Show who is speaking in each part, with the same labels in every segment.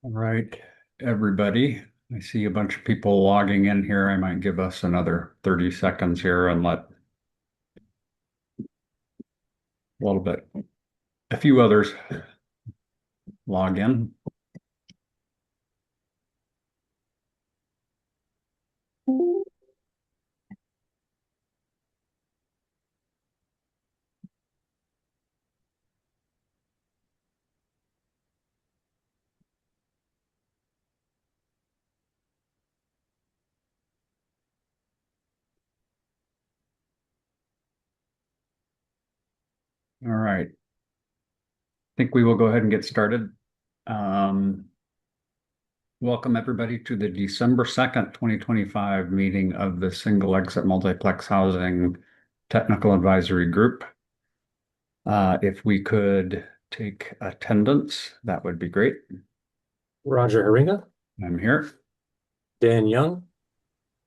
Speaker 1: All right, everybody. I see a bunch of people logging in here. I might give us another 30 seconds here and let a little bit, a few others log in. All right. I think we will go ahead and get started. Um, Welcome everybody to the December 2nd, 2025 meeting of the Single Exit Multiplex Housing Technical Advisory Group. If we could take attendance, that would be great.
Speaker 2: Roger Haringa,
Speaker 1: I'm here.
Speaker 2: Dan Young,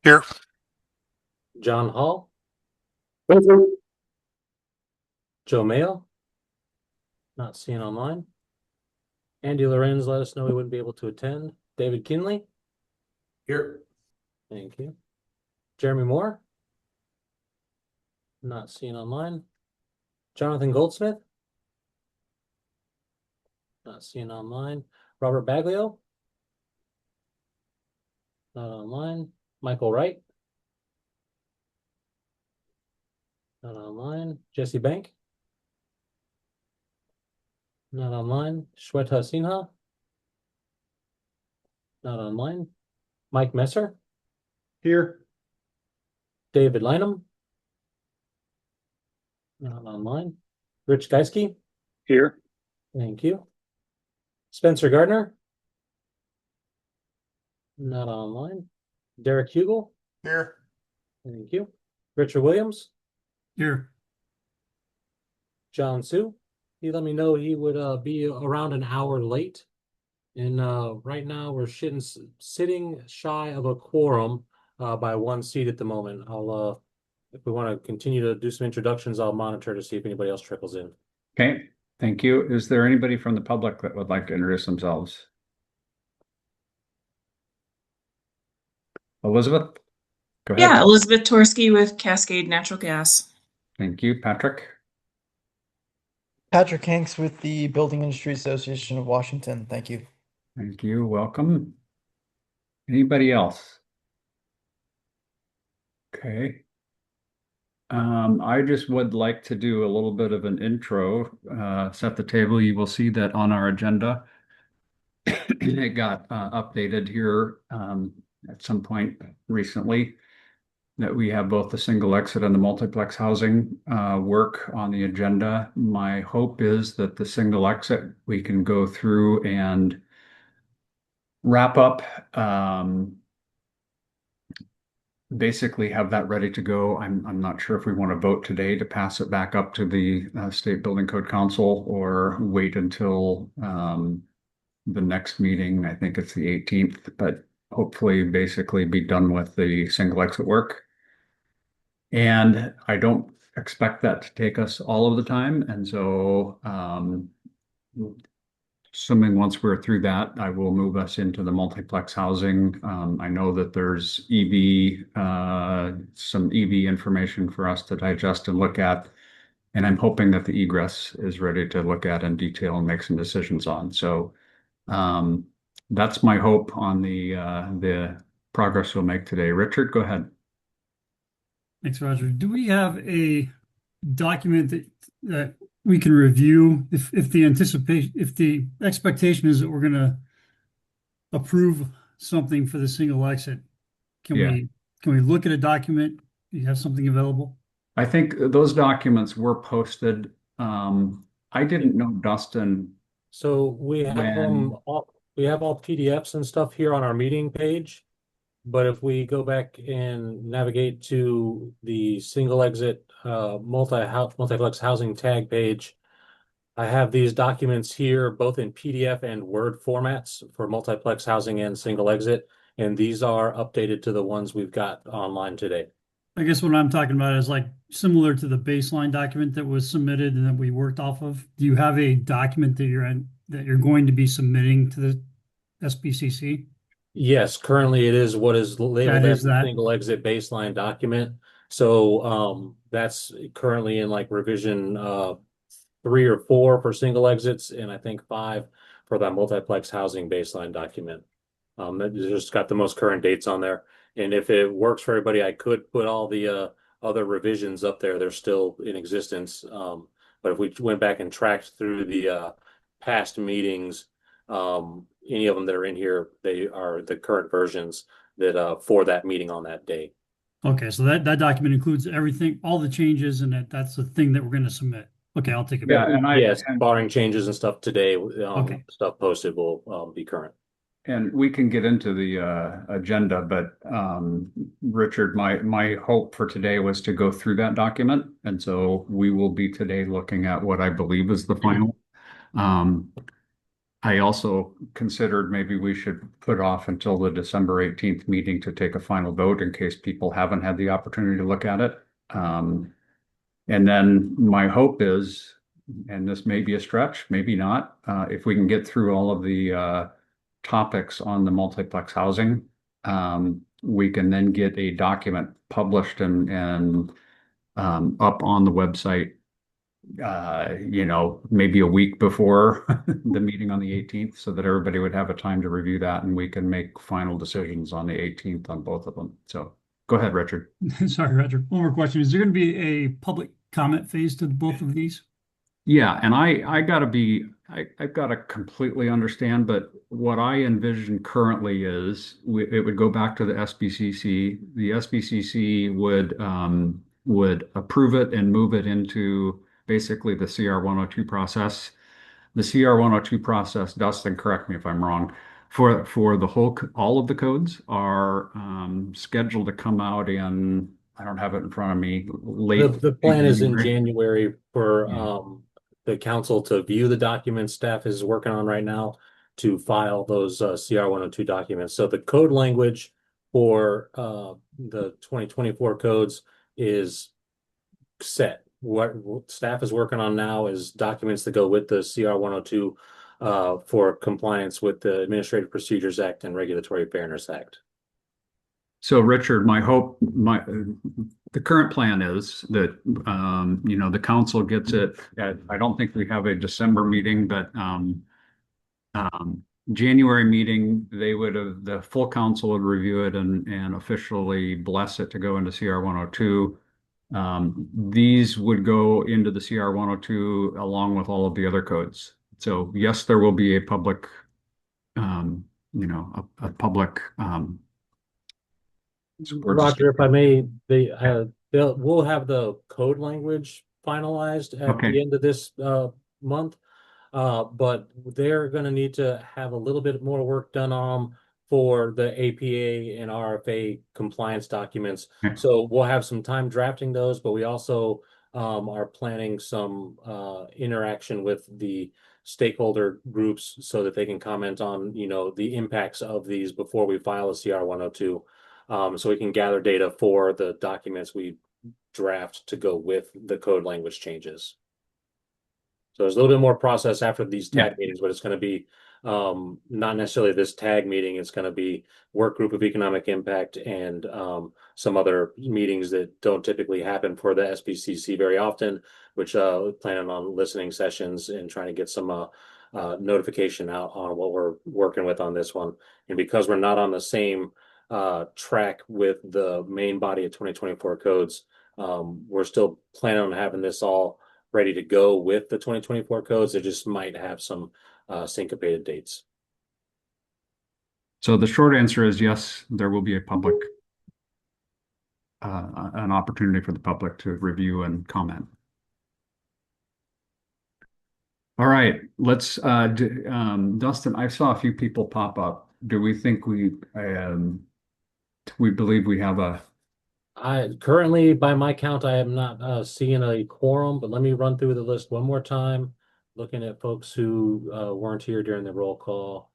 Speaker 3: Here.
Speaker 2: John Hall, Joe Mayo, not seen online. Andy Lorenz let us know he wouldn't be able to attend. David Kinley,
Speaker 3: Here.
Speaker 2: thank you. Jeremy Moore, not seen online. Jonathan Goldsmith, not seen online. Robert Baglio, not online. Michael Wright, not online. Jesse Bank, not online. Shweta Sinha, not online. Mike Messer,
Speaker 3: Here.
Speaker 2: David Lynham, not online. Rich Geisky,
Speaker 3: Here.
Speaker 2: thank you. Spencer Gardner, not online. Derek Hugel,
Speaker 3: Here.
Speaker 2: thank you. Richard Williams,
Speaker 3: Here.
Speaker 2: John Sue. He let me know he would be around an hour late. And right now we're sitting shy of a quorum by one seat at the moment. I'll if we want to continue to do some introductions, I'll monitor to see if anybody else trickles in.
Speaker 1: Okay, thank you. Is there anybody from the public that would like to introduce themselves? Elizabeth, go ahead.
Speaker 4: Yeah, Elizabeth Torsky with Cascade Natural Gas.
Speaker 1: Thank you. Patrick?
Speaker 5: Patrick Hanks with the Building Industry Association of Washington. Thank you.
Speaker 1: Thank you. Welcome. Anybody else? Okay. I just would like to do a little bit of an intro, set the table. You will see that on our agenda, it got updated here at some point recently, that we have both the single exit and the multiplex housing work on the agenda. My hope is that the single exit, we can go through and wrap up, basically have that ready to go. I'm not sure if we want to vote today to pass it back up to the State Building Code Council or wait until the next meeting. I think it's the 18th, but hopefully basically be done with the single exit work. And I don't expect that to take us all of the time. And so assuming once we're through that, I will move us into the multiplex housing. I know that there's some EV information for us to digest and look at. And I'm hoping that the egress is ready to look at in detail and make some decisions on. So that's my hope on the progress we'll make today. Richard, go ahead.
Speaker 6: Thanks, Roger. Do we have a document that we can review if the expectation is that we're going to approve something for the single exit? Can
Speaker 1: Yeah.
Speaker 6: we look at a document? Do you have something available?
Speaker 1: I think those documents were posted. I didn't know, Dustin.
Speaker 2: So we have we have all PDFs and stuff here on our meeting page. But if we go back and navigate to the single exit multiplex housing tag page, I have these documents here both in PDF and Word formats for multiplex housing and single exit, and these are updated to the ones we've got online today.
Speaker 6: I guess what I'm talking about is like similar to the baseline document that was submitted and that we worked off of. Do you have a document that you're going to be submitting to the SBCC?
Speaker 2: Yes, currently it is what is labeled
Speaker 6: That
Speaker 2: as
Speaker 6: is
Speaker 2: the
Speaker 6: that.
Speaker 2: single exit baseline document. So that's currently in like revision 3 or 4 for single exits, and I think 5 for that multiplex housing baseline document. That just got the most current dates on there. And if it works for everybody, I could put all the other revisions up there. They're still in existence. But if we went back and tracked through the past meetings, any of them that are in here, they are the current versions that for that meeting on that day.
Speaker 6: Okay, so that document includes everything, all the changes, and that's the thing that we're going to submit. Okay, I'll take it
Speaker 1: Yeah,
Speaker 6: back.
Speaker 2: Yes, barring changes and stuff today,
Speaker 6: Okay.
Speaker 2: stuff posted will be current.
Speaker 1: and we can get into the agenda, but Richard, my hope for today was to go through that document, and so we will be today looking at what I believe is the final. I also considered maybe we should put off until the December 18th meeting to take a final vote in case people haven't had the opportunity to look at it. And then my hope is, and this may be a stretch, maybe not, if we can get through all of the topics on the multiplex housing, we can then get a document published and up on the website, maybe a week before the meeting on the 18th, so that everybody would have a time to review that and we can make final decisions on the 18th on both of them. So go ahead, Richard.
Speaker 6: Sorry, Roger. One more question. Is there going to be a public comment phase to both of these?
Speaker 1: Yeah, and I've got to completely understand, but what I envision currently is it would go back to the SBCC. The SBCC would approve it and move it into basically the CR 102 process. The CR 102 process, Dustin, correct me if I'm wrong, for all of the codes are scheduled to come out in, I don't have it in front of me, late
Speaker 2: The plan is in
Speaker 1: January.
Speaker 2: January for
Speaker 1: Yeah.
Speaker 2: the council to view the documents staff is working on right now to file those CR 102 documents. So the code language for the 2024 codes is set. What staff is working on now is documents that go with the CR 102 for compliance with the Administrative Procedures Act and Regulatory Fairness Act.
Speaker 1: So Richard, the current plan is that, the council gets it. I don't think we have a December meeting, but January meeting, the full council would review it and officially bless it to go into CR 102. These would go into the CR 102 along with all of the other codes. So yes, there will be a public, a public,
Speaker 2: Roger, if I may, we'll have the code language finalized at
Speaker 1: Okay.
Speaker 2: the end of this month. But they're going to need to have a little bit more work done on for the APA and RFA compliance documents.
Speaker 1: Okay.
Speaker 2: So we'll have some time drafting those, but we also are planning some interaction with the stakeholder groups so that they can comment on, the impacts of these before we file a CR 102. So we can gather data for the documents we draft to go with the code language changes. So there's a little bit more process after these tag meetings, but it's going to be not necessarily this tag meeting. It's going to be work group of economic impact and some other meetings that don't typically happen for the SBCC very often, which planning on listening sessions and trying to get some notification out on what we're working with on this one. And because we're not on the same track with the main body of 2024 codes, we're still planning on having this all ready to go with the 2024 codes. It just might have some syncopated dates.
Speaker 1: So the short answer is yes, there will be an opportunity for the public to review and comment. All right, let's, Dustin, I saw a few people pop up. Do we think we believe we have
Speaker 2: I currently, by my count, I am not seeing a quorum, but let me run through the list one more time, looking at folks who weren't here during the roll call.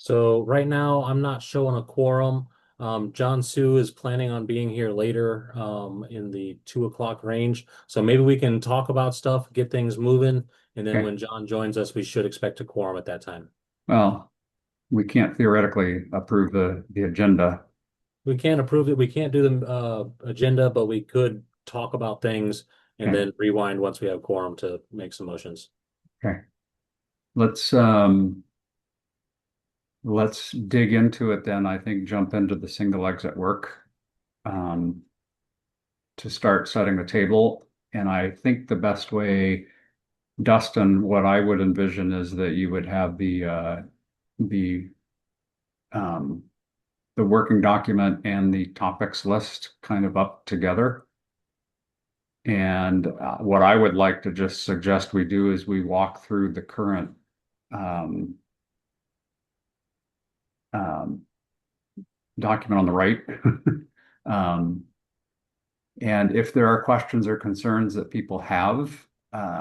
Speaker 2: So right now, I'm not showing a quorum. John Sue is planning on being here later, in the 2 o'clock range. So maybe we can talk about stuff, get things moving, and then
Speaker 1: Okay.
Speaker 2: when John joins us, we should expect a quorum at that time.
Speaker 1: Well, we can't theoretically approve the agenda.
Speaker 2: We can't approve it. We can't do the agenda, but we could talk about things and
Speaker 1: Okay.
Speaker 2: then rewind once we have quorum to make some motions.
Speaker 1: Okay. Let's dig into it then. I think jump into the single exit work um, to start setting the table. And I think the best way, Dustin, what I would envision is that you would have the um, the working document and the topics list kind of up together. And what I would like to just suggest we do is we walk through the current um, um, document on the right. And if there are questions or concerns that people have,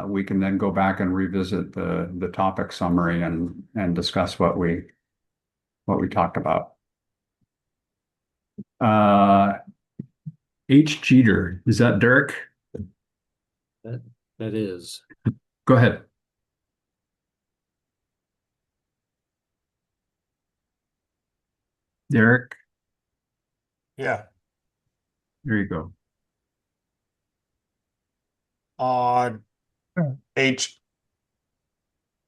Speaker 1: we can then go back and revisit the topic summary and discuss what we talked about. H. Jeter, is that Derek?
Speaker 2: That is.
Speaker 1: Go ahead. Derek,
Speaker 3: Yeah.
Speaker 1: there you go.
Speaker 3: H.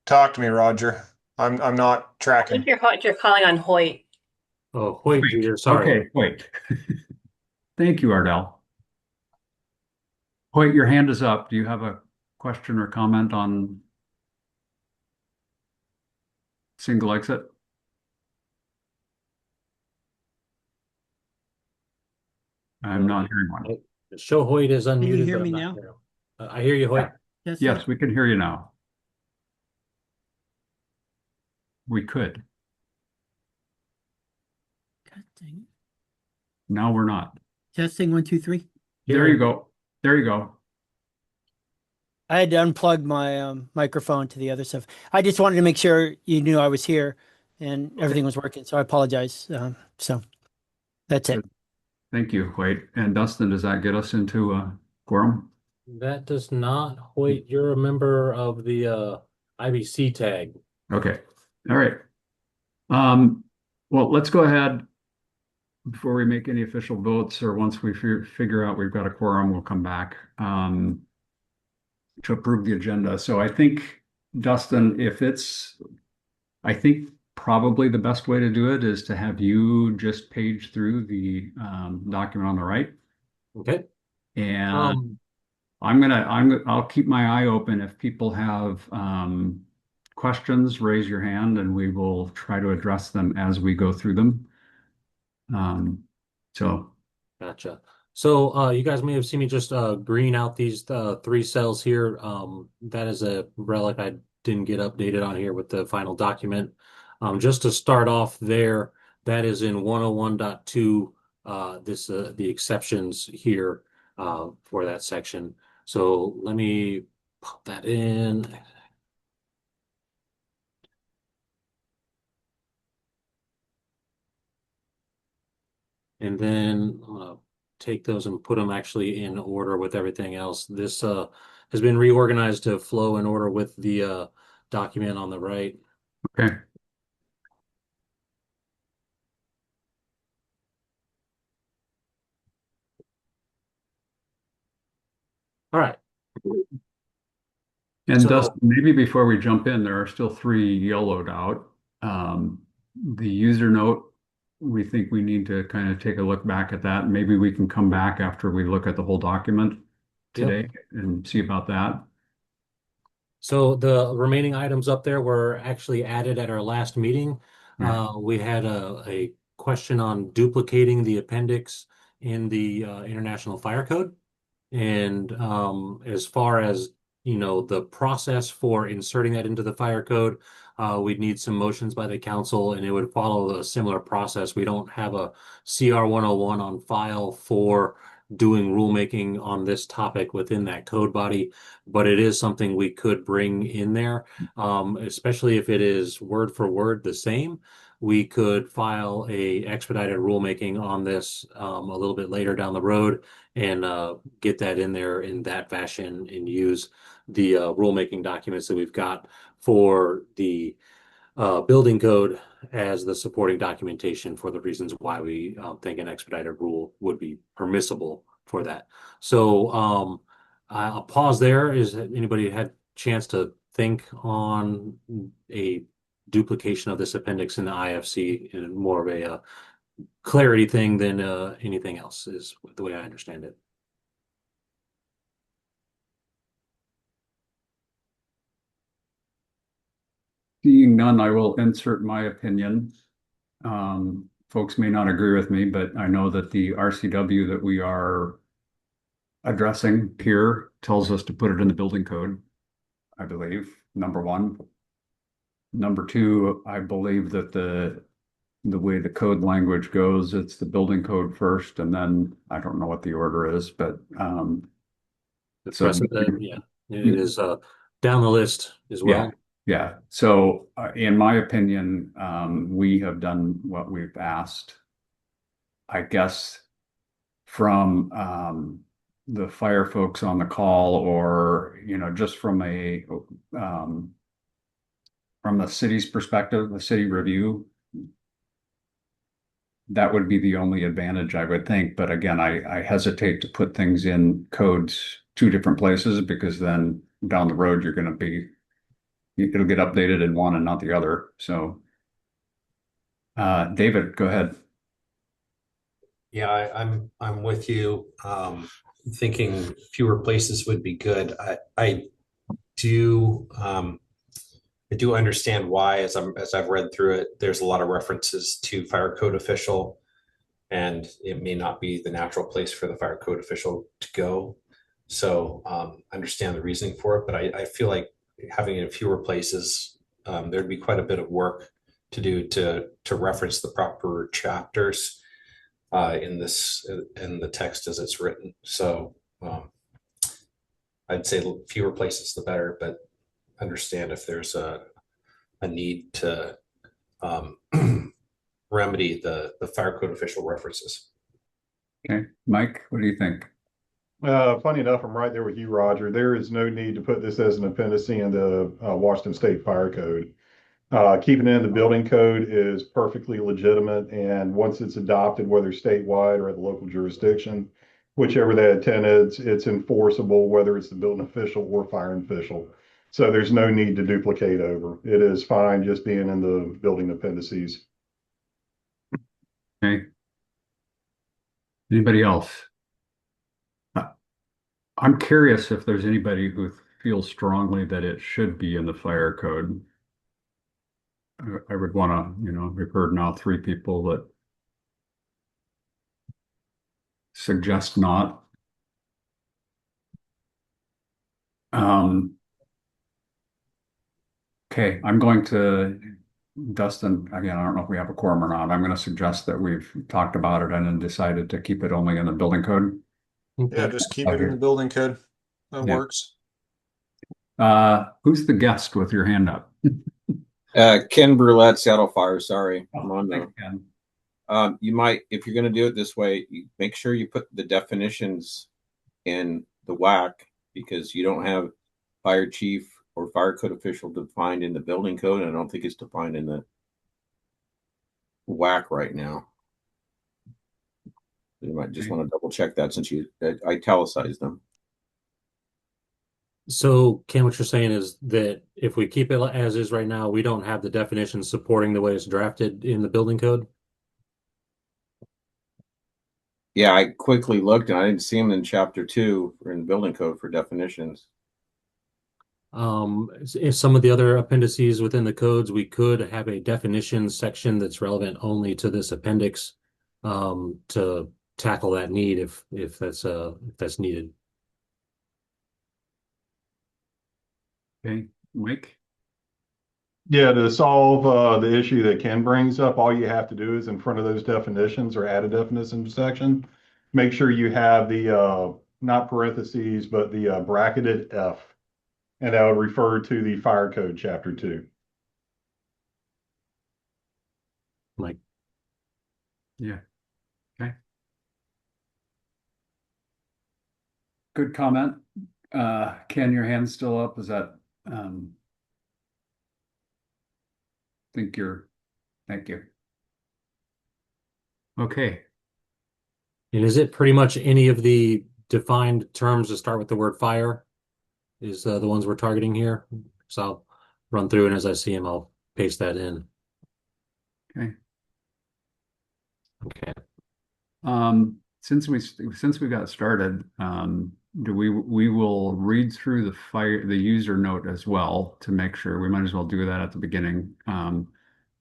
Speaker 3: Talk to me, Roger. I'm not
Speaker 7: I
Speaker 3: tracking.
Speaker 7: think you're calling on Hoyt.
Speaker 2: Oh, Hoyt, Jeter, sorry.
Speaker 1: Okay, wait. Thank you, Ardell. Hoyt, your hand is up. Do you have a question or comment on single exit? I'm not hearing one.
Speaker 2: Show Hoyt is unmuted.
Speaker 8: Can you hear
Speaker 2: but
Speaker 8: me
Speaker 2: I'm not
Speaker 8: now?
Speaker 2: hearing him. I hear you, Hoyt.
Speaker 8: Yes,
Speaker 1: Yes, we can hear you now. We could.
Speaker 8: God dang it.
Speaker 1: Now we're not.
Speaker 8: Testing 1, 2, 3.
Speaker 1: There you go. There you go.
Speaker 8: I had to unplug my microphone to the other stuff. I just wanted to make sure you knew I was here and everything was working. So I apologize. So that's it.
Speaker 1: Good. Thank you, Hoyt. And Dustin, does that get us into a quorum?
Speaker 2: That does not. Hoyt, you're a member of the IBC tag.
Speaker 1: Okay. All right. Well, let's go ahead before we make any official votes, or once we figure out we've got a quorum, we'll come back to approve the agenda. So I think, Dustin, I think probably the best way to do it is to have you just page through the document on the right.
Speaker 2: Okay.
Speaker 1: And I'll keep my eye open. If people have questions, raise your hand and we will try to address them as we go through them. So
Speaker 2: Gotcha. So you guys may have seen me just green out these 3 cells here. That is a relic I didn't get updated on here with the final document. Just to start off there, that is in 101.2, the exceptions here for that section. So let me pop that in. And then I'm gonna take those and put them actually in order with everything else. This has been reorganized to flow in order with the document on the right.
Speaker 1: okay.
Speaker 2: All right.
Speaker 1: And
Speaker 2: So-
Speaker 1: Dustin, maybe before we jump in, there are still 3 yellowed out. The user note, we think we need to kind of take a look back at that. Maybe we can come back after we look at the whole document today and see about that.
Speaker 2: So the remaining items up there were actually added at our last meeting.
Speaker 1: Yeah.
Speaker 2: We had a question on duplicating the appendix in the International Fire Code. And as far as, the process for inserting that into the fire code, we'd need some motions by the council and it would follow a similar process. We don't have a CR 101 on file for doing rulemaking on this topic within that code body, but it is something we could bring in there, especially if it is word for word the same. we could file a expedited rulemaking on this a little bit later down the road and get that in there in that fashion and use the rulemaking documents that we've got for the building code as the supporting documentation for the reasons why we think an expedited rule would be permissible for that. So I'll pause there. Is anybody had a chance to think on a duplication of this appendix in the IFC in more of a clarity thing than anything else is the way I understand it.
Speaker 1: Seeing none, I will insert my opinion. Folks may not agree with me, but I know that the RCW that we are addressing here tells us to put it in the building code, I believe, number one. Number two, I believe that the way the code language goes, it's the building code first, and then I don't know what the order is, but
Speaker 2: The
Speaker 1: so
Speaker 2: precedent, yeah, it is down the list as well.
Speaker 1: yeah. So in my opinion, we have done what we've asked. I guess from the fire folks on the call, or just from the city's perspective, the city review, that would be the only advantage I would think. But again, I hesitate to put things in codes two different places, because then down the road it'll get updated in one and not the other. So David, go ahead.
Speaker 7: Yeah, I'm with you. Thinking fewer places would be good. I do I do understand why, as I've read through it, there's a lot of references to fire code official, and it may not be the natural place for the fire code official to go. So understand the reasoning for it, but I feel like having it in fewer places, there'd be quite a bit of work to do to reference the proper chapters in the text as it's written. So I'd say fewer places the better, but understand if there's a need to remedy the fire code official references.
Speaker 1: Okay, Mike, what do you think?
Speaker 9: Funny enough, I'm right there with you, Roger. There is no need to put this as an appendice in the Washington State Fire Code. Keeping it in the building code is perfectly legitimate, and once it's adopted, whether statewide or at the local jurisdiction, whichever that attends, it's enforceable, whether it's the building official or fire official. So there's no need to duplicate over. It is fine just being in the building appendices.
Speaker 1: Okay. Anybody else? I'm curious if there's anybody who feels strongly that it should be in the fire code. I would want to, we've heard now 3 people that suggest not. Okay, I'm going to, Dustin, again, I don't know if we have a quorum or not. I'm going to suggest that we've talked about it and then decided to keep it only in the building code.
Speaker 3: Yeah, just keep it in the building code. That works.
Speaker 1: Who's the guest with your hand up?
Speaker 10: Ken Brulette, Seattle Fire. Sorry, I'm on
Speaker 1: Thanks,
Speaker 10: there.
Speaker 1: Ken.
Speaker 10: You might, if you're going to do it this way, you make sure you put the definitions in the WAC, because you don't have fire chief or fire code official defined in the building code. And I don't think it's defined in the WAC right now. You might just want to double check that, since you italicized them.
Speaker 2: So, Ken, what you're saying is that if we keep it as is right now, we don't have the definitions supporting the way it's drafted in the building code?
Speaker 10: Yeah, I quickly looked and I didn't see them in chapter 2 or in the building code for definitions.
Speaker 2: If some of the other appendices within the codes, we could have a definition section that's relevant only to this appendix to tackle that need if that's needed.
Speaker 1: Okay, Mike?
Speaker 9: Yeah, to solve the issue that Ken brings up, all you have to do is in front of those definitions, or add a definition section, make sure you have the not parentheses, but the bracketed F, and that would refer to the fire code chapter 2.
Speaker 2: Like,
Speaker 1: Yeah. Okay. Good comment. Ken, your hand's still up. Is that, think you're, thank you. Okay.
Speaker 2: and is it pretty much any of the defined terms that start with the word fire is the ones we're targeting here? So I'll run through, and as I see them, I'll paste that in.
Speaker 1: Okay.
Speaker 2: Okay.
Speaker 1: Since we got started, we will read through the user note as well to make sure. We might as well do that at the beginning.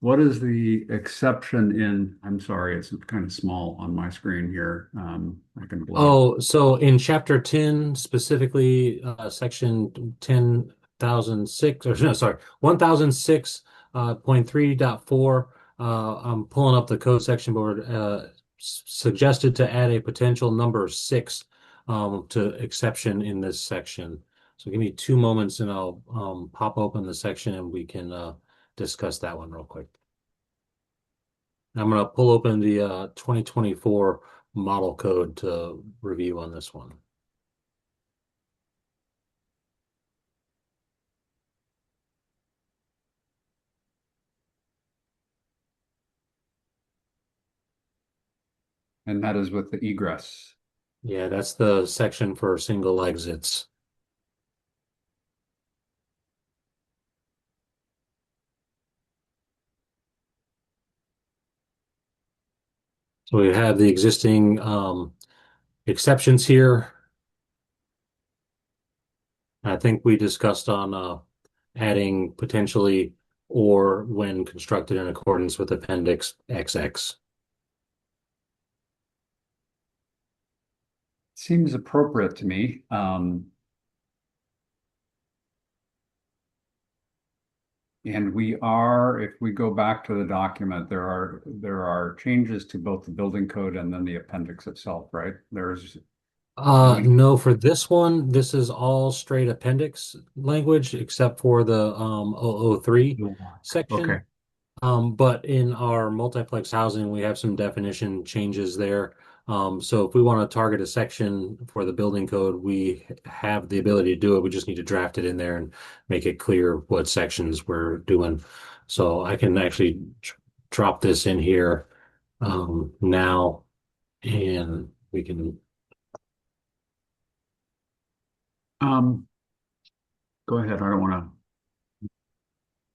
Speaker 1: What is the exception in, I'm sorry, it's kind of small on my screen here. I can blow it.
Speaker 2: Oh, so in chapter 10, specifically, section 10,006, or no, sorry, 1006.3.4, I'm pulling up the code section board, suggested to add a potential number 6 to exception in this section. So give me 2 moments and I'll pop open the section and we can discuss that one real quick. I'm going to pull open the 2024 model code to review on this one.
Speaker 1: And that is with the egress.
Speaker 2: Yeah, that's the section for single exits. So we have the existing exceptions here. I think we discussed on adding potentially or when constructed in accordance with Appendix XX.
Speaker 1: Seems appropriate to me. And if we go back to the document, there are changes to both the building code and then the appendix itself, right?
Speaker 2: No, for this one, this is all straight appendix language except for the 003 section.
Speaker 1: Okay.
Speaker 2: But in our multiplex housing, we have some definition changes there. So if we want to target a section for the building code, we have the ability to do it. We just need to draft it in there and make it clear what sections we're doing. So I can actually drop this in here now, and we can.
Speaker 1: Go ahead. I don't want to.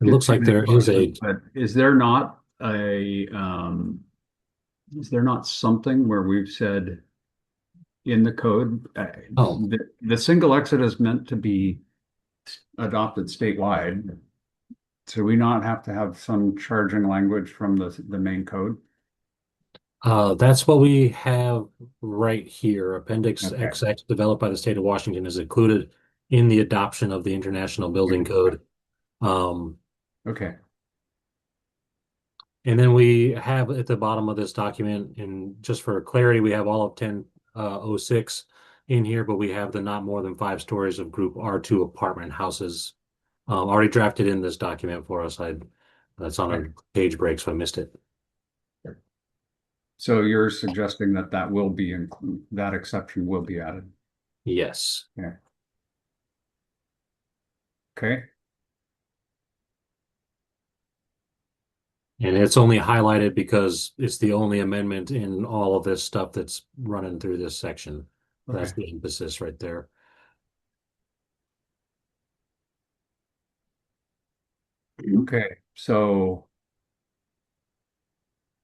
Speaker 2: It looks like there is a.
Speaker 1: But is there not something where we've said in the code, the single exit is meant to be adopted statewide? So we not have to have some charging language from the main code?
Speaker 2: That's what we have right here. Appendix
Speaker 1: Okay.
Speaker 2: XX developed by the state of Washington is included in the adoption of the International Building Code.
Speaker 1: Okay.
Speaker 2: And then we have at the bottom of this document, and just for clarity, we have all of 1006 in here, but we have the not more than 5 stories of group R2 apartment houses already drafted in this document for us. That's on a page break, so I missed it.
Speaker 1: So you're suggesting that that exception will be added?
Speaker 2: Yes.
Speaker 1: Yeah. Okay.
Speaker 2: And it's only highlighted because it's the only amendment in all of this stuff that's running through this section.
Speaker 1: Okay.
Speaker 2: That's the emphasis right there.
Speaker 1: Okay. So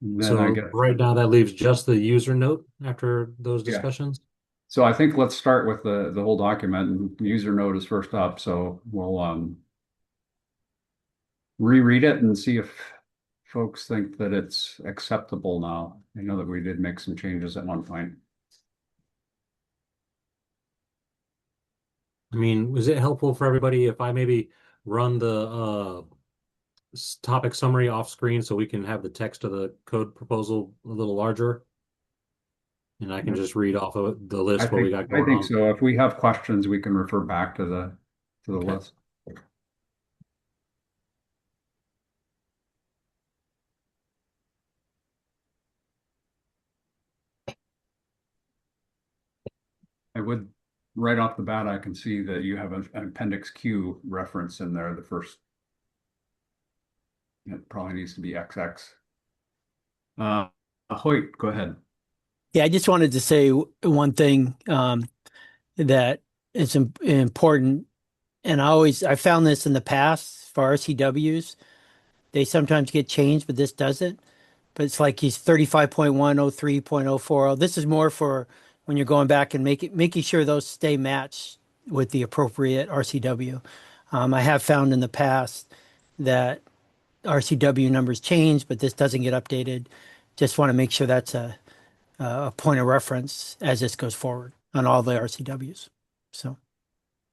Speaker 1: then I guess
Speaker 2: right now that leaves just the user note after those discussions.
Speaker 1: So I think let's start with the whole document, and user note is first up. So we'll reread it and see if folks think that it's acceptable now. I know that we did make some changes at one point.
Speaker 2: I mean, was it helpful for everybody if I maybe run the topic summary off screen so we can have the text of the code proposal a little larger? And I can just read off of the list what we got going on.
Speaker 1: I think so. If we have questions, we can refer back to the list. would, right off the bat, I can see that you have an appendix Q reference in there, the first. It probably needs to be XX. Hoyt, go ahead.
Speaker 8: Yeah, I just wanted to say one thing that is important, and I found this in the past for RCWs. They sometimes get changed, but this doesn't. But it's like he's 35.103.040. This is more for when you're going back and making sure those stay matched with the appropriate RCW. I have found in the past that RCW numbers change, but this doesn't get updated. Just want to make sure that's a point of reference as this goes forward on all the RCWs. So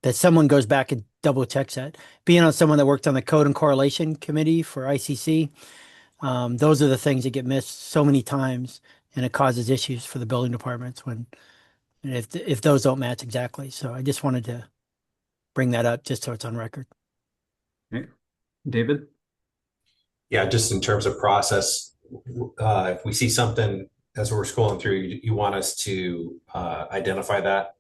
Speaker 8: that someone goes back and double checks that. Being on someone that worked on the code and correlation committee for ICC, those are the things that get missed so many times, and it causes issues for the building departments if those don't match exactly. So I just wanted to bring that up just so it's on record.
Speaker 1: Okay. David?
Speaker 7: Yeah, just in terms of process, if we see something as we're scrolling through, you want us to identify that?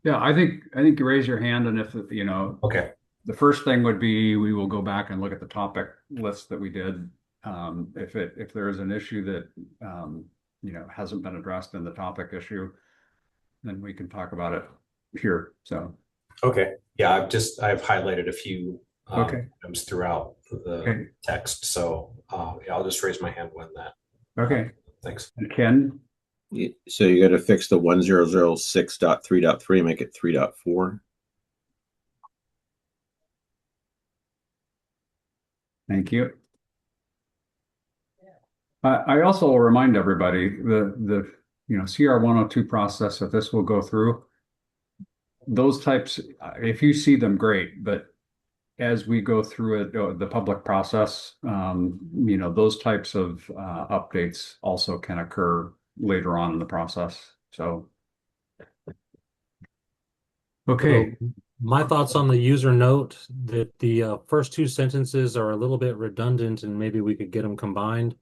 Speaker 1: Yeah, I think you raise your hand, and if
Speaker 7: Okay.
Speaker 1: the first thing would be we will go back and look at the topic list that we did. If there is an issue that hasn't been addressed in the topic issue, then we can talk about it here. So
Speaker 7: okay, yeah, I've highlighted a few
Speaker 1: okay
Speaker 7: items throughout the text, so yeah, I'll just raise my hand when that.
Speaker 1: Okay,
Speaker 7: thanks.
Speaker 1: And Ken?
Speaker 10: So you got to fix the 1006.3.3, make it 3.4.
Speaker 1: Thank you. I also will remind everybody the CR 102 process, if this will go through, those types, if you see them, great, but as we go through it, the public process, those types of updates also can occur later on in the process. So, okay.
Speaker 2: So my thoughts on the user note that the first two sentences are a little bit redundant and maybe we could get them combined.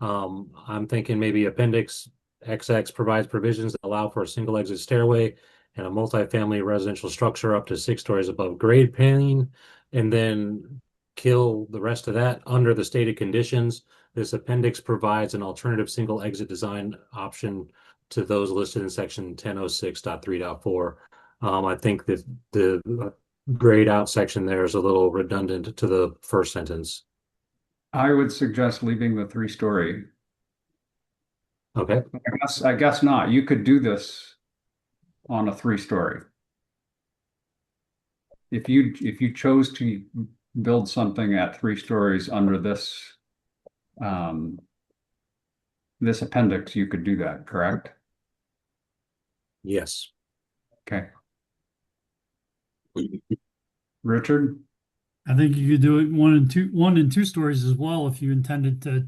Speaker 2: I'm thinking maybe Appendix XX provides provisions that allow for a single exit stairway and a multifamily residential structure up to 6 stories above grade plane, and then kill the rest of that under the stated conditions. This appendix provides an alternative single exit design option to those listed in section 1006.3.4. I think that the grayed out section there is a little redundant to the first sentence.
Speaker 1: I would suggest leaving the 3-story.
Speaker 2: Okay.
Speaker 1: I guess not. You could do this on a 3-story. If you chose to build something at 3 stories under this this appendix, you could do that, correct?
Speaker 2: Yes.
Speaker 1: Okay. Richard?
Speaker 6: I think you could do it 1 and 2 stories as well if you intended to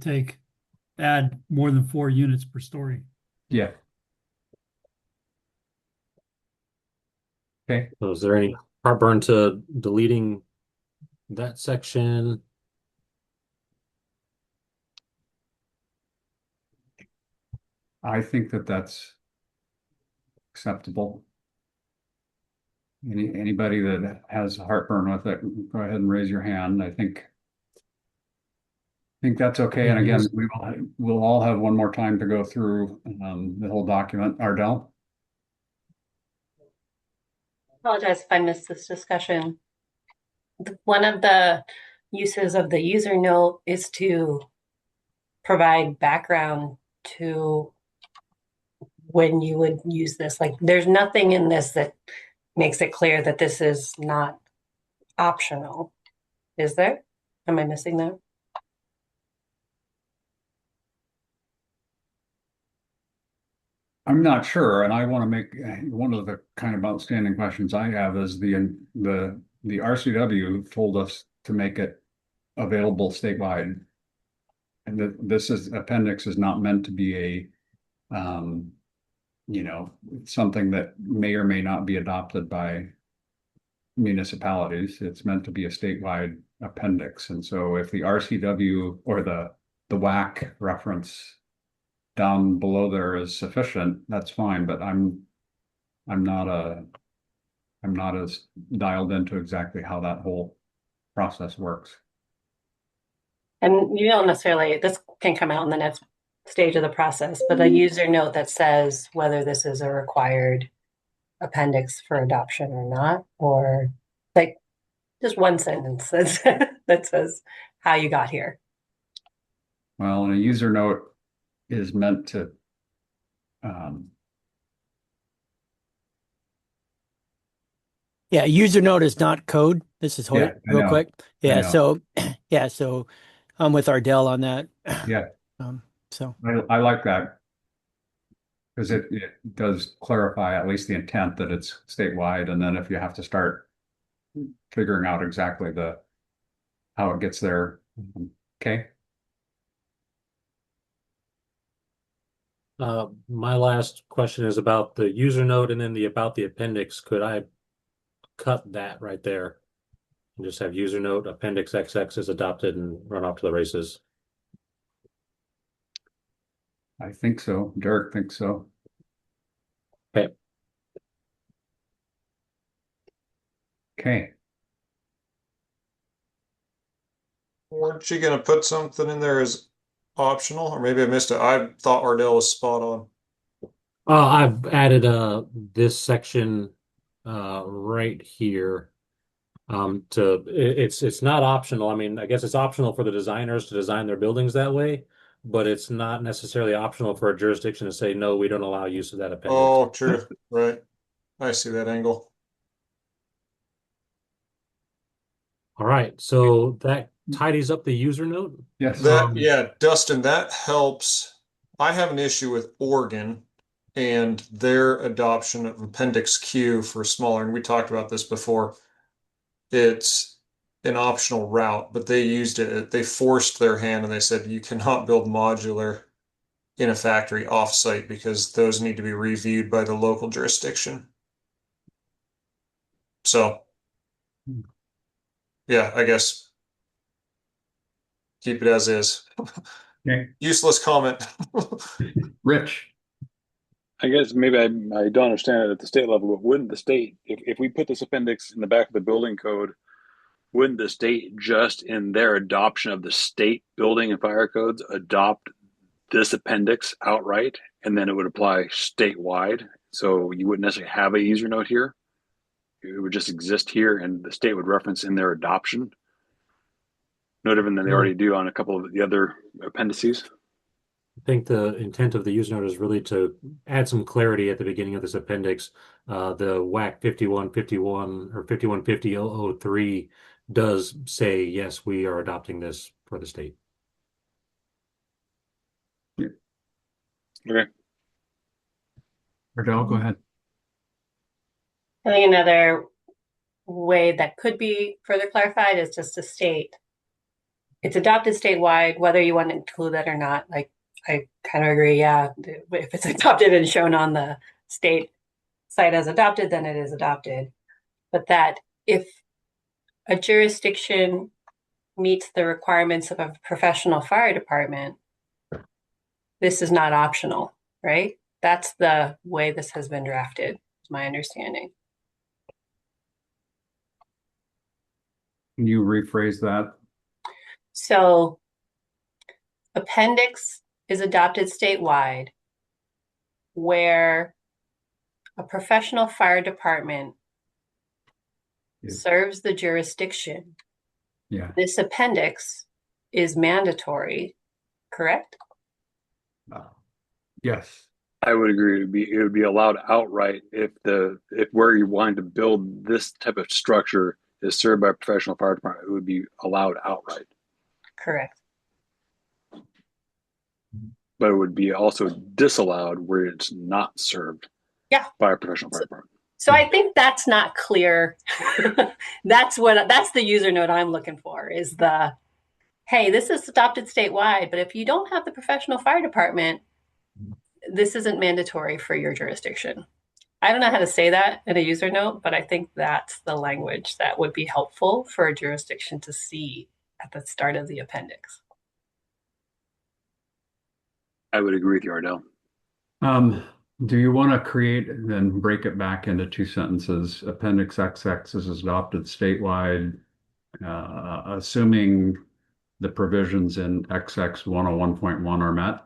Speaker 6: add more than 4 units per story.
Speaker 1: Yeah. Okay.
Speaker 2: So is there any heartburn to deleting that section?
Speaker 1: I think that that's acceptable. Anybody that has heartburn with it, go ahead and raise your hand. I think that's okay. And again, we'll all have one more time to go through the whole document. Ardell?
Speaker 11: Apologize if I missed this discussion. One of the uses of the user note is to provide background to when you would use this. Like, there's nothing in this that makes it clear that this is not optional. Is there? Am I missing that?
Speaker 1: I'm not sure, and I want to make one of the kind of outstanding questions I have is the RCW told us to make it available statewide, and this appendix is not meant to be a something that may or may not be adopted by municipalities. It's meant to be a statewide appendix, and so if the RCW or the WAC reference down below there is sufficient, that's fine, but I'm I'm not as dialed into exactly how that whole process works.
Speaker 11: And you don't necessarily, this can come out in the next stage of the process, but a user note that says whether this is a required appendix for adoption or not, or like just one sentence that says, that says how you got here.
Speaker 1: Well, and a user note is meant to
Speaker 8: Yeah, user note is not code. This is Hoyt,
Speaker 1: I
Speaker 8: real
Speaker 1: know.
Speaker 8: quick.
Speaker 1: I
Speaker 8: Yeah,
Speaker 1: know.
Speaker 8: so yeah, so I'm with Ardell on that.
Speaker 1: Yeah,
Speaker 8: So
Speaker 1: I like that because it does clarify at least the intent that it's statewide, and then if you have to start figuring out exactly how it gets there. Okay.
Speaker 2: My last question is about the user note and then the about the appendix. Could I cut that right there and just have user note appendix XX is adopted and run off to the races?
Speaker 1: I think so. Derek thinks so.
Speaker 2: Okay.
Speaker 1: Okay.
Speaker 3: Weren't you going to put something in there as optional, or maybe I missed it? I thought Ardell was spot on.
Speaker 2: I've added this section right here. It's not optional. I mean, I guess it's optional for the designers to design their buildings that way, but it's not necessarily optional for a jurisdiction to say, no, we don't allow use of that appendix.
Speaker 3: Oh, true. Right. I see that angle.
Speaker 2: All right, so that tidies up the user note.
Speaker 1: Yes.
Speaker 3: Yeah, Dustin, that helps. I have an issue with Oregon and their adoption of Appendix Q for smaller, and we talked about this before. It's an optional route, but they used it. They forced their hand and they said you cannot build modular in a factory off-site because those need to be reviewed by the local jurisdiction. So, yeah, I guess keep it as is.
Speaker 1: Okay.
Speaker 3: Useless comment.
Speaker 1: Rich.
Speaker 12: I guess maybe I don't understand it at the state level, but wouldn't the state, if we put this appendix in the back of the building code, wouldn't the state just in their adoption of the state building and fire codes adopt this appendix outright, and then it would apply statewide? So you wouldn't necessarily have a user note here. It would just exist here, and the state would reference in their adoption. No different than they already do on a couple of the other appendices.
Speaker 2: I think the intent of the user note is really to add some clarity at the beginning of this appendix. The WAC 5151 or 5150.003 does say, yes, we are adopting this for the state.
Speaker 12: Okay.
Speaker 1: Ardell, go ahead.
Speaker 11: I think another way that could be further clarified is just to state it's adopted statewide, whether you want to include that or not. Like, I kind of agree. Yeah, if it's adopted and shown on the state site as adopted, then it is adopted. But that if a jurisdiction meets the requirements of a professional fire department, this is not optional, right? That's the way this has been drafted, is my understanding.
Speaker 1: Can you rephrase that?
Speaker 11: So, appendix is adopted statewide where a professional fire department serves the jurisdiction.
Speaker 1: Yeah.
Speaker 11: This appendix is mandatory, correct?
Speaker 1: Yes.
Speaker 12: I would agree. It would be allowed outright if where you're wanting to build this type of structure is served by a professional fire department, it would be allowed outright.
Speaker 11: Correct.
Speaker 12: But it would be also disallowed where it's not served by a professional fire department.
Speaker 11: So I think that's not clear. That's the user note I'm looking for is the, hey, this is adopted statewide, but if you don't have the professional fire department, this isn't mandatory for your jurisdiction. I don't know how to say that in a user note, but I think that's the language that would be helpful for a jurisdiction to see at the start of the appendix.
Speaker 12: I would agree with you, Ardell.
Speaker 1: Do you want to create and then break it back into two sentences? Appendix XX is adopted statewide, assuming the provisions in XX 101.1 are met?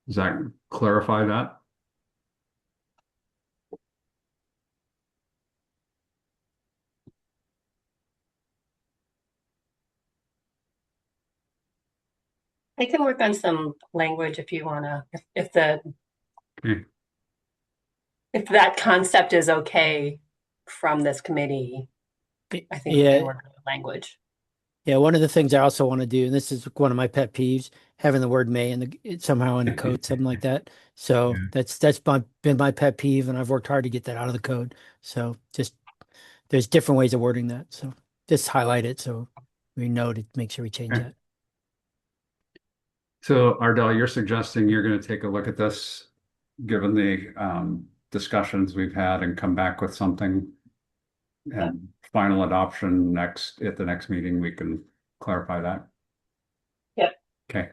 Speaker 1: Does that clarify that?
Speaker 11: I can work on some language if you wanna, if the
Speaker 1: Okay.
Speaker 11: if that concept is okay from this committee, I think we can work on the language.
Speaker 8: Yeah, one of the things I also want to do, and this is one of my pet peeves, having the word may somehow in the code, something like that. So
Speaker 1: Yeah.
Speaker 8: been my pet peeve, and I've worked hard to get that out of the code. So just there's different ways of wording that. So just highlight it so we know to make sure we change
Speaker 1: Okay.
Speaker 8: that.
Speaker 1: So Ardell, you're suggesting you're going to take a look at this, given the discussions we've had, and come back with something and final adoption at the next meeting, we can clarify that.
Speaker 11: Yep.
Speaker 1: Okay.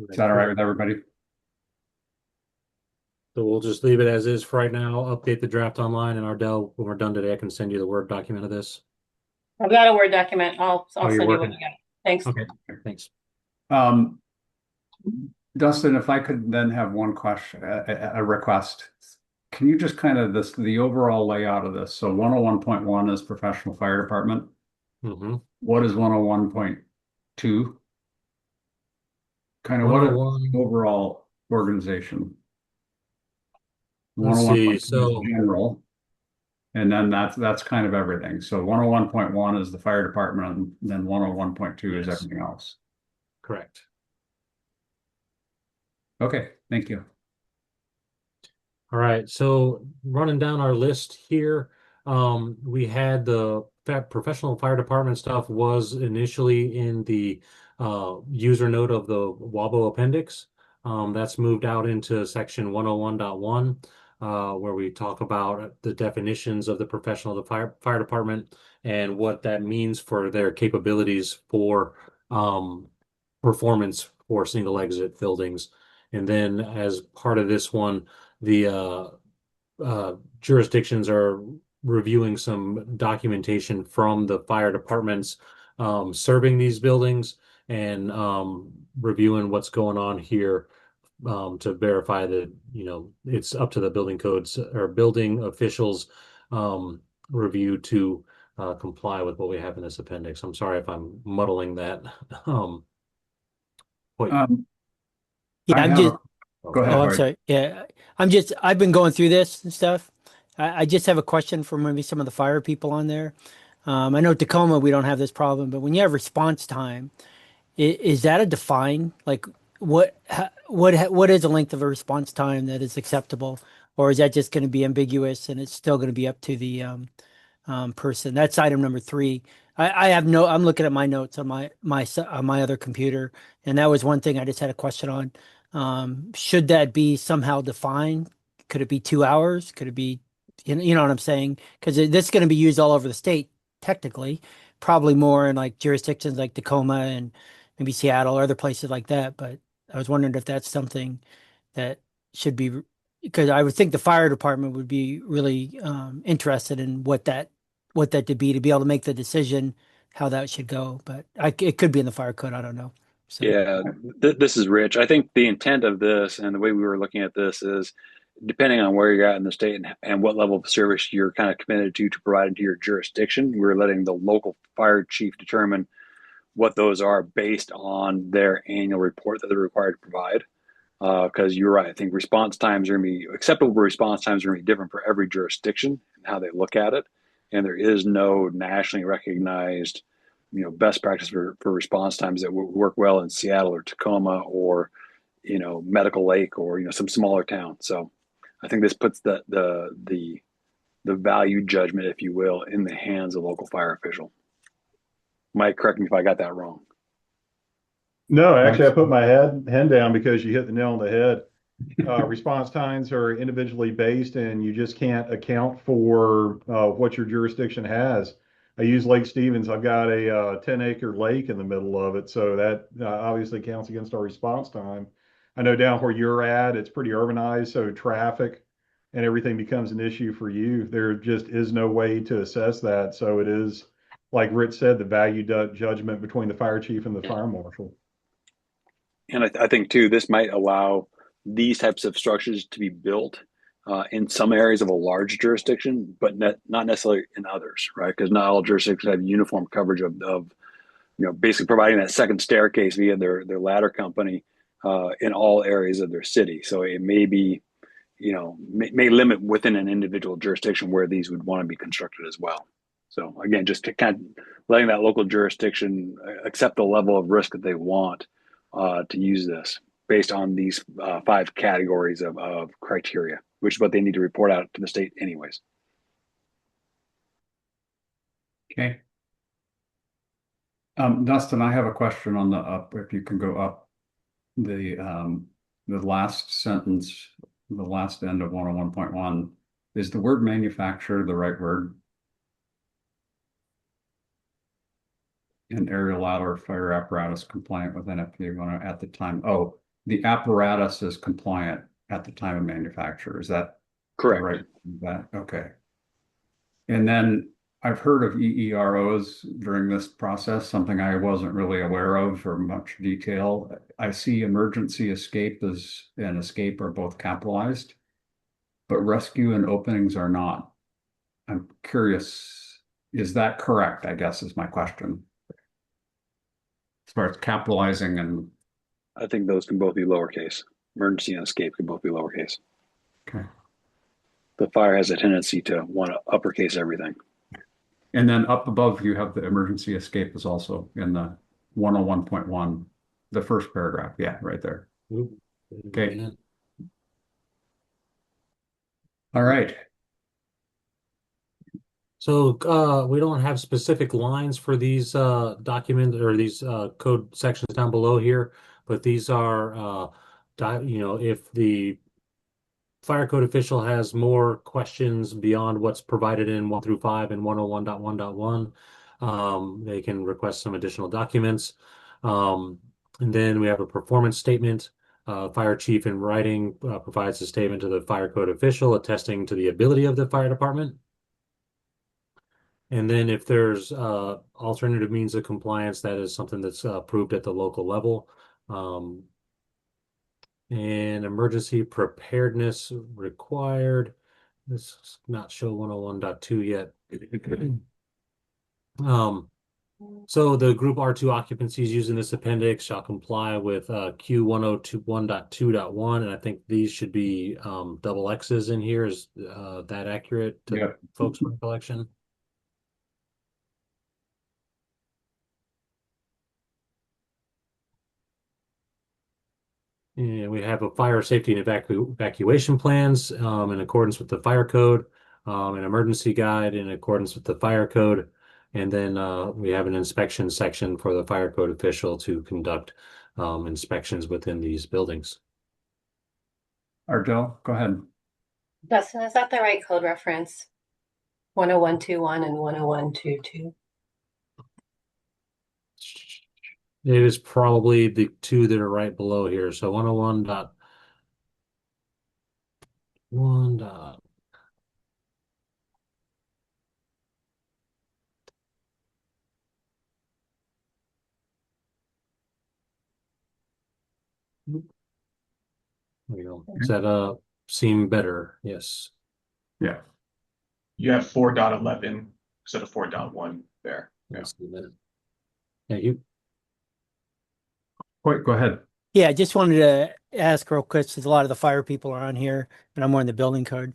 Speaker 1: Is that all right with everybody?
Speaker 2: So we'll just leave it as is for right now, update the draft online, and Ardell, when we're done today, I can send you the Word document of this.
Speaker 11: I've got a Word document. I'll
Speaker 2: Oh, you're
Speaker 11: send you what
Speaker 2: working?
Speaker 11: I got. Thanks.
Speaker 2: Okay, thanks.
Speaker 1: Dustin, if I could then have one question, a request. Can you just kind of the overall layout of this? So 101.1 is professional fire department.
Speaker 2: Mm-hmm.
Speaker 1: What is 101.2? Kind of what is
Speaker 2: 101.
Speaker 1: the overall organization?
Speaker 2: Let's
Speaker 1: 101.2
Speaker 2: see,
Speaker 1: is
Speaker 2: so
Speaker 1: general. And then that's kind of everything. So 101.1 is the fire department, and then 101.2 is
Speaker 2: Yes.
Speaker 1: everything else.
Speaker 2: correct.
Speaker 1: Okay, thank you.
Speaker 2: All right, so running down our list here, we had the professional fire department stuff was initially in the user note of the WABO appendix. That's moved out into section 101.1, where we talk about the definitions of the professional of the fire department and what that means for their capabilities for performance for single exit buildings. And then as part of this one, the jurisdictions are reviewing some documentation from the fire departments serving these buildings and reviewing what's going on here to verify that, you know, it's up to the building codes or building officials review to comply with what we have in this appendix. I'm sorry if I'm muddling that.
Speaker 8: Yeah,
Speaker 1: I
Speaker 8: I'm
Speaker 1: have
Speaker 8: just.
Speaker 1: go ahead,
Speaker 8: Oh, I'm
Speaker 1: Bart.
Speaker 8: sorry. Yeah, I've been going through this and stuff. I just have a question for maybe some of the fire people on there. I know Tacoma, we don't have this problem, but when you have response time, is that a define? Like, what is the length of a response time that is acceptable, or is that just going to be ambiguous and it's still going to be up to the person? That's item number 3. I have no. I'm looking at my notes on my other computer, and that was one thing I just had a question on. Should that be somehow defined? Could it be 2 hours? Could it be, you know what I'm saying? Because this is going to be used all over the state, technically, probably more in like jurisdictions like Tacoma and maybe Seattle or other places like that. But I was wondering if that's something that should be, because I would think the fire department would be really interested in what that to be able to make the decision how that should go. But it could be in the fire code. I don't know. So.
Speaker 12: Yeah, this is Rich. I think the intent of this and the way we were looking at this is depending on where you're at in the state and what level of service you're kind of committed to provide into your jurisdiction. We're letting the local fire chief determine what those are based on their annual report that they're required to provide. Because you're right, I think response times are going to be acceptable. Response times are going to be different for every jurisdiction and how they look at it, and there is no nationally recognized, best practice for response times that would work well in Seattle or Tacoma or, Medical Lake or some smaller town. So, I think this puts the value judgment, if you will, in the hands of the local fire official. Mike, correct me if I got that wrong.
Speaker 9: No, actually, I put my hand down because you hit the nail on the head. Response times are individually based, and you just can't account for what your jurisdiction has. I use Lake Stevens. I've got a 10-acre lake in the middle of it, so that obviously counts against our response time. I know down where you're at, it's pretty urbanized, so traffic and everything becomes an issue for you. There just is no way to assess that. So it is, like Rich said, the value judgment between the fire chief and the fire marshal.
Speaker 12: And I think too, this might allow these types of structures to be built in some areas of a large jurisdiction, but not necessarily in others, right? Because not all jurisdictions have uniform coverage of basically providing that second staircase via their ladder company in all areas of their city. So it may be, may limit within an individual jurisdiction where these would want to be constructed as well. So again, just to kind of letting that local jurisdiction accept the level of risk that they want to use this based on these 5 categories of criteria, which is what they need to report out to the state anyways.
Speaker 1: Okay. Dustin, I have a question on the up, if you can go up the last sentence, the last end of 101.1. Is the word manufacturer the right word? An aerial ladder fire apparatus compliant with NFPA at the time. Oh, the apparatus is compliant at the time of manufacture. Is that
Speaker 12: correct?
Speaker 1: Right. That okay. And then I've heard of EEROs during this process, something I wasn't really aware of or much detail. I see emergency escape and escape are both capitalized, but rescue and openings are not. I'm curious, is that correct? I guess is my question. As far as capitalizing and.
Speaker 12: I think those can both be lowercase. Emergency and escape can both be lowercase.
Speaker 1: Okay.
Speaker 12: The fire has a tendency to want to uppercase everything.
Speaker 1: And then up above, you have the emergency escape is also in the 101.1, the first paragraph. Yeah, right there. Okay. All right.
Speaker 2: So we don't have specific lines for these documents or these code sections down below here, but these are, if the fire code official has more questions beyond what's provided in 1 through 5 and 101.1.1, they can request some additional documents. And then we have a performance statement. Fire chief in writing provides a statement to the fire code official attesting to the ability of the fire department. And then if there's alternative means of compliance, that is something that's approved at the local level. And emergency preparedness required. This is not show 101.2 yet. So the group R2 occupancies using this appendix shall comply with Q 102.1.2.1, and I think these should be double X's in here. Is that accurate to folks' recollection? And we have a fire safety and evacuation plans in accordance with the fire code, an emergency guide in accordance with the fire code, and then we have an inspection section for the fire code official to conduct inspections within these buildings.
Speaker 1: Ardell, go ahead.
Speaker 11: Dustin, is that the right code reference? 101.2.1 and 101.2.2.
Speaker 2: It is probably the 2 that are right below here. So 101.1. There we go. Does that seem better? Yes.
Speaker 1: Yeah.
Speaker 13: You have 4.11 instead of 4.1 there.
Speaker 2: Yeah. Thank you.
Speaker 1: Wait, go ahead.
Speaker 8: Yeah, I just wanted to ask real quick, since a lot of the fire people are on here, and I'm more in the building code.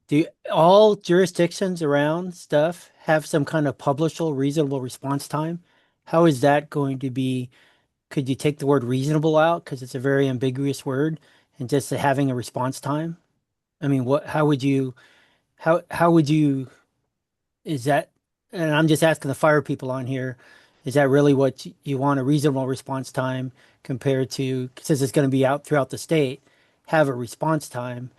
Speaker 8: Do all jurisdictions around stuff have some kind of publishable reasonable response time? How is that going to be? Could you take the word reasonable out because it's a very ambiguous word, and just having a response time? I mean, how would you, is that, and I'm just asking the fire people on here, is that really what you want, a reasonable response time compared to, since it's going to be out throughout the state, have a response time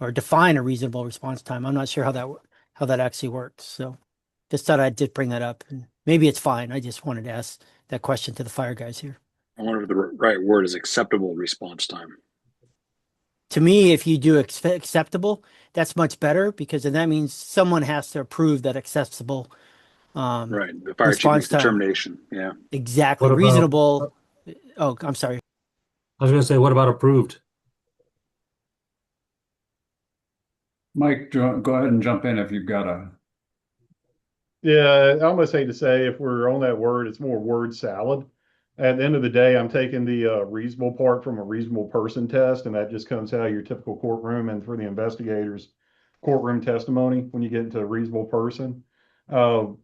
Speaker 8: or define a reasonable response time? I'm not sure how that actually works. So just thought I'd just bring that up, and maybe it's fine. I just wanted to ask that question to the fire guys here.
Speaker 12: I wonder if the right word is acceptable response time.
Speaker 8: to me, if you do acceptable, that's much better because then that means someone has to approve that acceptable
Speaker 12: Right. The fire chief
Speaker 8: response
Speaker 12: makes
Speaker 8: time.
Speaker 12: determination. Yeah.
Speaker 8: Exactly.
Speaker 2: What about,
Speaker 8: Reasonable. Oh, I'm sorry.
Speaker 2: I was going to say, what about approved?
Speaker 1: Mike, go ahead and jump in if you've got a.
Speaker 9: Yeah, I almost hate to say if we're on that word, it's more word salad. At the end of the day, I'm taking the reasonable part from a reasonable person test, and that just comes out of your typical courtroom and for the investigators, courtroom testimony when you get into a reasonable person.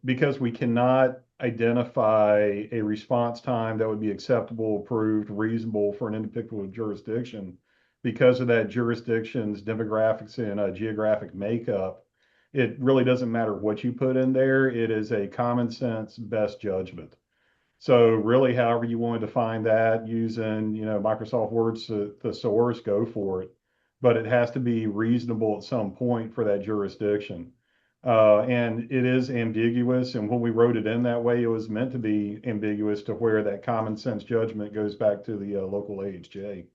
Speaker 9: Because we cannot identify a response time that would be acceptable, approved, reasonable for an individual jurisdiction because of that jurisdiction's demographics and geographic makeup. It really doesn't matter what you put in there. It is a common sense best judgment. So really, however you want to define that using, Microsoft Word's thesaurus, go for it. But it has to be reasonable at some point for that jurisdiction. And it is ambiguous. And when we wrote it in that way, it was meant to be ambiguous to where that common sense judgment goes back to the local AHJ.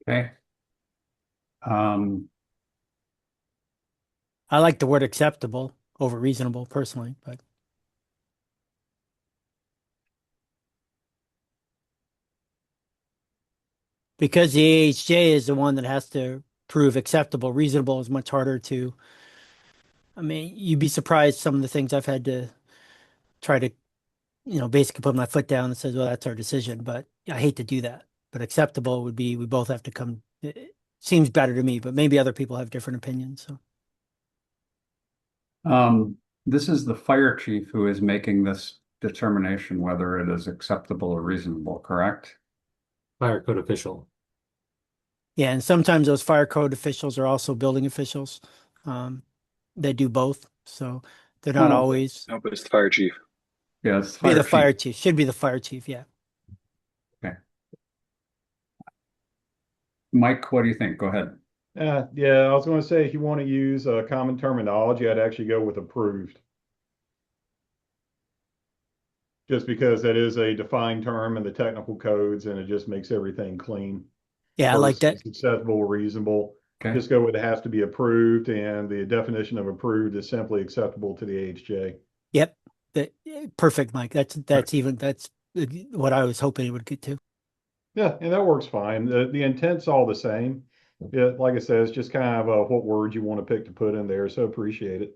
Speaker 1: Okay.
Speaker 8: I like the word acceptable over reasonable personally, but because the AHJ is the one that has to prove acceptable, reasonable is much harder to. I mean, you'd be surprised some of the things I've had to try to, basically put my foot down and says, well, that's our decision, but I hate to do that. But acceptable would be we both have to come. It seems better to me, but maybe other people have different opinions. So.
Speaker 1: This is the fire chief who is making this determination whether it is acceptable or reasonable, correct?
Speaker 2: Fire code official.
Speaker 8: Yeah, and sometimes those fire code officials are also building officials. They do both, so they're not always.
Speaker 12: No, but it's the fire chief.
Speaker 1: Yeah, it's
Speaker 8: Be the fire chief. Should be the fire chief. Yeah.
Speaker 1: Okay. Mike, what do you think? Go ahead.
Speaker 9: Yeah, I was going to say if you want to use common terminology, I'd actually go with approved. Just because that is a defined term in the technical codes and it just makes everything clean.
Speaker 8: Yeah, I like that.
Speaker 9: Acceptable, reasonable.
Speaker 1: Okay.
Speaker 9: Just go with it has to be approved, and the definition of approved is simply acceptable to the AHJ.
Speaker 8: Yep. Perfect, Mike. That's what I was hoping it would get to.
Speaker 9: Yeah, and that works fine. The intent's all the same. Yeah, like I said, it's just kind of what words you want to pick to put in there. So appreciate it.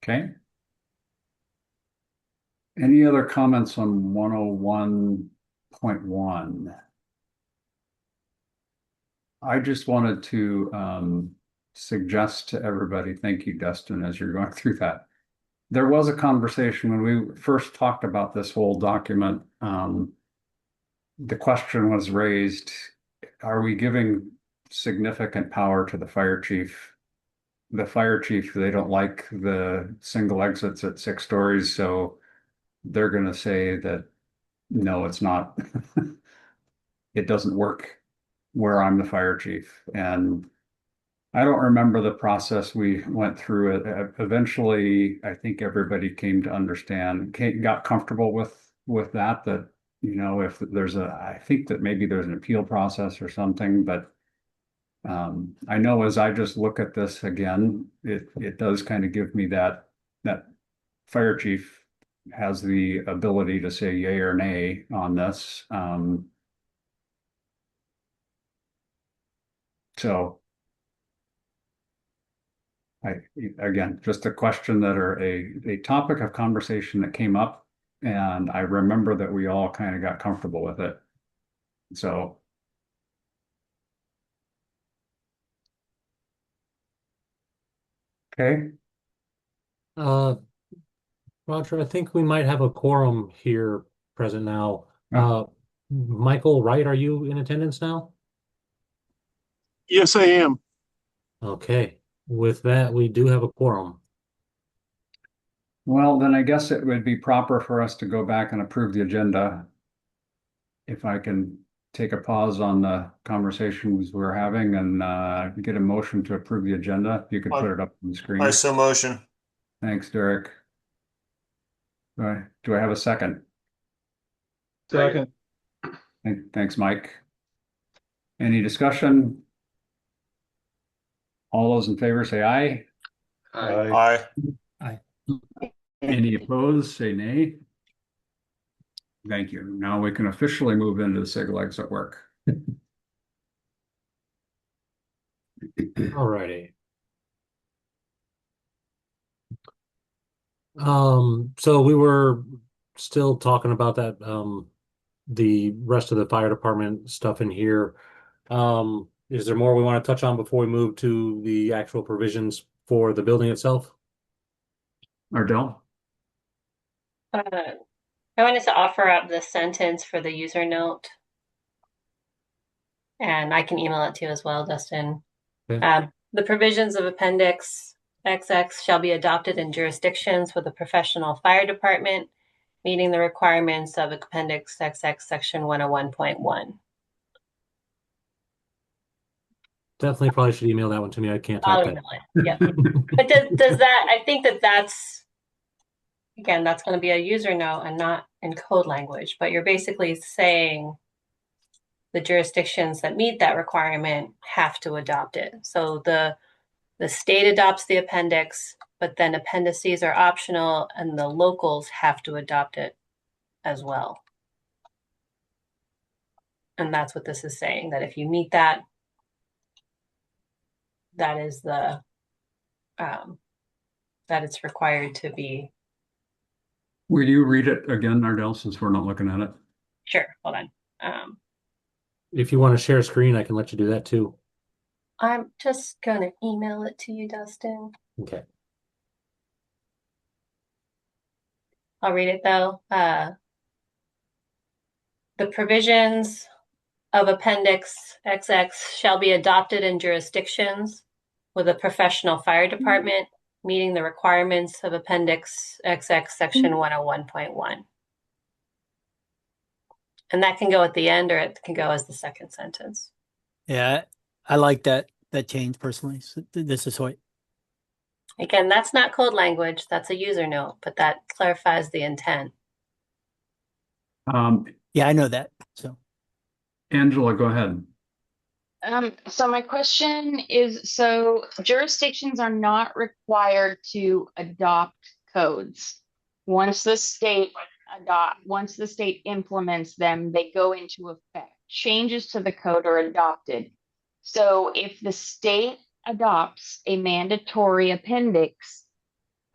Speaker 1: Okay. Any other comments on 101.1? I just wanted to suggest to everybody, thank you, Dustin, as you're going through that. There was a conversation when we first talked about this whole document. The question was raised, are we giving significant power to the fire chief? The fire chief, they don't like the single exits at 6 stories, so they're going to say that, no, it's not. It doesn't work where I'm the fire chief. And I don't remember the process we went through. It eventually, I think everybody came to understand, got comfortable with that, if I think that maybe there's an appeal process or something, but I know as I just look at this again, it does kind of give me that fire chief has the ability to say yay or nay on this. So again, just a question that are a topic of conversation that came up, and I remember that we all kind of got comfortable with it. So okay.
Speaker 2: Roger, I think we might have a quorum here present now.
Speaker 1: Oh.
Speaker 2: Michael Wright, are you in attendance now?
Speaker 14: Yes, I am.
Speaker 2: Okay. With that, we do have a quorum.
Speaker 1: Well, then I guess it would be proper for us to go back and approve the agenda. If I can take a pause on the conversations we're having and get a motion to approve the agenda. If you could put it up on the screen.
Speaker 3: I so motion.
Speaker 1: Thanks, Derek. Do I have a second?
Speaker 9: Second.
Speaker 1: Thanks, Mike. Any discussion? All those in favor say aye.
Speaker 9: Aye.
Speaker 3: Aye.
Speaker 1: Any opposed, say nay. Thank you. Now we can officially move into the single exit work.
Speaker 2: Alrighty. So we were still talking about that, the rest of the fire department stuff in here. Is there more we want to touch on before we move to the actual provisions for the building itself?
Speaker 1: Ardell?
Speaker 11: I wanted to offer up the sentence for the user note. And I can email it to you as well, Dustin.
Speaker 2: Okay.
Speaker 11: The provisions of Appendix XX shall be adopted in jurisdictions with a professional fire department, meeting the requirements of Appendix XX, Section 101.1.
Speaker 2: Definitely probably should email that one to me. I can't
Speaker 11: I'll
Speaker 2: type
Speaker 11: email it. Yep. But does that, I think that's, again, that's going to be a user note and not in code language, but you're basically saying the jurisdictions that meet that requirement have to adopt it. So the state adopts the appendix, but then appendices are optional and the locals have to adopt it as well. And that's what this is saying, that if you meet that, that is the, that it's required to be.
Speaker 1: Will you read it again, Ardell, since we're not looking at it?
Speaker 11: Sure, hold on.
Speaker 2: If you want to share a screen, I can let you do that too.
Speaker 11: I'm just gonna email it to you, Dustin.
Speaker 2: Okay.
Speaker 11: I'll read it though. The provisions of Appendix XX shall be adopted in jurisdictions with a professional fire department, meeting the requirements of Appendix XX, Section 101.1. And that can go at the end or it can go as the second sentence.
Speaker 8: Yeah, I like that change personally. So this is what.
Speaker 11: Again, that's not code language, that's a user note, but that clarifies the intent.
Speaker 8: Yeah, I know that. So
Speaker 1: Angela, go ahead.
Speaker 14: So my question is, so jurisdictions are not required to adopt codes. Once the state implements them, they go into effect. Changes to the code are adopted. So if the state adopts a mandatory appendix,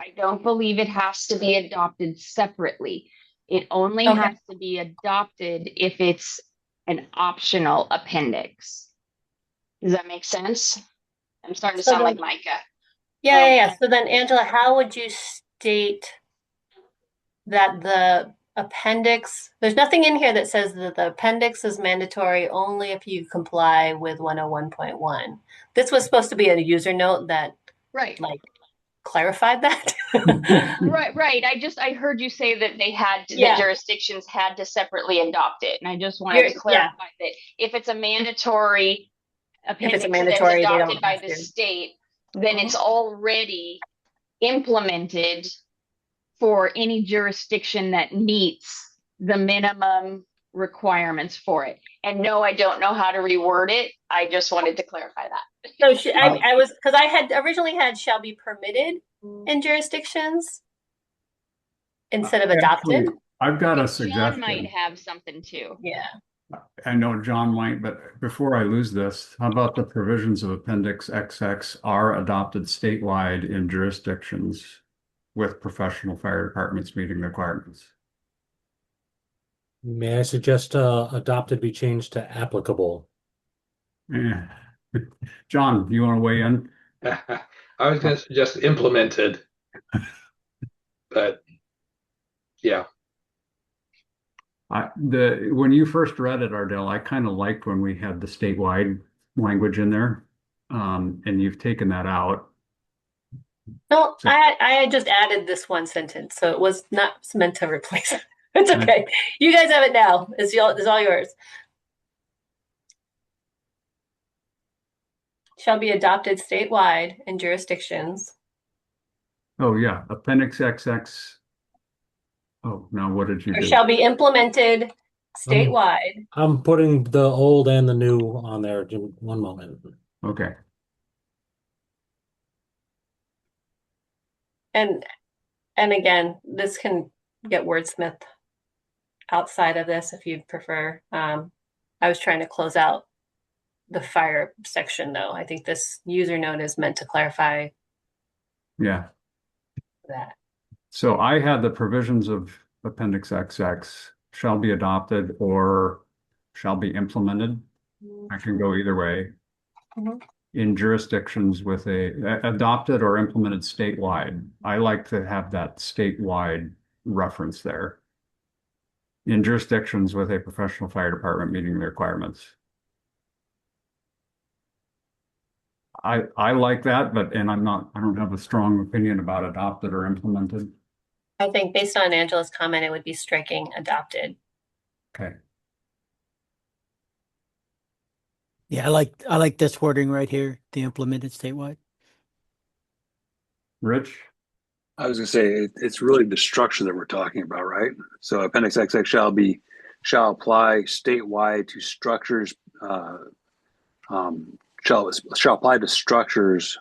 Speaker 14: I don't believe it has to be adopted separately. It only has to be adopted if it's an optional appendix. Does that make sense? I'm starting to sound like Micah.
Speaker 11: Yeah. So then, Angela, how would you state that the appendix, there's nothing in here that says that the appendix is mandatory only if you comply with 101.1. This was supposed to be a user note that clarified that.
Speaker 14: Right. I heard you say that that jurisdictions had to separately adopt it. And I just wanted to clarify that if it's a mandatory appendix that's adopted by the state, then it's already implemented for any jurisdiction that meets the minimum requirements for it. And no, I don't know how to reword it. I just wanted to clarify that.
Speaker 11: So I was, because I had originally had shall be permitted in jurisdictions instead of adopted.
Speaker 1: Actually, I've got a suggestion.
Speaker 14: John might have something too.
Speaker 11: Yeah.
Speaker 1: I know John might, but before I lose this, how about the provisions of Appendix XX are adopted statewide in jurisdictions with professional fire departments meeting the requirements?
Speaker 2: May I suggest adopted be changed to applicable?
Speaker 1: Yeah. John, you want to weigh in?
Speaker 15: I was going to suggest implemented, but yeah.
Speaker 1: When you first read it, Ardell, I kind of liked when we had the statewide language in there, and you've taken that out.
Speaker 11: No, I had just added this one sentence, so it was not meant to replace it. It's okay. You guys have it now. It's all yours. Shall be adopted statewide in jurisdictions.
Speaker 1: Oh yeah, Appendix XX. Oh, now what did you do?
Speaker 11: Shall be implemented statewide.
Speaker 2: I'm putting the old and the new on there. Give me one moment.
Speaker 1: Okay.
Speaker 11: And again, this can get wordsmith outside of this if you'd prefer. I was trying to close out the fire section though. I think this user note is meant to clarify
Speaker 1: Yeah.
Speaker 11: that.
Speaker 1: So I had the provisions of Appendix XX shall be adopted or shall be implemented. I can go either way. In jurisdictions with adopted or implemented statewide. I like to have that statewide reference there. In jurisdictions with a professional fire department meeting the requirements. I like that, but I don't have a strong opinion about adopted or implemented.
Speaker 11: I think based on Angela's comment, it would be striking adopted.
Speaker 1: Okay.
Speaker 8: Yeah, I like this wording right here, the implemented statewide.
Speaker 1: Rich?
Speaker 12: I was gonna say it's really the structure that we're talking about, right? So Appendix XX shall apply statewide to structures. Shall apply to structures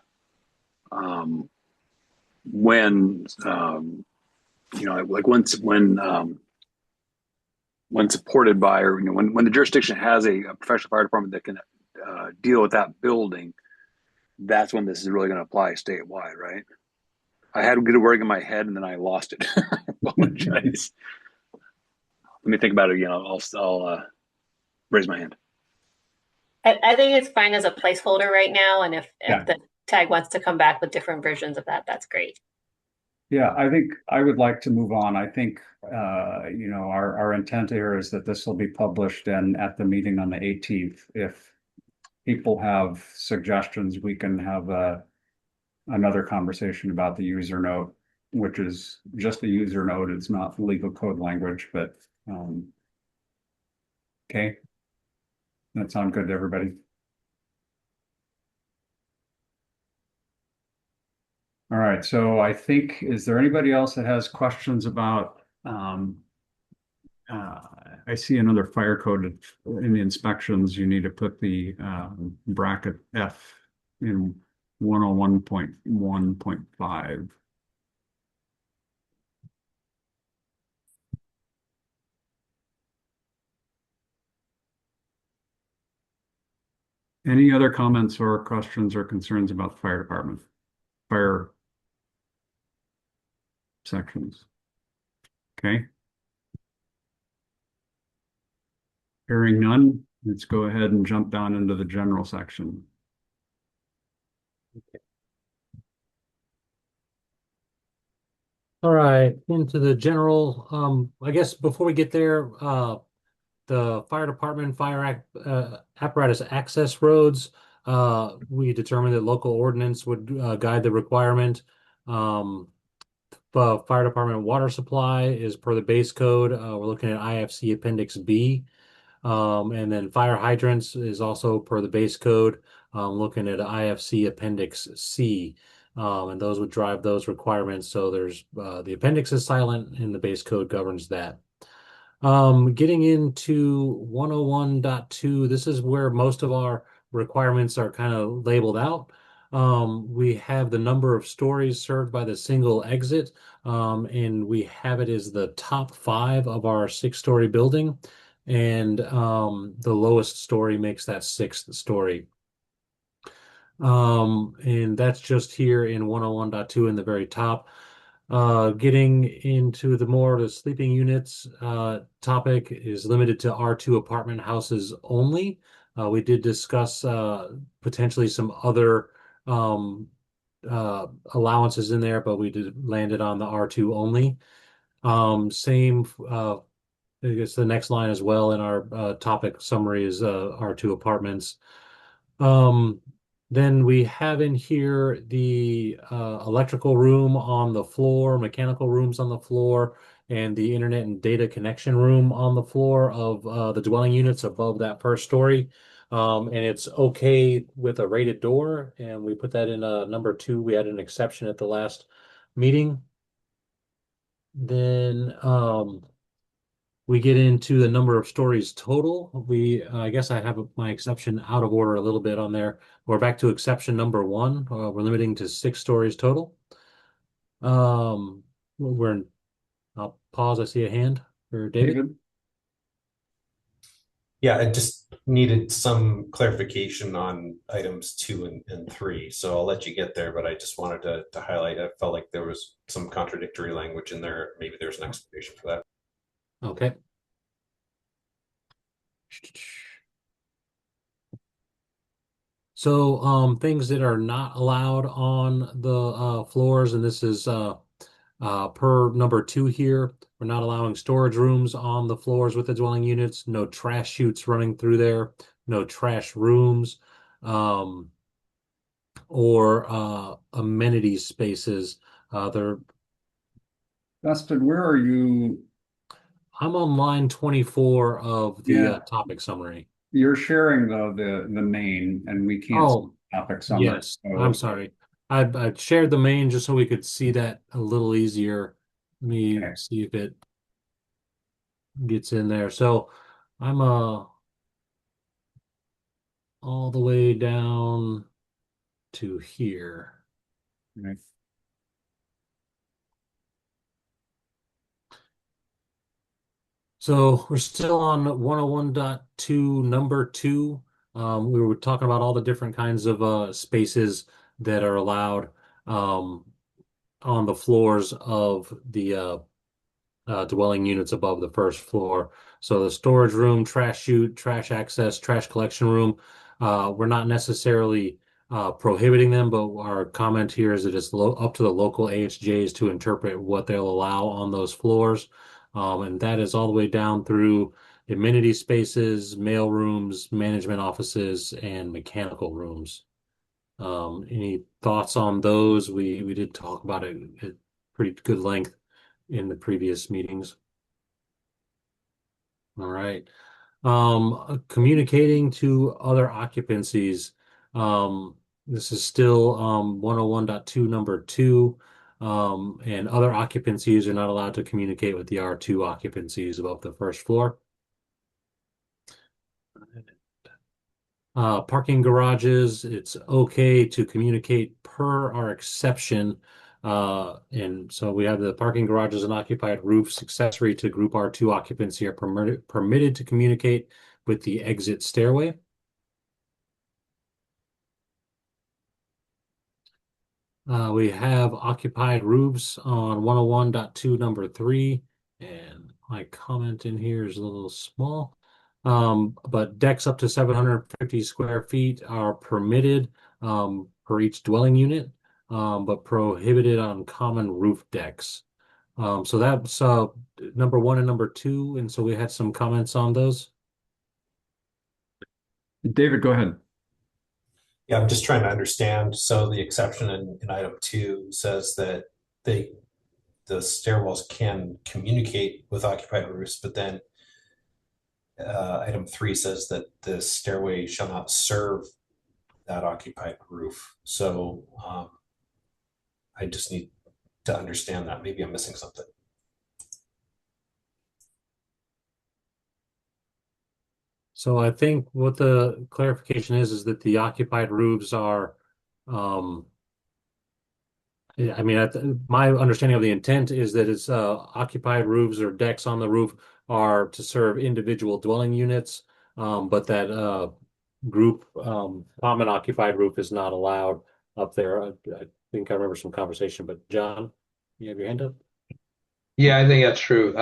Speaker 12: when like when supported by, or when the jurisdiction has a professional fire department that can deal with that building. That's when this is really going to apply statewide, right? I had good wording in my head and then I lost it. I apologize. Let me think about it again. I'll raise my hand.
Speaker 11: I think it's fine as a placeholder right now, and if the tag wants to come back with different versions of that, that's great.
Speaker 1: Yeah, I think I would like to move on. I think our intent here is that this will be published and at the meeting on the 18th. If people have suggestions, we can have another conversation about the user note, which is just a user note. It's not legal code language, but okay. That sound good to everybody? All right, so I think, is there anybody else that has questions about, I see another fire code in the inspections, you need to put the bracket F in 101.1.5. Any other comments or questions or concerns about the fire department? Fire sections. Okay. Hearing none, let's go ahead and jump down into the general section.
Speaker 2: Okay. All right, into the general, I guess before we get there, the fire department, apparatus access roads, we determined that local ordinance would guide the requirement. Fire department water supply is per the base code. We're looking at IFC Appendix B. And then fire hydrants is also per the base code, looking at IFC Appendix C. And those would drive those requirements. So there's the appendix is silent and the base code governs that. Getting into 101.2, this is where most of our requirements are kind of labeled out. We have the number of stories served by the single exit, and we have it as the top 5 of our 6-story building, and the lowest story makes that 6th story. And that's just here in 101.2 in the very top. Getting into the sleeping units topic is limited to R2 apartment houses only. We did discuss potentially some other allowances in there, but we did landed on the R2 only. Same, I guess the next line as well in our topic summary is R2 apartments. Then we have in here the electrical room on the floor, mechanical rooms on the floor, and the internet and data connection room on the floor of the dwelling units above that first story. And it's okay with a rated door, and we put that in number 2. We had an exception at the last meeting. Then we get into the number of stories total, I guess I have my exception out of order a little bit on there. We're back to exception number 1. We're limiting to 6 stories total. I'll pause. I see a hand for David.
Speaker 7: Yeah, I just needed some clarification on items 2 and 3. So I'll let you get there, but I just wanted to highlight, I felt like there was some contradictory language in there. Maybe there's an explanation for that.
Speaker 2: Okay. So things that are not allowed on the floors, and this is per number 2 here, we're not allowing storage rooms on the floors with the dwelling units, no trash chutes running through there, no trash rooms, or amenity spaces.
Speaker 1: Dustin, where are you?
Speaker 2: I'm on line 24 of the topic summary.
Speaker 1: You're sharing the main, and we can't see topic summary.
Speaker 2: Yes, I'm sorry. I shared the main just so we could see that a little easier. Let me see if it gets in there. So I'm all the way down to here.
Speaker 1: Right.
Speaker 2: So we're still on 101.2 number 2. We were talking about all the different kinds of spaces that are allowed on the floors of the dwelling units above the first floor. So the storage room, trash chute, trash access, trash collection room, we're not necessarily prohibiting them, but our comment here is that it's up to the local AHJs to interpret what they'll allow on those floors. And that is all the way down through amenity spaces, mail rooms, management offices, and mechanical rooms. Any thoughts on those? We did talk about it at pretty good length in the previous meetings. All right. Communicating to other occupancies. This is still 101.2 number 2. And other occupancies are not allowed to communicate with the R2 occupancies above the first floor. Parking garages, it's okay to communicate per our exception. And so we have the parking garages and occupied roofs accessory to group R2 occupancy are permitted to communicate with the exit stairway. We have occupied roofs on 101.2 number 3, and my comment in here is a little small. But decks up to 750 square feet are permitted per each dwelling unit, but prohibited on common roof decks. So that's number 1 and number 2, and so we had some comments on those.
Speaker 1: David, go ahead.
Speaker 7: Yeah, I'm just trying to understand. So the exception in item 2 says that the stairwells can communicate with occupied roofs, but then item 3 says that the stairway shall not serve that occupied roof. So I just need to understand that. Maybe I'm missing something.
Speaker 2: So I think what the clarification is that the occupied roofs are, I mean, my understanding of the intent is that it's occupied roofs or decks on the roof are to serve individual dwelling units, but that group common occupied roof is not allowed up there. I think I remember some conversation, but John, you have your hand up?
Speaker 15: Yeah, I think that's true.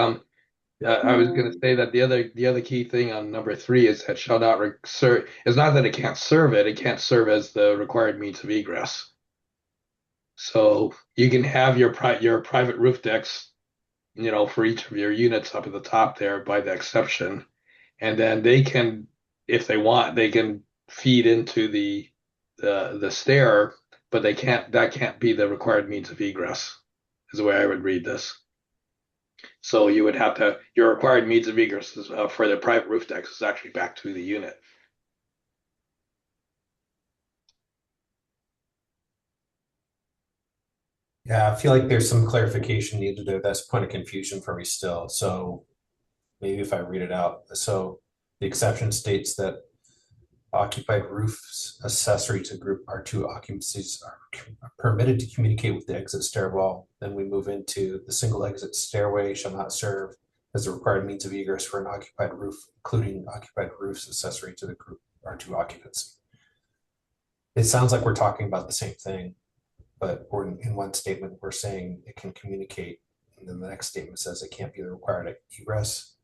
Speaker 15: I was going to say that the other key thing on number 3 is that shall not serve. It's not that it can't serve it; it can't serve as the required means of egress. So you can have your private roof decks, for each of your units up at the top there by the exception, and then they can, if they want, they can feed into the stair, but that can't be the required means of egress, is the way I would read this. So you would have your required means of egress for the private roof decks is actually back to the unit.
Speaker 7: Yeah, I feel like there's some clarification needed there. That's a point of confusion for me still. So maybe if I read it out. So the exception states that occupied roofs accessory to group R2 occupancies are permitted to communicate with the exit stairwell. Then we move into the single exit stairway shall not serve as the required means of egress for an occupied roof, including occupied roofs accessory to the group R2 occupancy. It sounds like we're talking about the same thing, but we're in one statement, we're saying it can communicate. And then the next statement says it can't be the required egress.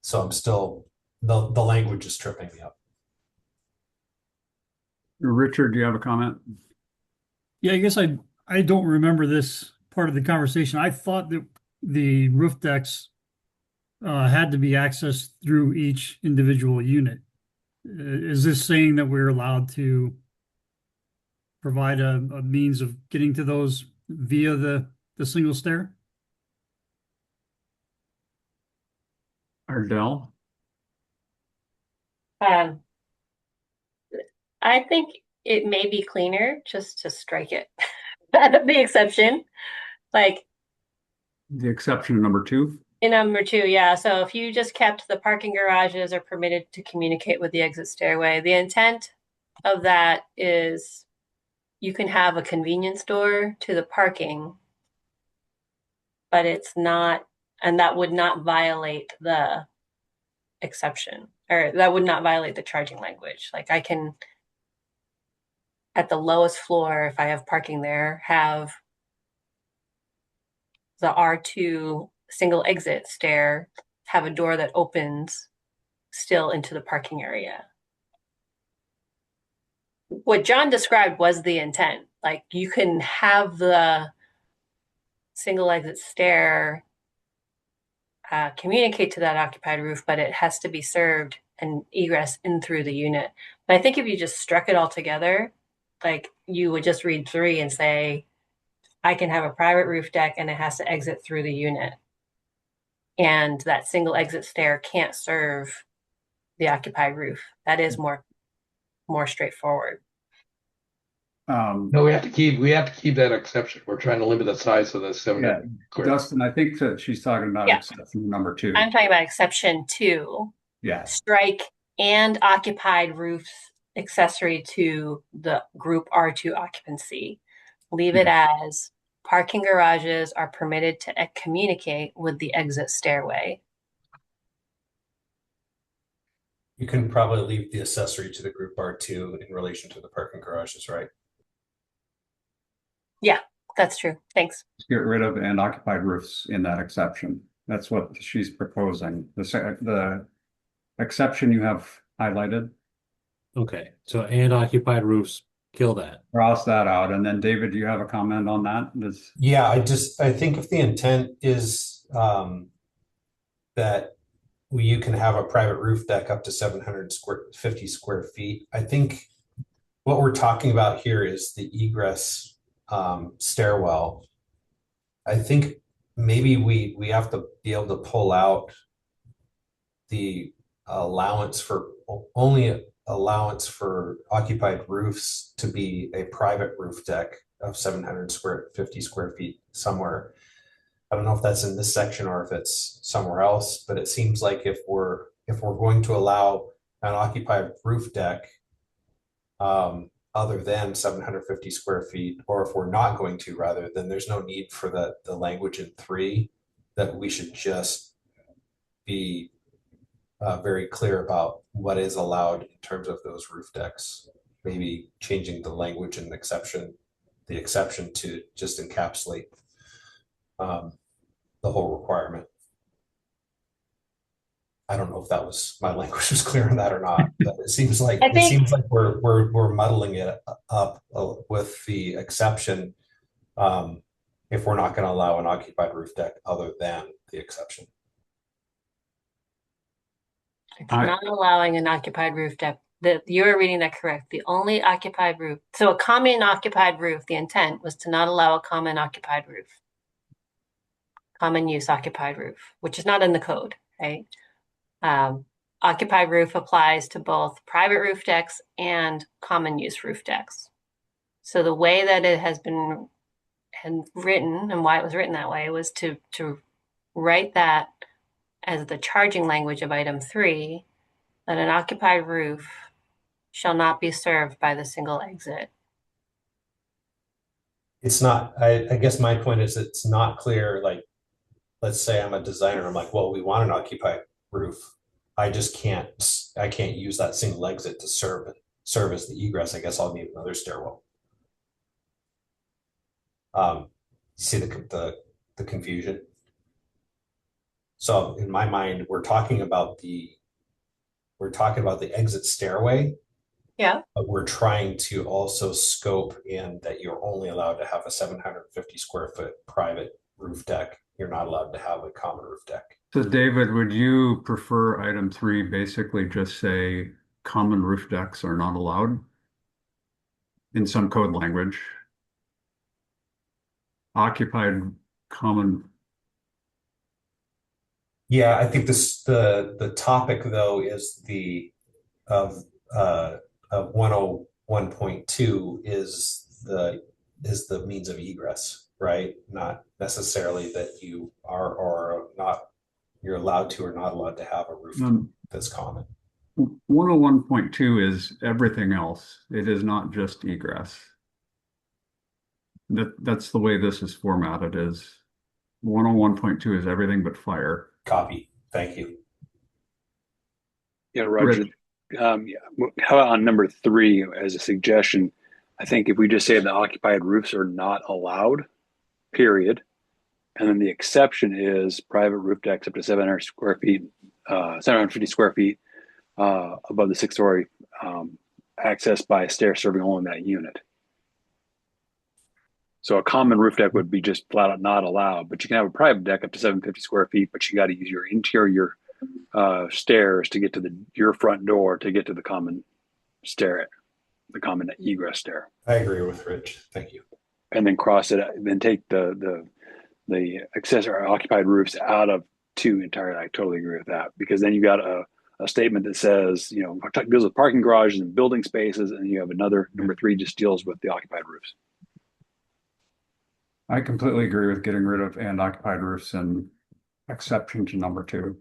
Speaker 7: So I'm still, the language is tripping me up.
Speaker 1: Richard, do you have a comment?
Speaker 6: Yeah, I guess I don't remember this part of the conversation. I thought that the roof decks had to be accessed through each individual unit. Is this saying that we're allowed to provide a means of getting to those via the single stair?
Speaker 1: Ardell?
Speaker 11: I think it may be cleaner just to strike it out of the exception. Like
Speaker 1: the exception number 2?
Speaker 11: In number 2, yeah. So if you just kept the parking garages are permitted to communicate with the exit stairway, the intent of that is you can have a convenience door to the parking, but it's not, and that would not violate the exception, or that would not violate the charging language. Like I can, at the lowest floor, if I have parking there, have the R2 single exit stair, have a door that opens still into the parking area. What John described was the intent. Like you can have the single exit stair communicate to that occupied roof, but it has to be served and egress in through the unit. But I think if you just struck it all together, like you would just read 3 and say, I can have a private roof deck and it has to exit through the unit. And that single exit stair can't serve the occupied roof. That is more straightforward.
Speaker 15: No, we have to keep that exception. We're trying to limit the size of the 7.
Speaker 1: Dustin, I think that she's talking about exception number 2.
Speaker 11: I'm talking about exception 2.
Speaker 1: Yeah.
Speaker 11: Strike and occupied roofs accessory to the group R2 occupancy. Leave it as parking garages are permitted to communicate with the exit stairway.
Speaker 7: You can probably leave the accessory to the group R2 in relation to the parking garages, right?
Speaker 11: Yeah, that's true. Thanks.
Speaker 1: Get rid of and occupied roofs in that exception. That's what she's proposing. The exception you have highlighted.
Speaker 2: Okay, so and occupied roofs, kill that.
Speaker 1: Cross that out. And then David, do you have a comment on that?
Speaker 7: Yeah, I think if the intent is that you can have a private roof deck up to 750 square feet, I think what we're talking about here is the egress stairwell. I think maybe we have to be able to pull out the allowance for occupied roofs to be a private roof deck of 750 square feet somewhere. I don't know if that's in this section or if it's somewhere else, but it seems like if we're going to allow an occupied roof deck other than 750 square feet, or if we're not going to, rather, then there's no need for the language in 3, that we should just be very clear about what is allowed in terms of those roof decks. Maybe changing the language and the exception to just encapsulate the whole requirement. I don't know if that was my language was clear on that or not, but it seems like we're muddling it up with the exception if we're not going to allow an occupied roof deck other than the exception.
Speaker 11: It's not allowing an occupied roof deck. You're reading that correct. The only occupied roof, so a common occupied roof, the intent was to not allow a common occupied roof. Common use occupied roof, which is not in the code, right? Occupied roof applies to both private roof decks and common use roof decks. So the way that it has been written and why it was written that way was to write that as the charging language of item 3, that an occupied roof shall not be served by the single exit.
Speaker 7: It's not, I guess my point is it's not clear, like, let's say I'm a designer, I'm like, well, we want an occupied roof. I can't use that single exit to serve as the egress. I guess I'll need another stairwell. You see the confusion? So in my mind, we're talking about the exit stairway.
Speaker 11: Yeah.
Speaker 7: But we're trying to also scope in that you're only allowed to have a 750 square foot private roof deck. You're not allowed to have a common roof deck.
Speaker 1: So David, would you prefer item 3 basically just say common roof decks are not allowed in some code language? Occupied common.
Speaker 7: Yeah, I think the topic though is of 101.2 is the means of egress, right? Not necessarily that you are or not, you're allowed to or not allowed to have a roof that's common.
Speaker 1: 101.2 is everything else. It is not just egress. That's the way this is formatted. Is 101.2 is everything but fire.
Speaker 7: Copy. Thank you.
Speaker 12: Yeah, Roger. How about on number 3 as a suggestion? I think if we just say the occupied roofs are not allowed, period, and then the exception is private roof decks up to 700 square feet, 750 square feet above the 6-story, accessed by a stair serving only that unit. So a common roof deck would be just flat out not allowed, but you can have a private deck up to 750 square feet, but you got to use your interior stairs to get to your front door to get to the common stair, the common egress stair.
Speaker 7: I agree with Rich. Thank you.
Speaker 12: And then cross it, then take the accessory occupied roofs out of 2 entirely. I totally agree with that, because then you got a statement that says, deals with parking garages and building spaces, and you have another number 3 just deals with the occupied roofs.
Speaker 1: I completely agree with getting rid of and occupied roofs and exception to number 2.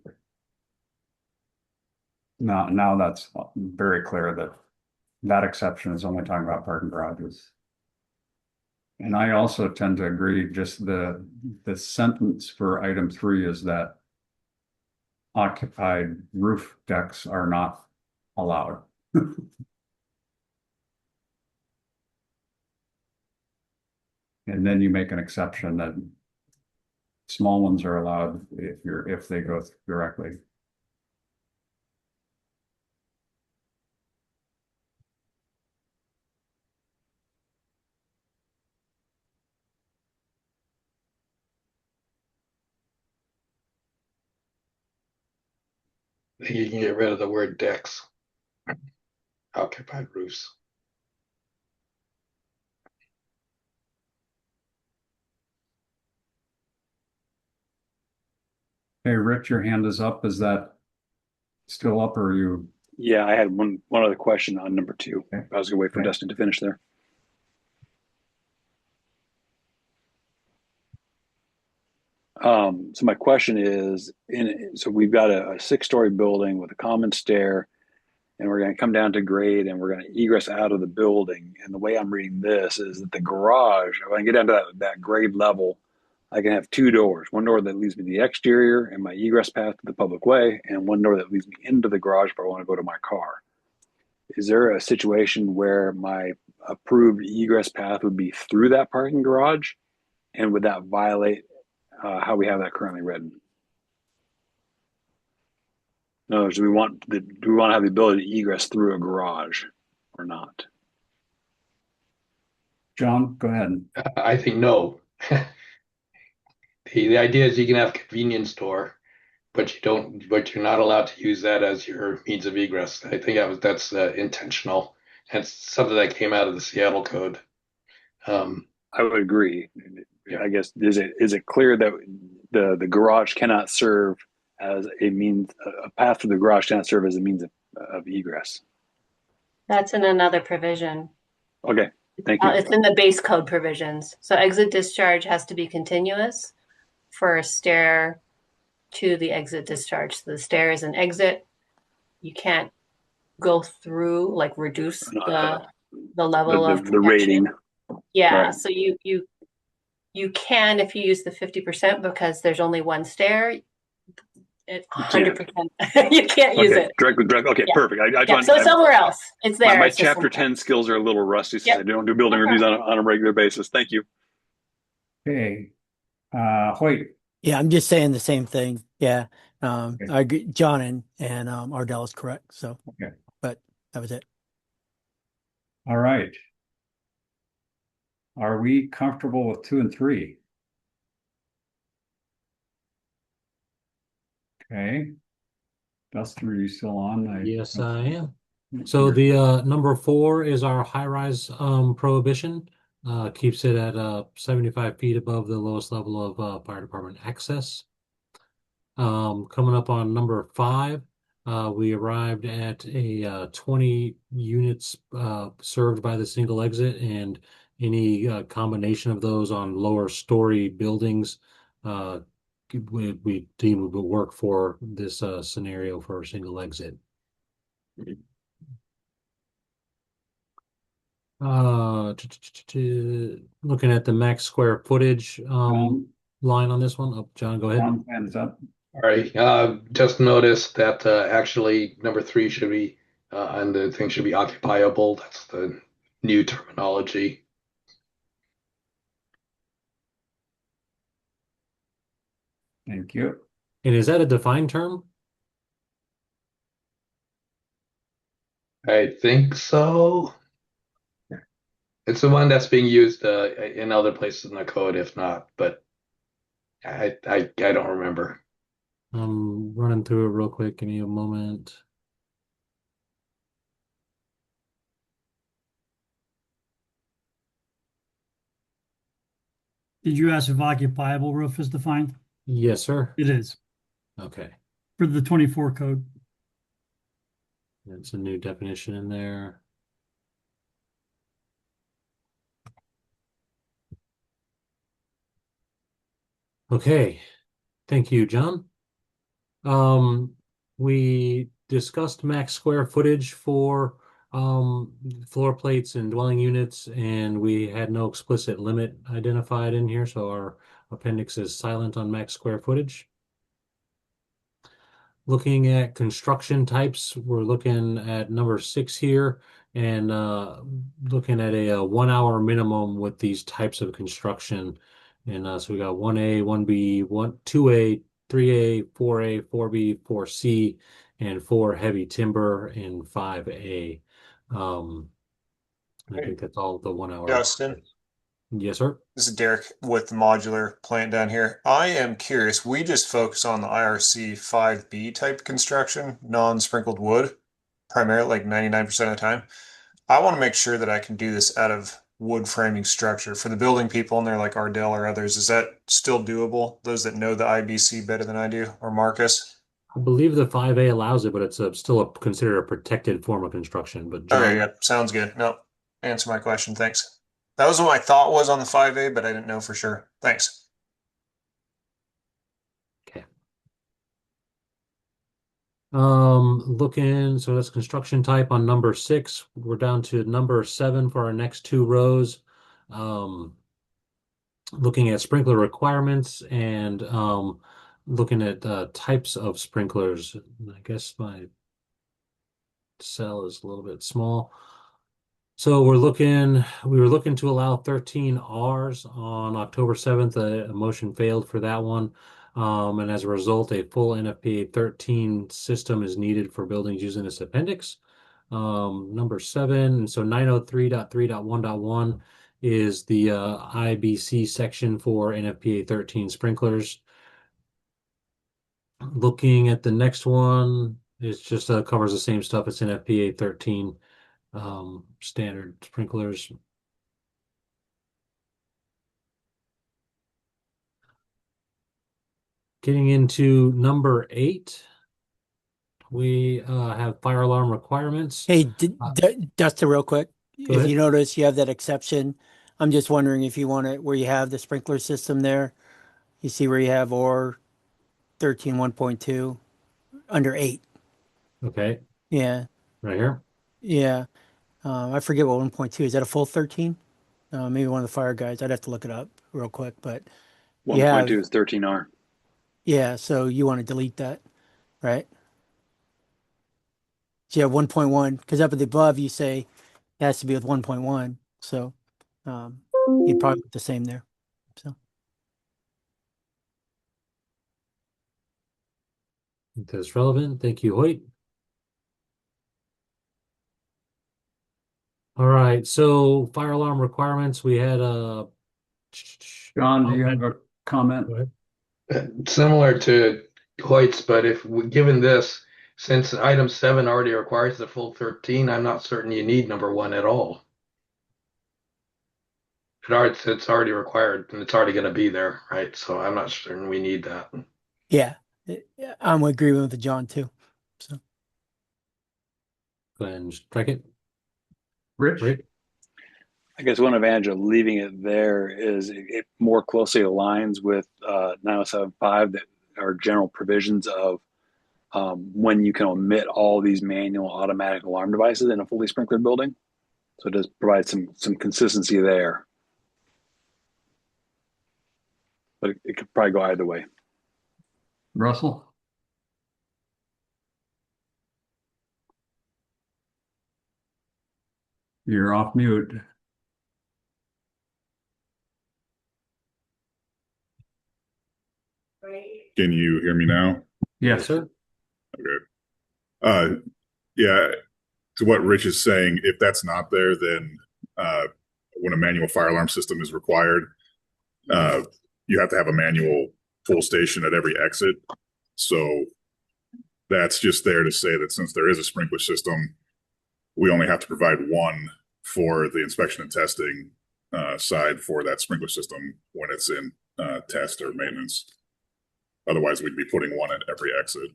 Speaker 1: Now that's very clear that exception is only talking about parking garages. And I also tend to agree, just the sentence for item 3 is that occupied roof decks are not allowed. And then you make an exception that small ones are allowed if they go directly.
Speaker 15: I think you can get rid of the word decks. Occupied roofs.
Speaker 1: Hey, Rich, your hand is up. Is that still up, or are you?
Speaker 12: Yeah, I had one other question on number 2. Okay. I was gonna wait for Dustin to finish there. So my question is, so we've got a 6-story building with a common stair, and we're going to come down to grade, and we're going to egress out of the building. And the way I'm reading this is that the garage, when I get down to that grade level, I can have 2 doors. One door that leads me to the exterior and my egress path to the public way, and one door that leads me into the garage if I want to go to my car. Is there a situation where my approved egress path would be through that parking garage? And would that violate how we have that currently written? In other words, do we want to have the ability to egress through a garage or not?
Speaker 1: John, go ahead.
Speaker 15: I think no. The idea is you can have a convenience store, but you're not allowed to use that as your means of egress. I think that's intentional. That's something that came out of the Seattle code.
Speaker 12: I would agree. Yeah. I guess is it clear that the garage cannot serve as a path to the garage cannot serve as a means of egress?
Speaker 11: That's in another provision.
Speaker 12: Okay, thank you.
Speaker 11: It's in the base code provisions. So exit discharge has to be continuous for a stair to the exit discharge. So the stair is an exit. You can't go through, like reduce the level of
Speaker 12: the rating.
Speaker 11: Yeah,
Speaker 12: Right.
Speaker 11: so you can if you use the 50% because there's only one stair. It's 100%. You can't use it.
Speaker 12: Direct. Okay,
Speaker 11: Yeah.
Speaker 12: perfect.
Speaker 11: So it's somewhere else. It's there.
Speaker 12: My
Speaker 11: It's
Speaker 12: chapter 10 skills are a little rusty since I don't do building reviews on a regular basis. Thank you.
Speaker 1: Okay. Hoyt.
Speaker 8: Yeah, I'm just saying the same thing. Yeah. I agree. John and Ardell is correct. So,
Speaker 1: okay.
Speaker 8: But that was it.
Speaker 1: All right. Are we comfortable with 2 and 3? Okay. Dustin, are you still on?
Speaker 2: Yes, I am. So the number 4 is our high-rise prohibition. Keeps it at 75 feet above the lowest level of fire department access. Coming up on number 5, we arrived at a 20 units served by the single exit, and any combination of those on lower story buildings we deem would work for this scenario for a single exit. Looking at the max square footage line on this one. Oh, John, go ahead.
Speaker 1: Hands up.
Speaker 15: All right. Just noticed that actually number 3 should be and the thing should be occupiable. That's the new terminology.
Speaker 1: Thank you.
Speaker 2: And is that a defined term?
Speaker 15: I think so. It's the one that's being used in other places in the code, if not, but I don't remember.
Speaker 2: I'm running through it real quick. Give me a moment.
Speaker 6: Did you ask if occupiable roof is defined?
Speaker 2: Yes, sir.
Speaker 6: It is.
Speaker 2: Okay.
Speaker 6: For the 24 code.
Speaker 2: That's a new definition in there. Okay. Thank you, John. We discussed max square footage for floor plates and dwelling units, and we had no explicit limit identified in here, so our appendix is silent on max square footage. Looking at construction types, we're looking at number 6 here, and looking at a 1 hour minimum with these types of construction. And so we got 1A, 1B, 2A, 3A, 4A, 4B, 4C, and 4 heavy timber, and 5A. I think that's all the 1 hour.
Speaker 3: Justin.
Speaker 2: Yes, sir.
Speaker 3: This is Derek with the modular plant down here. I am curious. We just focus on the IRC 5B type construction, non-sprinkled wood, primarily like 99% of the time. I want to make sure that I can do this out of wood framing structure for the building people, and they're like Ardell or others. Is that still doable? Those that know the IBC better than I do, or Marcus?
Speaker 2: I believe the 5A allows it, but it's still considered a protected form of construction. But John,
Speaker 3: okay, yeah, sounds good. No, answer my question. Thanks. That was what my thought was on the 5A, but I didn't know for sure. Thanks.
Speaker 2: Okay. Looking, so that's construction type on number 6. We're down to number 7 for our next 2 rows. Looking at sprinkler requirements and looking at types of sprinklers. I guess my cell is a little bit small. So we were looking to allow 13 Rs on October 7th. A motion failed for that one. And as a result, a full NFPA 13 system is needed for buildings using this appendix. Number 7, so 903.3.1.1 is the IBC section for NFPA 13 sprinklers. Looking at the next one, it just covers the same stuff. It's NFPA 13 standard sprinklers. Getting into number 8, we have fire alarm requirements.
Speaker 8: Hey, Dustin, real quick. If
Speaker 2: ahead.
Speaker 8: you notice, you have that exception. I'm just wondering if you want it where you have the sprinkler system there. You see where you have or 13, 1.2, under 8.
Speaker 2: Okay,
Speaker 8: Yeah,
Speaker 2: right here.
Speaker 8: yeah. I forget what 1.2 is. That a full 13? Maybe one of the fire guys. I'd have to look it up real quick, but you
Speaker 12: 1.2
Speaker 8: have,
Speaker 12: is 13R.
Speaker 8: yeah. So you want to delete that, right? So you have 1.1 because up at the above you say it has to be with 1.1. So you'd probably put the same there. So
Speaker 2: That's relevant. Thank you, Hoyt. All right, so fire alarm requirements. We had
Speaker 1: John, do you have a comment?
Speaker 2: Go ahead.
Speaker 15: Similar to Hoyt's, but given this, since item 7 already requires the full 13, I'm not certain you need number 1 at all. It's already required and it's already going to be there, right? So I'm not certain we need that.
Speaker 8: yeah, I'm agreeing with John too. So
Speaker 2: Go ahead and strike it.
Speaker 1: Rich?
Speaker 12: I guess one advantage of leaving it there is it more closely aligns with 9075 that are general provisions of when you can omit all these manual automatic alarm devices in a fully sprinklered building. So it does provide some consistency there. But it could probably go either way.
Speaker 1: Russell? You're off mute.
Speaker 16: Can you hear me now?
Speaker 1: Yes, sir.
Speaker 16: Okay. Yeah, to what Rich is saying, if that's not there, then when a manual fire alarm system is required, you have to have a manual pull station at every exit. So that's just there to say that since there is a sprinkler system, we only have to provide one for the inspection and testing side for that sprinkler system when it's in test or maintenance. Otherwise, we'd be putting one at every exit.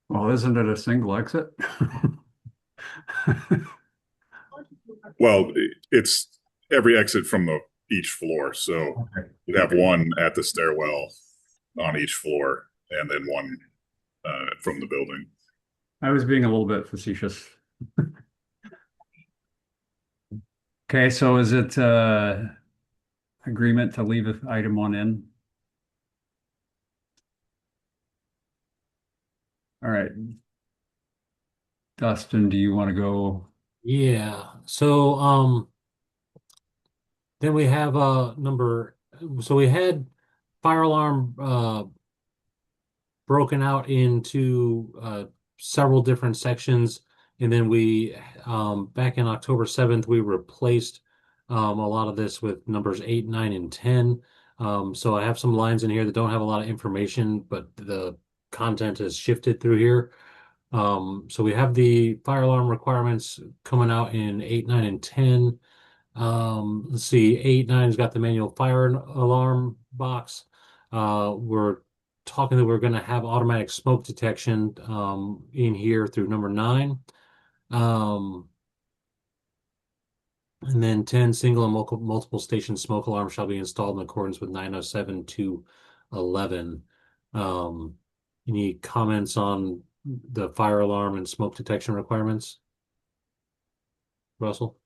Speaker 1: Well, isn't it a single exit?
Speaker 16: Well, it's every exit from each floor. So you'd have one at the stairwell on each floor and then one from the building.
Speaker 1: I was being a little bit facetious. Okay, so is it agreement to leave item 1 in? All right. Dustin, do you want to go?
Speaker 2: Yeah. So then we have so we had fire alarm broken out into several different sections, and then we back in October 7th we replaced a lot of this with numbers 8, 9, and 10. So I have some lines in here that don't have a lot of information, but the content has shifted through here. So we have the fire alarm requirements coming out in 8, 9, and 10. Let's see, 8, 9's got the manual fire alarm box. We're talking that we're going to have automatic smoke detection in here through number 9. And then 10, single and multiple station smoke alarms shall be installed in accordance with 907 to 11. Any comments on the fire alarm and smoke detection requirements? Russell?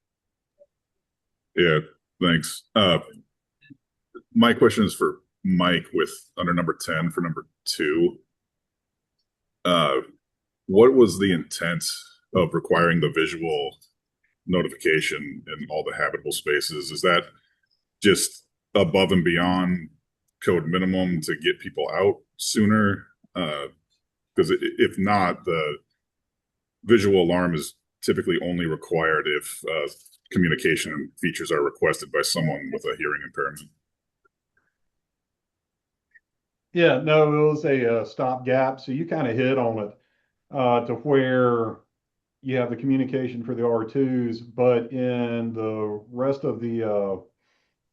Speaker 16: Yeah, thanks. My question is for Mike with under number 10 for number 2. What was the intent of requiring the visual notification in all the habitable spaces? Is that just above and beyond code minimum to get people out sooner? Because if not, the visual alarm is typically only required if communication features are requested by someone with a hearing impairment.
Speaker 9: Yeah, no, it was a stopgap. So you kind of hit on it to where you have the communication for the R2s, but in the rest of the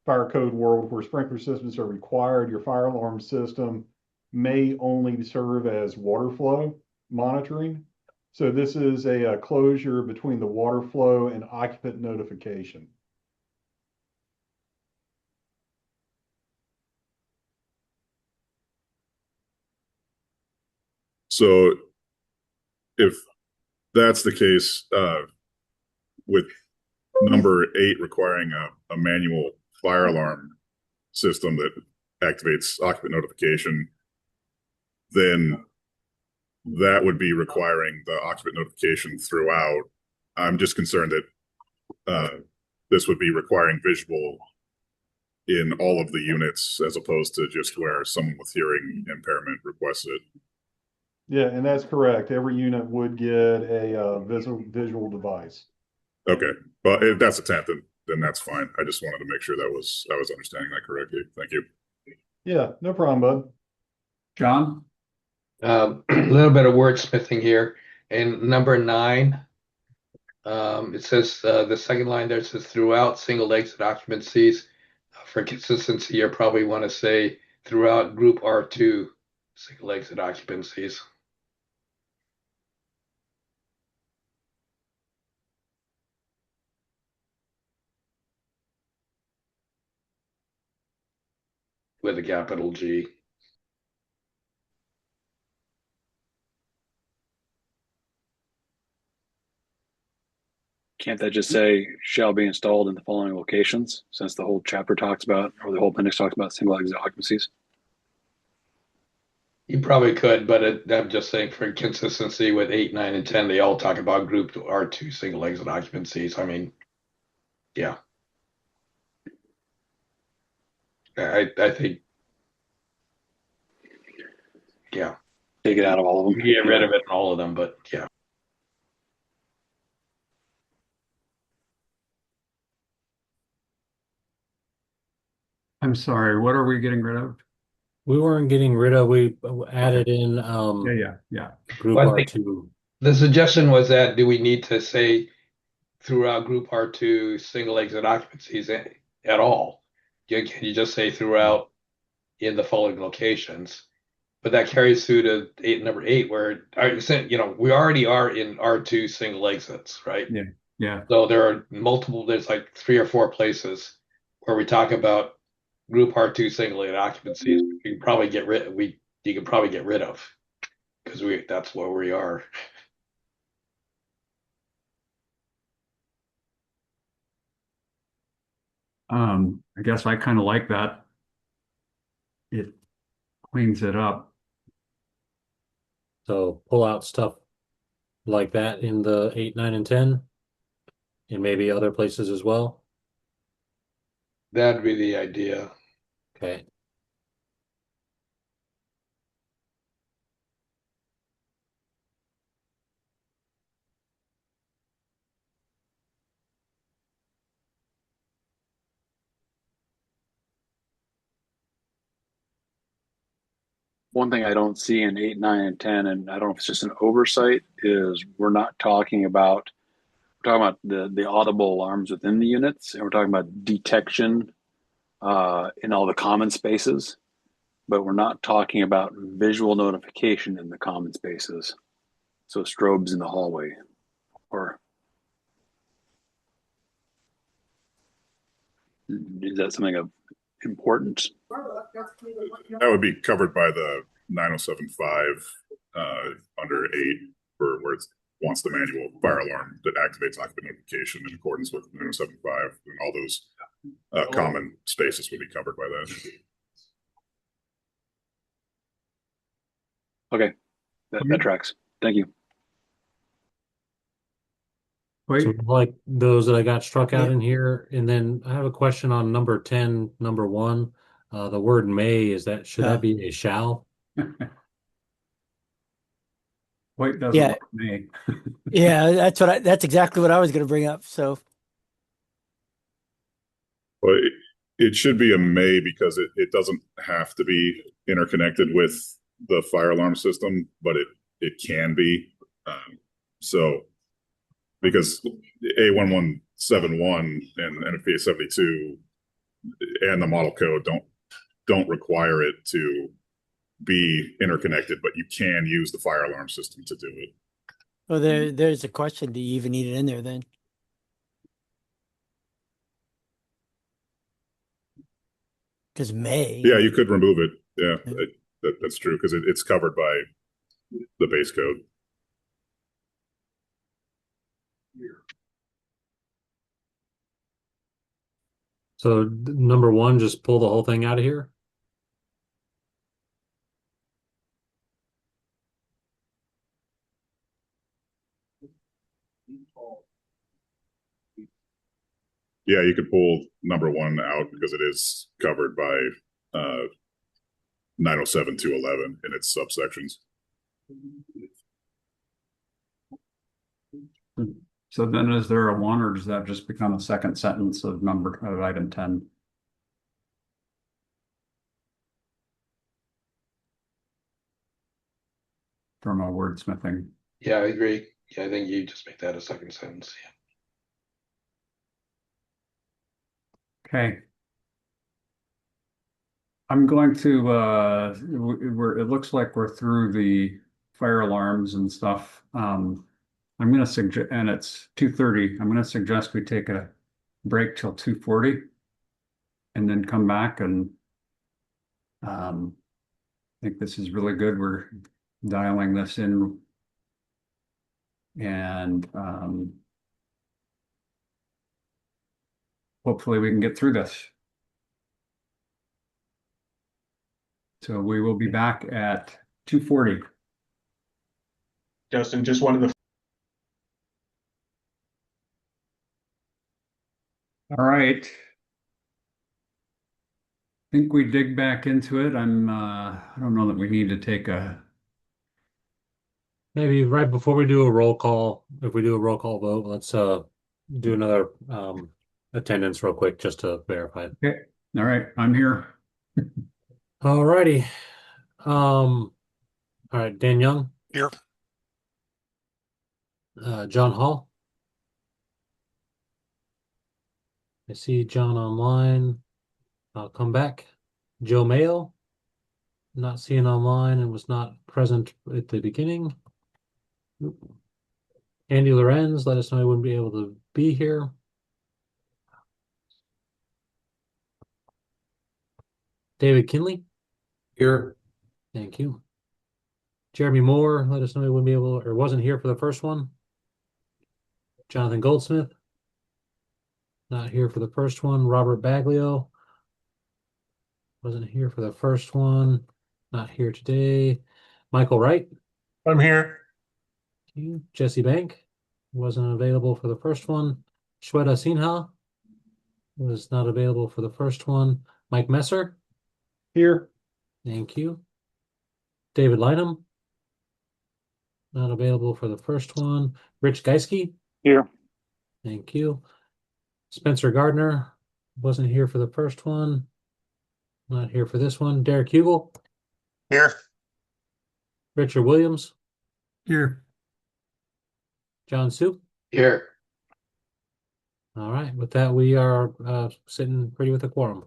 Speaker 9: fire code world where sprinkler systems are required, your fire alarm system may only serve as water flow monitoring. So this is a closure between the water flow and occupant notification.
Speaker 16: So if that's the case, with number 8 requiring a manual fire alarm system that activates occupant notification, then that would be requiring the occupant notification throughout. I'm just concerned that this would be requiring visual in all of the units as opposed to just where someone with hearing impairment requests it.
Speaker 9: Yeah, and that's correct. Every unit would get a visual device.
Speaker 16: Okay, but if that's a 10th, then that's fine. I just wanted to make sure that I was understanding that correctly. Thank you.
Speaker 9: Yeah, no problem, bud.
Speaker 1: John?
Speaker 15: A little bit of wordsmithing here. In number 9, it says the second line there says throughout single exit occupancies. For consistency, you probably want to say throughout group R2 single exit occupancies. With a capital G.
Speaker 12: Can't that just say shall be installed in the following locations, since the whole chapter talks about, or the whole appendix talks about single exit occupancies?
Speaker 15: You probably could, but I'm just saying for consistency with 8, 9, and 10, they all talk about group R2 single exit occupancies. I mean, yeah. I think, yeah.
Speaker 12: Take it out of all of them.
Speaker 15: Get rid of it in all of them, but yeah.
Speaker 1: I'm sorry, what are we getting rid of?
Speaker 2: We weren't getting rid of, we added in
Speaker 1: Yeah.
Speaker 2: group
Speaker 15: Well, I think
Speaker 2: R2.
Speaker 15: the suggestion was that do we need to say throughout group R2 single exit occupancies at all? Can you just say throughout in the following locations? But that carries through to number 8, where we already are in R2 single exits, right?
Speaker 1: Yeah.
Speaker 15: So there's like 3 or 4 places where we talk about group R2 single exit occupancies. You can probably get rid of because that's where we are.
Speaker 1: I guess I kind of like that. It cleans it up.
Speaker 2: So pull out stuff like that in the 8, 9, and 10, and maybe other places as well.
Speaker 15: That'd be the idea.
Speaker 2: Okay.
Speaker 12: One thing I don't see in 8, 9, and 10, and I don't know if it's just an oversight, is we're talking about the audible alarms within the units, and we're talking about detection in all the common spaces, but we're not talking about visual notification in the common spaces. So strobes in the hallway, or is that something of importance?
Speaker 16: That would be covered by the 9075 under 8, where it wants the manual fire alarm that activates occupant notification in accordance with 9075, and all those common spaces would be covered by that.
Speaker 12: Okay, that tracks. Thank you.
Speaker 2: So like those that I got struck out in here, and then I have a question on number 10, number 1. The word may, should that be a shall?
Speaker 1: White doesn't
Speaker 8: Yeah.
Speaker 1: like may.
Speaker 8: Yeah, that's exactly what I was going to bring up. So
Speaker 16: Well, it should be a may because it doesn't have to be interconnected with the fire alarm system, but it can be. So because A1171 and NFPA 72 and the model code don't require it to be interconnected, but you can use the fire alarm system to do it.
Speaker 8: well, there's a question. Do you even need it in there then? Because may.
Speaker 16: Yeah, you could remove it. Yeah, that's true because it's covered by the base code.
Speaker 2: So number one, just pull the whole thing out of here.
Speaker 16: Yeah, you could pull number one out because it is covered by 907-211 in its subsections.
Speaker 1: So then is there a one, or does that just become a second sentence of item 10? From a wordsmithing.
Speaker 15: Yeah, I agree. Yeah, I think you just make that a second sentence. Yeah.
Speaker 1: Okay. I'm going to, it looks like we're through the fire alarms and stuff. I'm going to suggest, and it's 2:30. I'm going to suggest we take a break till 2:40 and then come back and I think this is really good. We're dialing this in and hopefully we can get through this. So we will be back at 2:40.
Speaker 13: Justin, just wanted to.
Speaker 1: All right. I think we dig back into it. I don't know that we need to take a.
Speaker 2: Maybe right before we do a roll call, if we do a roll call vote, let's do another attendance real quick just to verify it.
Speaker 1: Okay. All right. I'm here.
Speaker 2: All righty. All right. Dan Young.
Speaker 17: Here.
Speaker 2: John Hall. I see John online. I'll come back. Joe Mayo. Not seeing online and was not present at the beginning. Andy Lorenz, let us know he wouldn't be able to be here. David Kinley.
Speaker 7: Here.
Speaker 2: Thank you. Jeremy Moore, let us know he wouldn't be able or wasn't here for the first one. Jonathan Goldsmith. Not here for the first one. Robert Baglio. Wasn't here for the first one. Not here today. Michael Wright.
Speaker 13: I'm here.
Speaker 2: Thank you. Jesse Bank. Wasn't available for the first one. Shweta Sinha. Was not available for the first one. Mike Messer.
Speaker 9: Here.
Speaker 2: Thank you. David Lynham. Not available for the first one. Rich Geisky.
Speaker 12: Here.
Speaker 2: Thank you. Spencer Gardner. Wasn't here for the first one. Not here for this one. Derek Hugel.
Speaker 13: Here.
Speaker 2: Richard Williams.
Speaker 6: Here.
Speaker 2: John Soup.
Speaker 15: Here.
Speaker 2: All right. With that, we are sitting pretty with a quorum.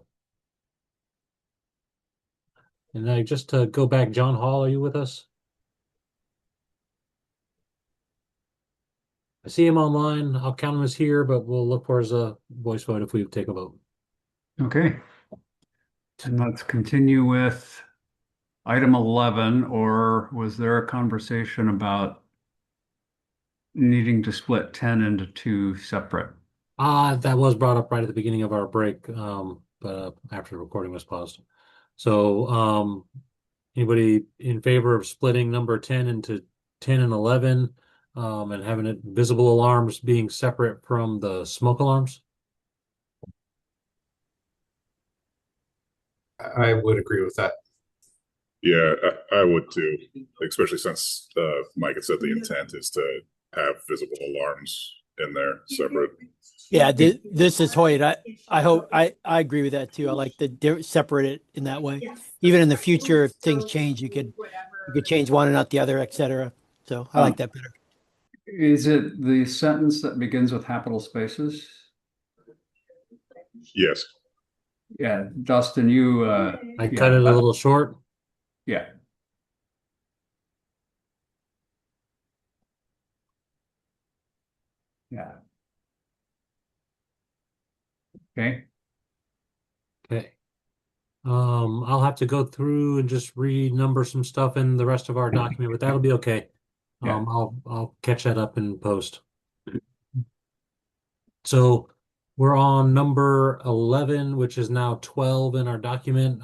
Speaker 2: And just to go back, John Hall, are you with us? I see him online. I'll count him as here, but we'll look for his voice vote if we take a vote.
Speaker 1: Okay. And let's continue with item 11, or was there a conversation about needing to split 10 into two separate?
Speaker 2: That was brought up right at the beginning of our break, but after the recording was paused. So, anybody in favor of splitting number 10 into 10 and 11, and having it visible alarms being separate from the smoke alarms?
Speaker 7: I would agree with that.
Speaker 16: Yeah, I would too, especially since Mike had said the intent is to have visible alarms in there separate.
Speaker 8: Yeah, this is Hoyt. I hope I agree with that too. I like to separate it in that way. Even in the future, if things change, you could change one and not the other, etc. So I like that better.
Speaker 1: Is it the sentence that begins with capital spaces?
Speaker 16: Yes.
Speaker 1: Yeah, Dustin, you
Speaker 2: I cut it a little short.
Speaker 1: Yeah. Yeah. Okay.
Speaker 2: Okay. I'll have to go through and just renumber some stuff in the rest of our document, but that'll be okay.
Speaker 1: Yeah.
Speaker 2: I'll catch that up in post. So we're on number 11, which is now 12 in our document.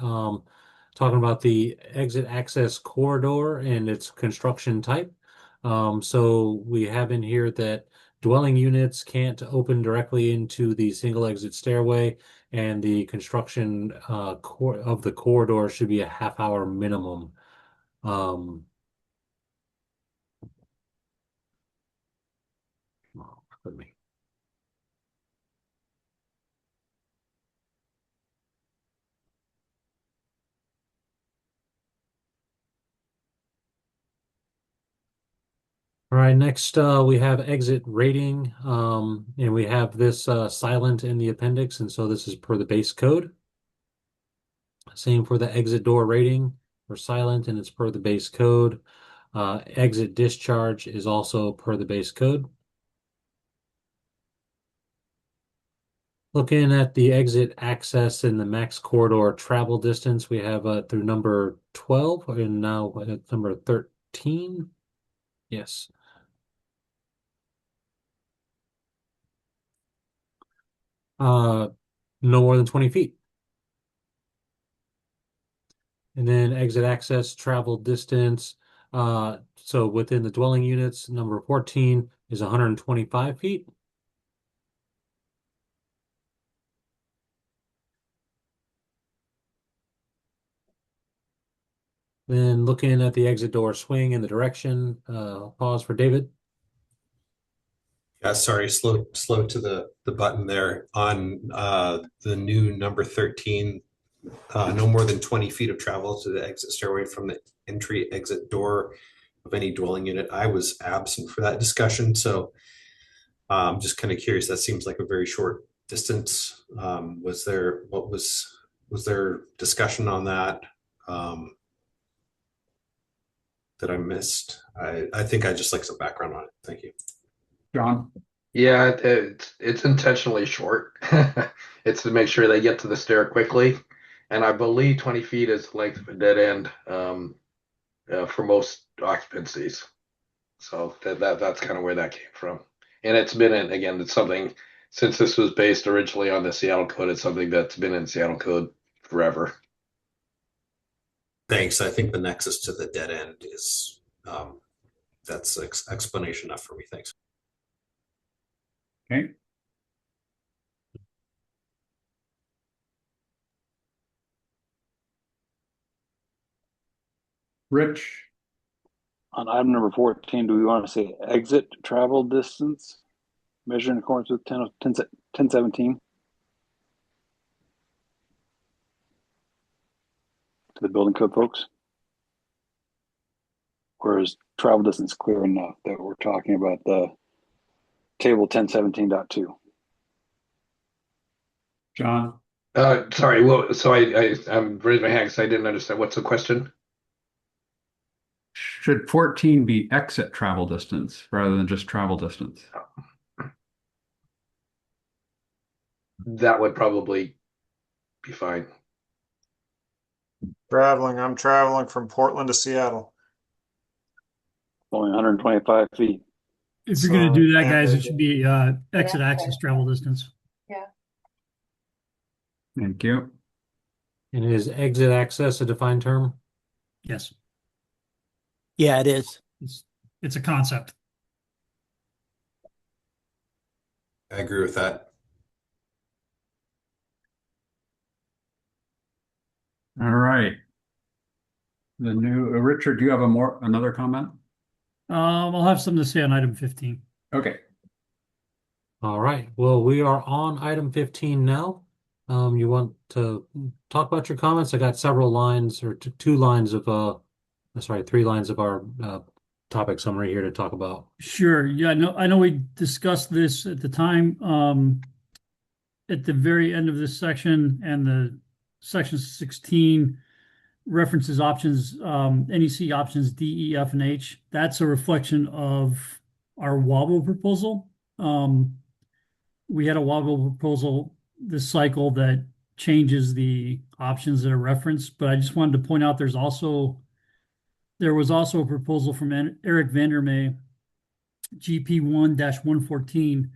Speaker 2: Talking about the exit access corridor and its construction type. So we have in here that dwelling units can't open directly into the single exit stairway, and the construction of the corridor should be a half-hour minimum. Pardon me. All right, next we have exit rating, and we have this silent in the appendix, and so this is per the base code. Same for the exit door rating for silent, and it's per the base code. Exit discharge is also per the base code. Looking at the exit access and the max corridor travel distance, we have through number 12 and now number 13. Yes. No more than 20 feet. And then exit access travel distance. So within the dwelling units, number 14 is 125 feet. Then looking at the exit door swing in the direction, pause for David.
Speaker 7: Yeah, sorry, slow to the button there on the new number 13. No more than 20 feet of travel to the exit stairway from the entry exit door of any dwelling unit. I was absent for that discussion, so I'm just kind of curious. That seems like a very short distance. Was there discussion on that that I missed? I think I just like some background on it. Thank you.
Speaker 1: John?
Speaker 15: Yeah, it's intentionally short. It's to make sure they get to the stair quickly. And I believe 20 feet is the length of a dead end for most occupancies. So that's kind of where that came from. And it's been in, again, it's something, since this was based originally on the Seattle Code, it's something that's been in Seattle Code forever.
Speaker 7: Thanks. I think the nexus to the dead end is, that's explanation enough for me. Thanks.
Speaker 1: Okay. Rich?
Speaker 12: On item number 14, do we want to say exit travel distance measured in accordance with 1017 to the building code folks? Or is travel distance clear enough that we're talking about the table 1017.2?
Speaker 1: John?
Speaker 15: Sorry, well, so I'm raising my hand because I didn't understand. What's the question?
Speaker 1: Should 14 be exit travel distance rather than just travel distance?
Speaker 15: That would probably be fine.
Speaker 3: I'm traveling from Portland to Seattle.
Speaker 12: Only 125 feet.
Speaker 6: If you're going to do that, guys, it should be exit access travel distance.
Speaker 11: Yeah.
Speaker 1: Thank you.
Speaker 2: And is exit access a defined term?
Speaker 6: Yes.
Speaker 8: Yeah, it is.
Speaker 6: It's a concept.
Speaker 7: I agree with that.
Speaker 1: All right. The new Richard, do you have another comment?
Speaker 6: I'll have something to say on item 15.
Speaker 1: Okay.
Speaker 2: All right. Well, we are on item 15 now. You want to talk about your comments? I got several lines or three lines of our topic summary here to talk about.
Speaker 6: Sure. Yeah, I know we discussed this at the time. At the very end of this section, and the section 16 references options, NEC options D, E, F, and H. That's a reflection of our wobble proposal. We had a wobble proposal this cycle that changes the options that are referenced, but I just wanted to point out there was also a proposal from Eric Vandermeer, GP 1-114,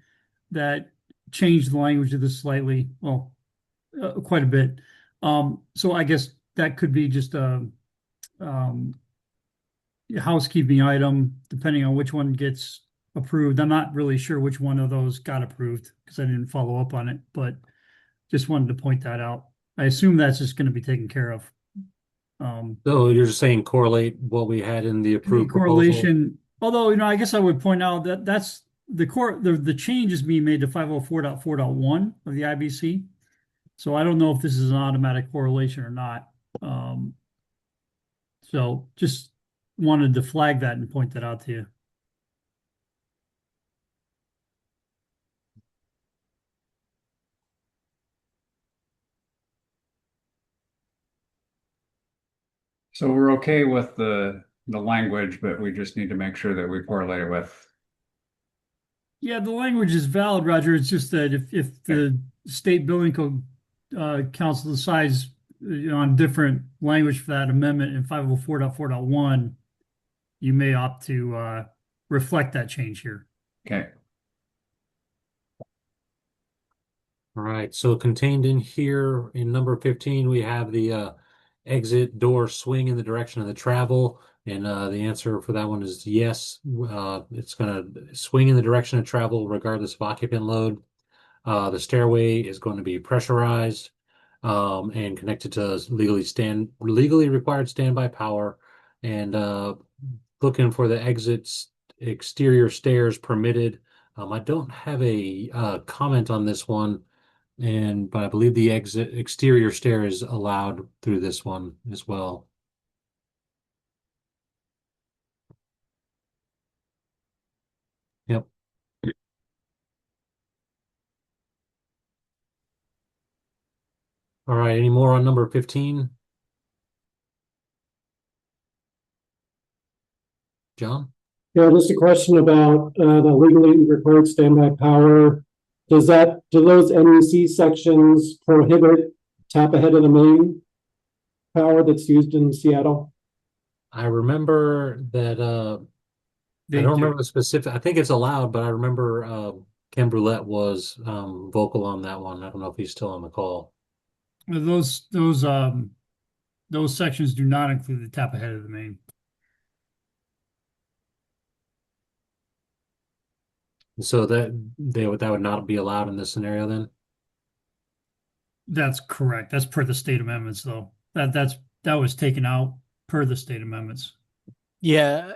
Speaker 6: that changed the language of this slightly, well, quite a bit. So I guess that could be just a housekeeping item, depending on which one gets approved. I'm not really sure which one of those got approved because I didn't follow up on it, but just wanted to point that out. I assume that's just going to be taken care of.
Speaker 2: So you're just saying correlate what we had in the approved
Speaker 6: correlation. Although, I guess I would point out that that's the change is being made to 504.4.1 of the IBC. So I don't know if this is an automatic correlation or not. So just wanted to flag that and point that out to you.
Speaker 1: So we're okay with the language, but we just need to make sure that we correlate it with.
Speaker 6: Yeah, the language is valid, Roger. It's just that if the state building code council decides on different language for that amendment in 504.4.1, you may opt to reflect that change here.
Speaker 1: Okay.
Speaker 2: All right, so contained in here in number 15, we have the exit door swing in the direction of the travel. And the answer for that one is yes. It's going to swing in the direction of travel regardless of occupant load. The stairway is going to be pressurized and connected to legally required standby power. And looking for the exits exterior stairs permitted. I don't have a comment on this one. But I believe the exterior stair is allowed through this one as well. Yep. All right, any more on number 15? John?
Speaker 17: Yeah, just a question about the legally required standby power. Do those NEC sections prohibit tap ahead of the main power that's used in Seattle?
Speaker 2: I remember that I don't remember the specific. I think it's allowed, but I remember Ken Brulette was vocal on that one. I don't know if he's still on the call.
Speaker 6: Those sections do not include the tap ahead of the main.
Speaker 2: So that would not be allowed in this scenario then?
Speaker 6: That's correct. That's per the state amendments, though. That was taken out per the state amendments.
Speaker 8: Yeah,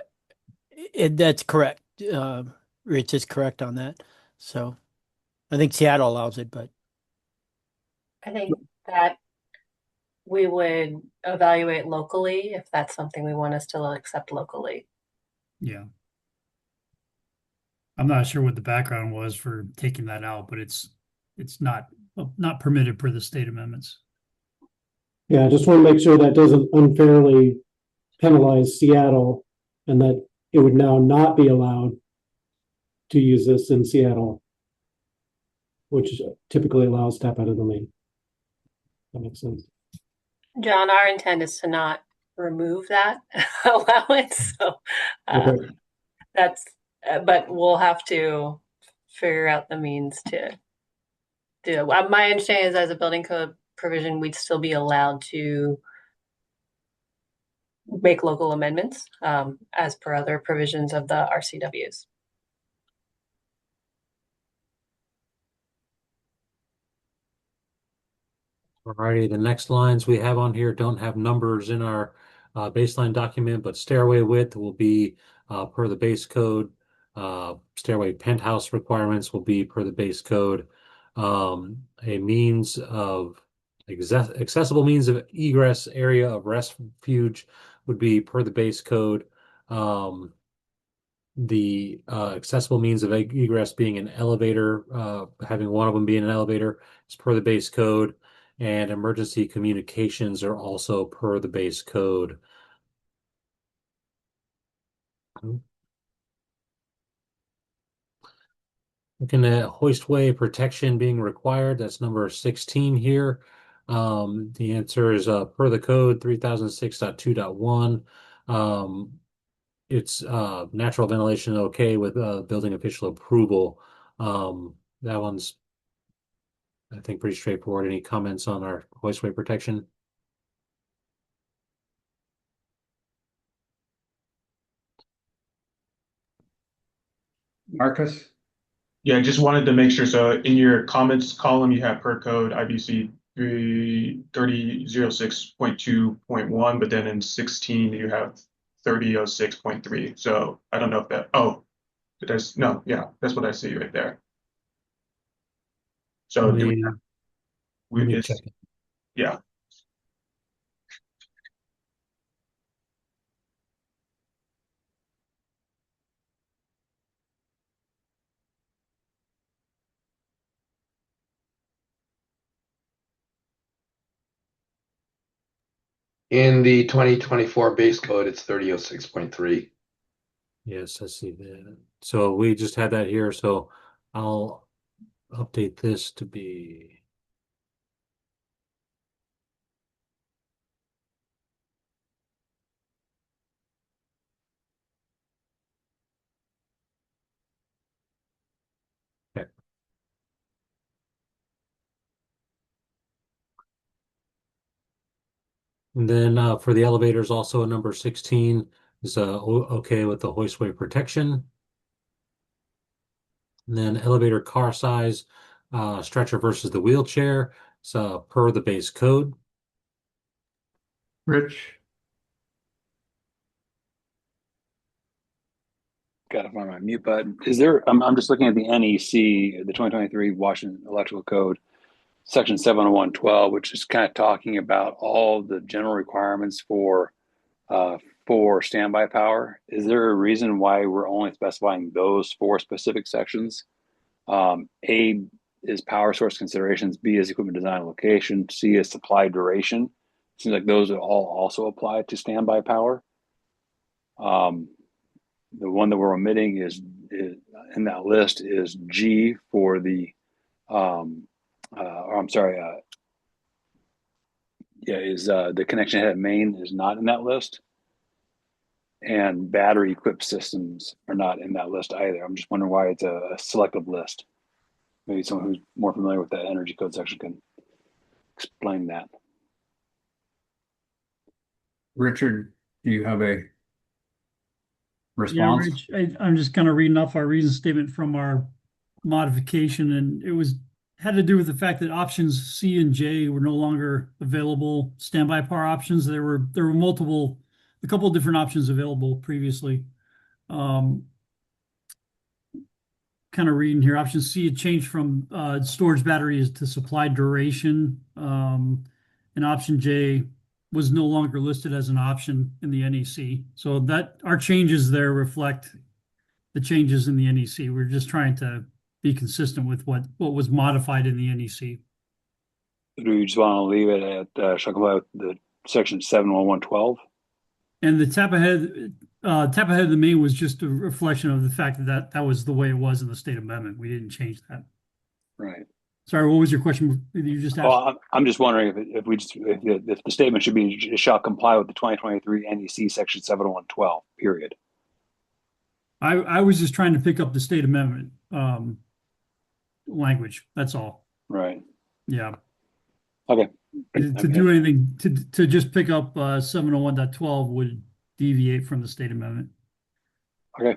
Speaker 8: that's correct. Rich is correct on that. So I think Seattle allows it, but
Speaker 11: I think that we would evaluate locally if that's something we want to still accept locally.
Speaker 6: Yeah. I'm not sure what the background was for taking that out, but it's not permitted per the state amendments.
Speaker 17: Yeah, I just want to make sure that doesn't unfairly penalize Seattle and that it would now not be allowed to use this in Seattle, which typically allows tap out of the main. That makes sense.
Speaker 11: John, our intent is to not remove that allowance. So
Speaker 17: Okay.
Speaker 11: but we'll have to figure out the means to do. My understanding is as a building code provision, we'd still be allowed to make local amendments as per other provisions of the RCWs.
Speaker 2: Alrighty, the next lines we have on here don't have numbers in our baseline document, but stairway width will be per the base code. Stairway penthouse requirements will be per the base code. A means of accessible means of egress area of refuge would be per the base code. The accessible means of egress being an elevator, having one of them being an elevator is per the base code. And emergency communications are also per the base code. Looking at hoistway protection being required, that's number 16 here. The answer is per the code 3006.2.1. It's natural ventilation okay with building official approval. That one's, I think, pretty straightforward. Any comments on our hoistway protection?
Speaker 1: Marcus?
Speaker 13: Yeah, just wanted to make sure. So in your comments column, you have per code IBC 3006.2.1, but then in 16 you have 3006.3. So I don't know if that, oh, no, yeah, that's what I see right there. So
Speaker 2: Let me check it.
Speaker 13: Yeah.
Speaker 15: In the 2024 base code, it's 3006.3.
Speaker 2: Yes, I see that. So we just had that here, so I'll update this to be. Okay. And then for the elevators, also number 16 is okay with the hoistway protection. And then elevator car size, stretcher versus the wheelchair. So per the base code.
Speaker 1: Rich?
Speaker 12: Gotta find my mute button. Is there, I'm just looking at the NEC, the 2023 Washington Electrical Code, section 70112, which is kind of talking about all the general requirements for standby power. Is there a reason why we're only specifying those four specific sections? A is power source considerations, B is equipment design and location, C is supply duration. Seems like those are all also apply to standby power. The one that we're omitting is in that list is G for the, or I'm sorry, is the connection head main is not in that list. And battery equipped systems are not in that list either. I'm just wondering why it's a selective list. Maybe someone who's more familiar with that energy code section can explain that.
Speaker 1: Richard, do you have a
Speaker 6: Yeah,
Speaker 1: response?
Speaker 6: Rich, I'm just kind of reading off our reason statement from our modification, and it had to do with the fact that options C and J were no longer available standby power options. There were a couple of different options available previously. Kind of reading here, option C had changed from storage batteries to supply duration, and option J was no longer listed as an option in the NEC. So that our changes there reflect the changes in the NEC. We're just trying to be consistent with what was modified in the NEC.
Speaker 12: Do you just want to leave it at shall comply with the section 71112?
Speaker 6: And the tap ahead of the main was just a reflection of the fact that was the way it was in the state amendment. We didn't change that.
Speaker 12: Right.
Speaker 6: Sorry, what was your question you just asked?
Speaker 12: Well, I'm just wondering if the statement should be, it shall comply with the 2023 NEC section 71112, period.
Speaker 6: I was just trying to pick up the state amendment language. That's all.
Speaker 12: Right.
Speaker 6: Yeah.
Speaker 12: Okay.
Speaker 6: To do anything to just pick up 701.12 would deviate from the state amendment.
Speaker 12: Okay.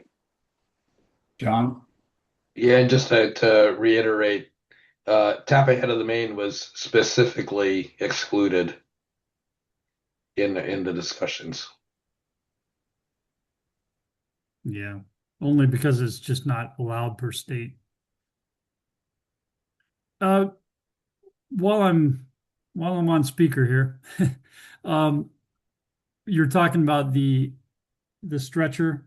Speaker 1: John?
Speaker 15: Yeah, and just to reiterate, tap ahead of the main was specifically excluded in the discussions.
Speaker 6: Yeah, only because it's just not allowed per state. While I'm on speaker here, you're talking about the stretcher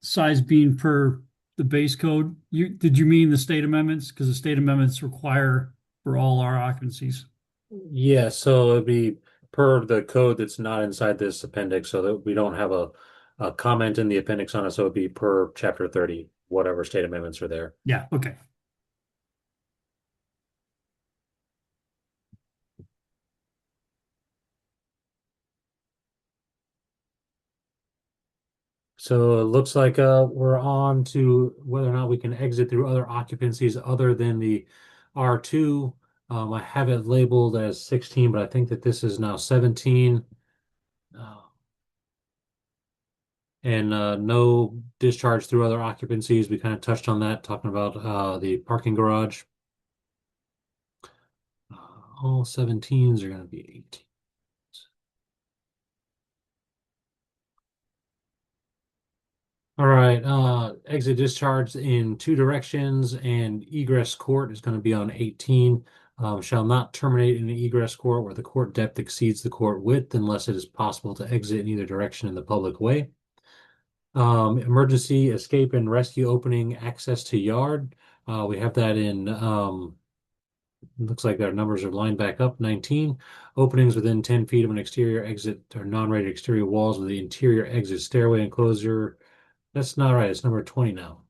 Speaker 6: size being per the base code. Did you mean the state amendments? Because the state amendments require for all our occupancies.
Speaker 2: Yeah, so it'd be per the code that's not inside this appendix, so that we don't have a comment in the appendix on it. So it'd be per chapter 30, whatever state amendments are there.
Speaker 6: Yeah, okay.
Speaker 2: So it looks like we're on to whether or not we can exit through other occupancies other than the R2. I have it labeled as 16, but I think that this is now 17. And no discharge through other occupancies. We kind of touched on that, talking about the parking garage. All 17s are going to be 18. All right, exit discharge in two directions and egress court is going to be on 18. Shall not terminate in the egress court where the court depth exceeds the court width unless it is possible to exit in either direction in the public way. Emergency escape and rescue opening access to yard. We have that in, looks like our numbers are lined back up, 19. Openings within 10 feet of an exterior exit or non-rated exterior walls with the interior exit stairway enclosure. That's not right. It's number 20 now.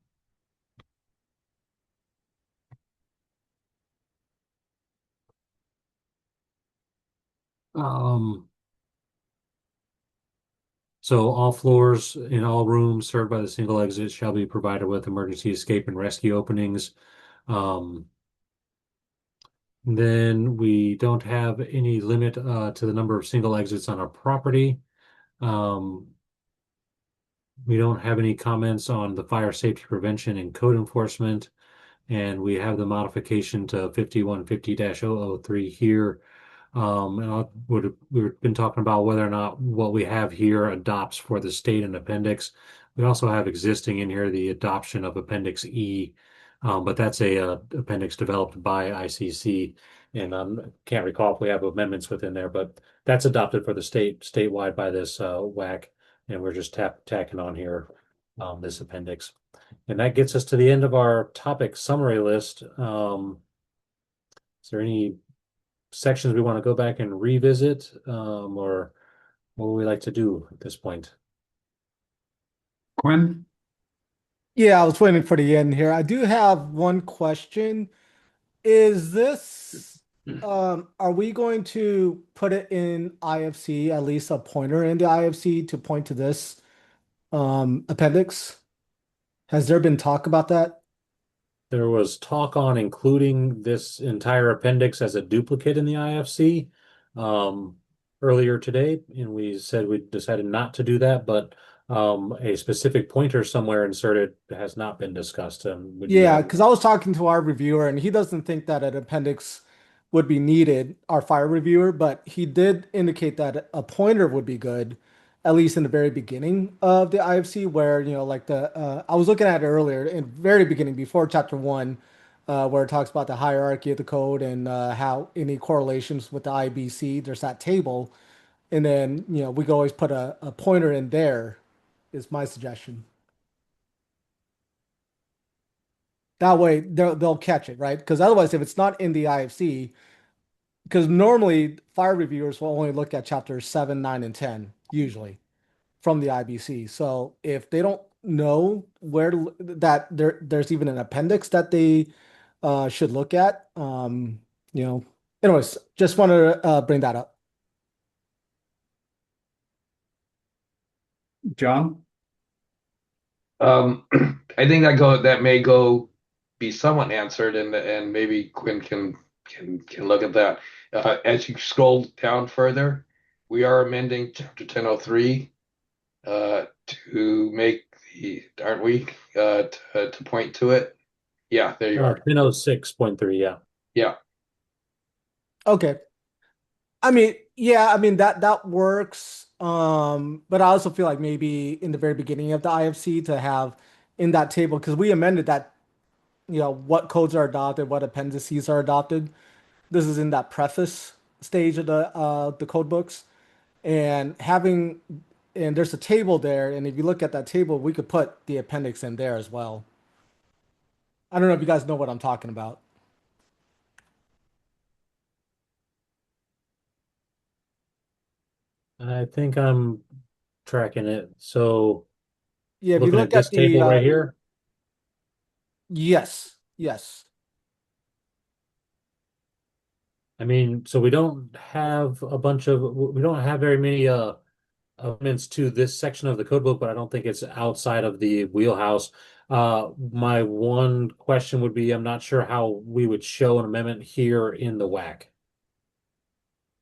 Speaker 2: So all floors in all rooms served by the single exit shall be provided with emergency escape and rescue openings. Then we don't have any limit to the number of single exits on our property. We don't have any comments on the fire safety prevention and code enforcement. And we have the modification to 5150-003 here. And we've been talking about whether or not what we have here adopts for the state and appendix. We also have existing in here the adoption of Appendix E, but that's a appendix developed by ICC, and can't recall if we have amendments within there, but that's adopted for the statewide by this WAC, and we're just tacking on here this appendix. And that gets us to the end of our topic summary list. Is there any sections we want to go back and revisit, or what would we like to do at this point?
Speaker 1: Quinn?
Speaker 18: Yeah, I was waiting for the end here. I do have one question. Is this, are we going to put it in IFC, at least a pointer in the IFC to point to this appendix? Has there been talk about that?
Speaker 2: There was talk on including this entire appendix as a duplicate in the IFC earlier today, and we said we decided not to do that, but a specific pointer somewhere inserted has not been discussed.
Speaker 18: Yeah, because I was talking to our reviewer, and he doesn't think that an appendix would be needed, our fire reviewer, but he did indicate that a pointer would be good, at least in the very beginning of the IFC, where, you know, like I was looking at it earlier, in the very beginning, before chapter 1, where it talks about the hierarchy of the code and how any correlations with the IBC, there's that table. And then, you know, we could always put a pointer in there, is my suggestion. That way they'll catch it, right? Because otherwise, if it's not in the IFC, because normally fire reviewers will only look at chapters 7, 9, and 10, usually from the IBC. So if they don't know that there's even an appendix that they should look at, you know, anyways, just wanted to bring that up.
Speaker 1: John?
Speaker 15: I think that may be somewhat answered, and maybe Quinn can look at that. As you scroll down further, we are amending chapter 1003 to make aren't we to point to it? Yeah, there you are.
Speaker 2: 1006.3, yeah.
Speaker 15: Yeah.
Speaker 18: Okay. I mean, yeah, I mean that works. But I also feel like maybe in the very beginning of the IFC to have in that table, because we amended that, you know, what codes are adopted, what appendices are adopted. This is in that preface stage of the code books, and there's a table there, and if you look at that table, we could put the appendix in there as well. I don't know if you guys know what I'm talking about.
Speaker 2: I think I'm tracking it. So
Speaker 18: yeah, if you
Speaker 2: looking
Speaker 18: look
Speaker 2: at this
Speaker 18: at the
Speaker 2: table right here.
Speaker 18: Yes.
Speaker 2: I mean, so we don't have very many amendments to this section of the code book, but I don't think it's outside of the wheelhouse. My one question would be, I'm not sure how we would show an amendment here in the WAC,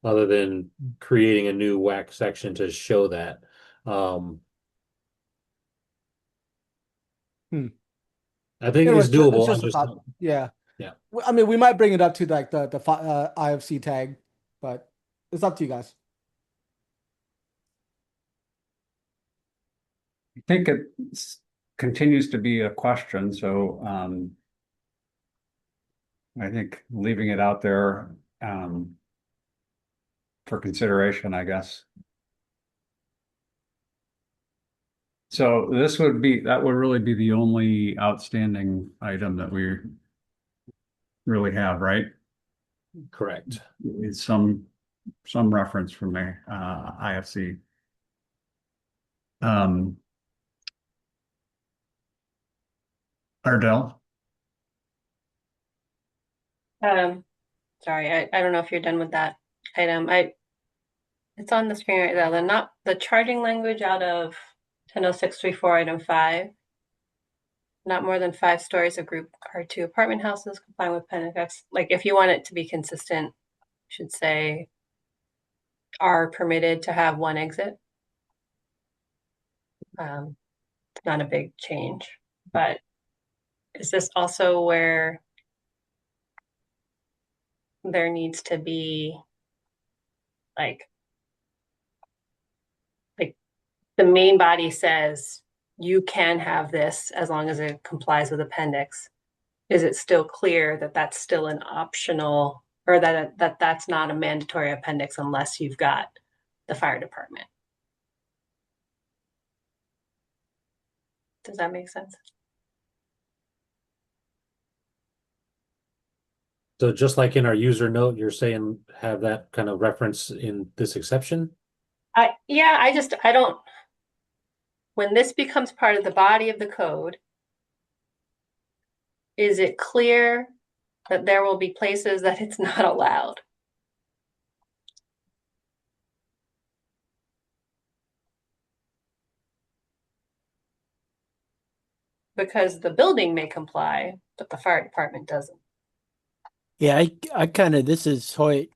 Speaker 2: other than creating a new WAC section to show that. I think
Speaker 18: Anyway,
Speaker 2: it's doable.
Speaker 18: it's just a thought. Yeah. I mean, we might bring it up to like the IFC tag, but it's up to you guys.
Speaker 1: I think it continues to be a question, so I think leaving it out there for consideration, I guess. So that would really be the only outstanding item that we really have, right?
Speaker 2: Correct.
Speaker 1: It's some reference from the IFC. Ardell?
Speaker 11: Sorry, I don't know if you're done with that item. It's on the screen right there. Not the charging language out of 100634 item 5. Not more than 5 stories of group R2 apartment houses complying with Appendix X. Like if you want it to be consistent, you should say are permitted to have one exit. Not a big change, but is this also where there needs to be like the main body says you can have this as long as it complies with appendix? Is it still clear that that's still an optional, or that that's not a mandatory appendix unless you've got the fire department? Does that make sense?
Speaker 2: So just like in our user note, you're saying have that kind of reference in this exception?
Speaker 11: I don't, when this becomes part of the body of the code, is it clear that there will be places that it's not allowed? Because the building may comply, but the fire department doesn't.
Speaker 8: Yeah, I kind of, this is Hoyt.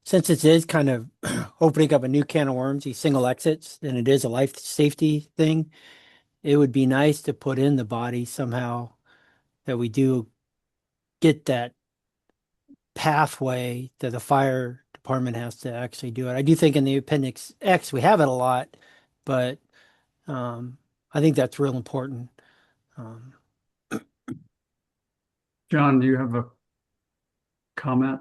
Speaker 8: Since it is kind of opening up a new can of worms, these single exits, and it is a life safety thing, it would be nice to put in the body somehow that we do get that pathway that the fire department has to actually do it. I do think in the Appendix X we have it a lot, but I think that's real important.
Speaker 1: John, do you have a comment?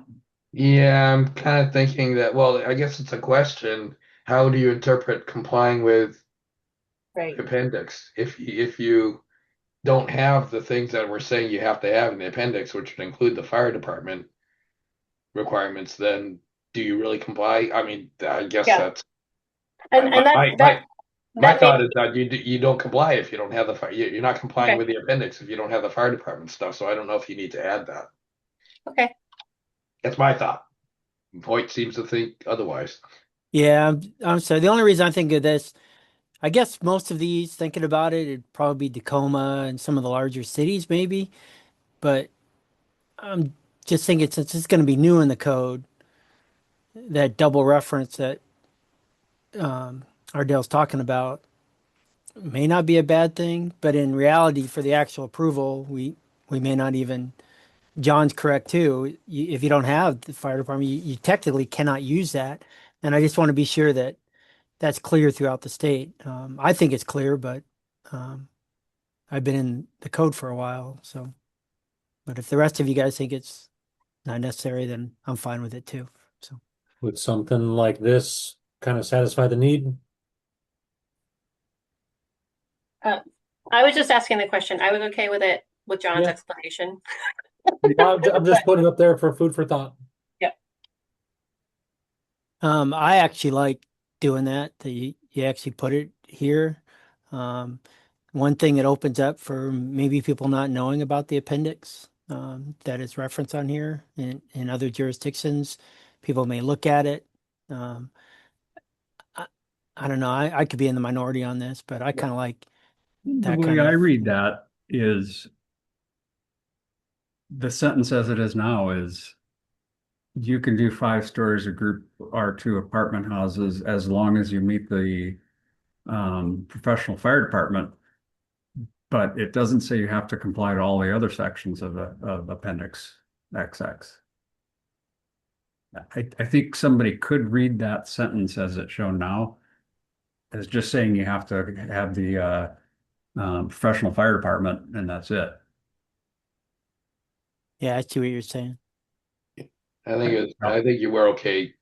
Speaker 15: Yeah, I'm kind of thinking that, well, I guess it's a question. How do you interpret complying with appendix? If you don't have the things that we're saying you have to have in the appendix, which would include the fire department requirements, then do you really comply? I mean, I guess that's my thought is that you don't comply if you don't have the fire. You're not complying with the appendix if you don't have the fire department stuff. So I don't know if you need to add that.
Speaker 11: Okay.
Speaker 15: That's my thought. Voight seems to think otherwise.
Speaker 8: Yeah, I'm sorry. The only reason I think of this, I guess most of these, thinking about it, it'd probably be Tacoma and some of the larger cities, maybe. But I'm just thinking since it's going to be new in the code, that double reference that Ardell's talking about may not be a bad thing. But in reality, for the actual approval, we may not even. John's correct too. If you don't have the fire department, you technically cannot use that. And I just want to be sure that that's clear throughout the state. I think it's clear, but I've been in the code for a while. So, but if the rest of you guys think it's not necessary, then I'm fine with it too. So,
Speaker 2: would something like this kind of satisfy the need?
Speaker 11: I was just asking the question. I was okay with it with John's explanation.
Speaker 2: I'm just putting it up there for food for thought.
Speaker 11: Yep.
Speaker 8: I actually like doing that. You actually put it here. One thing it opens up for maybe people not knowing about the appendix that is referenced on here in other jurisdictions. People may look at it. I don't know. I could be in the minority on this, but I kind of like
Speaker 1: The
Speaker 8: that
Speaker 1: way
Speaker 8: kind
Speaker 1: I
Speaker 8: of.
Speaker 1: read that is the sentence as it is now is you can do 5 stories of group R2 apartment houses as long as you meet the professional fire department, but it doesn't say you have to comply to all the other sections of Appendix XX. I think somebody could read that sentence as it's shown now as just saying you have to have the professional fire department and that's it.
Speaker 8: Yeah, I see what you're saying.
Speaker 15: I think you were okay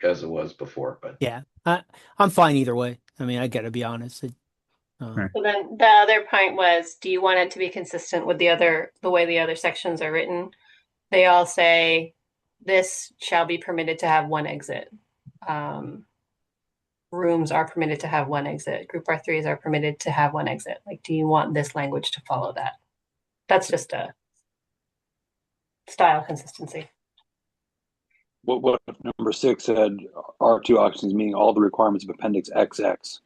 Speaker 15: as it was before, but
Speaker 8: Yeah, I'm fine either way. I mean, I gotta be honest.
Speaker 11: So then the other point was, do you want it to be consistent with the way the other sections are written? They all say this shall be permitted to have one exit. Rooms are permitted to have one exit. Group R3s are permitted to have one exit. Like, do you want this language to follow that? That's just a style consistency.
Speaker 12: What if number 6 said R2 occupancies meeting all the requirements of Appendix XX?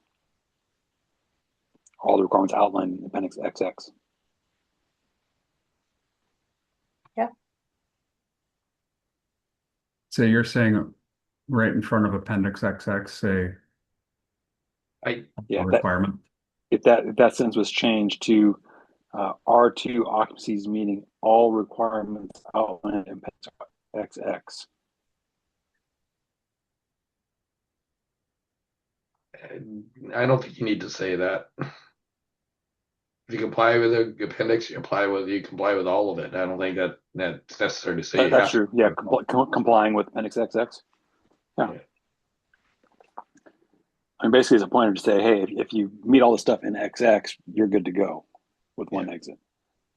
Speaker 12: All the requirements outlined in Appendix XX.
Speaker 11: Yeah.
Speaker 1: So you're saying right in front of Appendix XX, say requirement.
Speaker 12: If that sentence was changed to R2 occupancies meeting all requirements outlined in Appendix XX.
Speaker 15: I don't think you need to say that. If you comply with the appendix, you comply with all of it. I don't think that's necessary to say.
Speaker 12: That's true. Yeah, complying with Appendix XX. Yeah. I mean, basically, it's a pointer to say, hey, if you meet all the stuff in XX, you're good to go with one exit.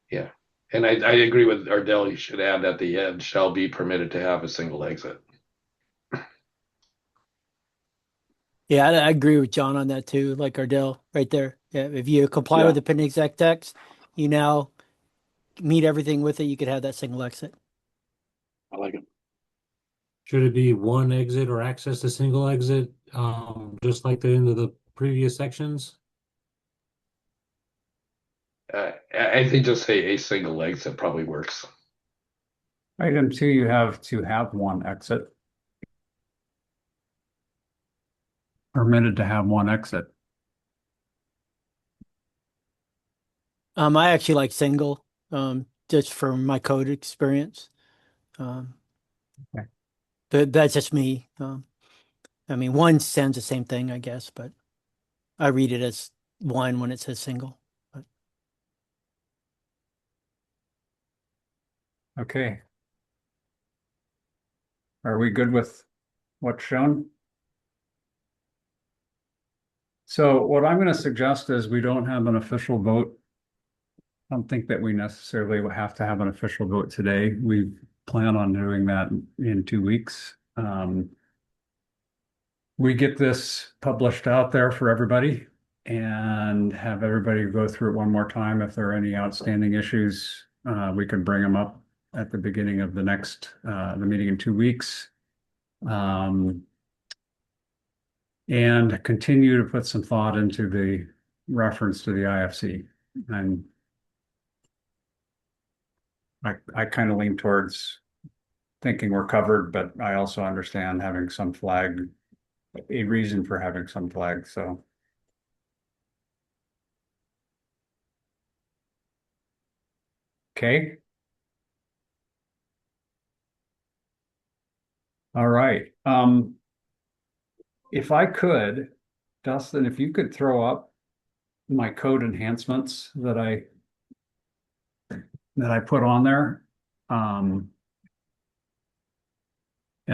Speaker 15: Yeah. And I agree with Ardell. You should add at the end, shall be permitted to have a single exit.
Speaker 8: Yeah, I agree with John on that too. Like Ardell, right there. Yeah, if you comply with Appendix XX, you now meet everything with it. You could have that single exit.
Speaker 12: I like it.
Speaker 2: Should it be one exit or access to single exit, just like the end of the previous sections?
Speaker 15: I think just say a single exit probably works.
Speaker 1: Item 2, you have to have one exit. Permitted to have one exit.
Speaker 8: I actually like single, just from my code experience.
Speaker 1: Okay.
Speaker 8: But that's just me. I mean, one sounds the same thing, I guess, but I read it as one when it says single. But.
Speaker 1: Okay. Are we good with what's shown? So what I'm going to suggest is we don't have an official vote. I don't think that we necessarily have to have an official vote today. We plan on doing that in 2 weeks. We get this published out there for everybody and have everybody go through it one more time. If there are any outstanding issues, we can bring them up at the beginning of the the meeting in 2 weeks. And continue to put some thought into the reference to the IFC. And I kind of lean towards thinking we're covered, but I also understand having some flag, a reason for having some flag. So. Okay. All right. If I could, Dustin, if you could throw up my code enhancements that I put on there. And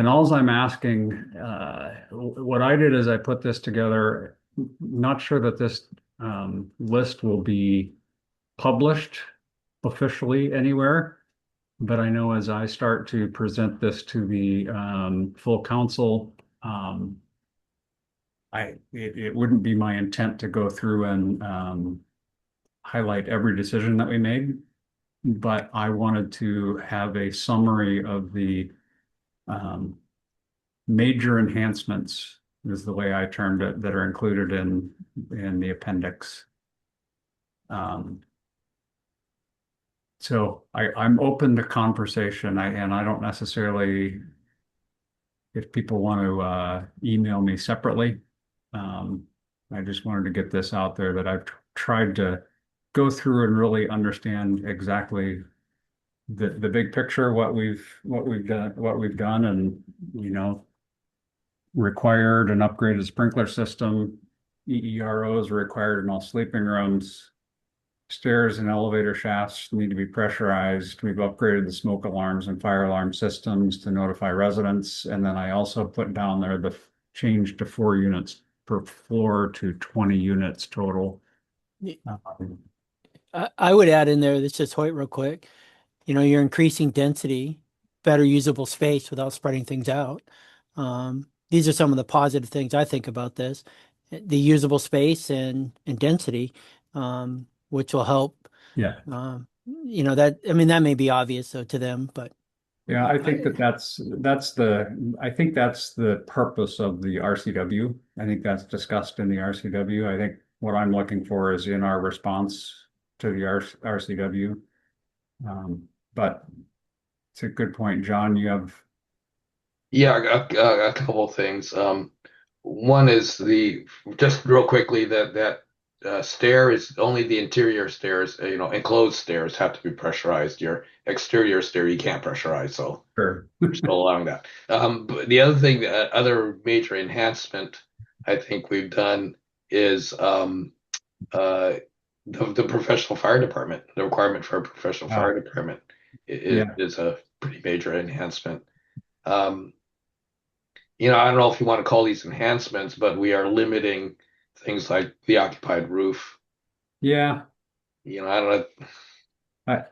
Speaker 1: all I'm asking, what I did is I put this together, not sure that this list will be published officially anywhere, but I know as I start to present this to the full council, it wouldn't be my intent to go through and highlight every decision that we made, but I wanted to have a summary of the major enhancements is the way I termed it, that are included in the appendix. So I'm open to conversation. And I don't necessarily, if people want to email me separately, I just wanted to get this out there that I've tried to go through and really understand exactly the big picture, what we've done, and required an upgraded sprinkler system. EEROs required in all sleeping rooms. Stairs and elevator shafts need to be pressurized. We've upgraded the smoke alarms and fire alarm systems to notify residents. And then I also put down there the change to 4 units per floor to 20 units total.
Speaker 8: I would add in there, this just Hoyt real quick, you're increasing density, better usable space without spreading things out. These are some of the positive things I think about this. The usable space and density, which will help.
Speaker 1: Yeah.
Speaker 8: That may be obvious though to them, but
Speaker 1: yeah, I think that's the purpose of the RCW. I think that's discussed in the RCW. I think what I'm looking for is in our response to the RCW. But it's a good point, John. You have.
Speaker 15: Yeah, a couple of things. One is just real quickly that stair is only the interior stairs. Enclosed stairs have to be pressurized. Your exterior stair you can't pressurize, so
Speaker 1: sure.
Speaker 15: We're still allowing that. But the other thing, other major enhancement I think we've done is the professional fire department. The requirement for a professional fire department is a pretty major enhancement. I don't know if you want to call these enhancements, but we are limiting things like the occupied roof.
Speaker 1: Yeah.
Speaker 15: I don't know.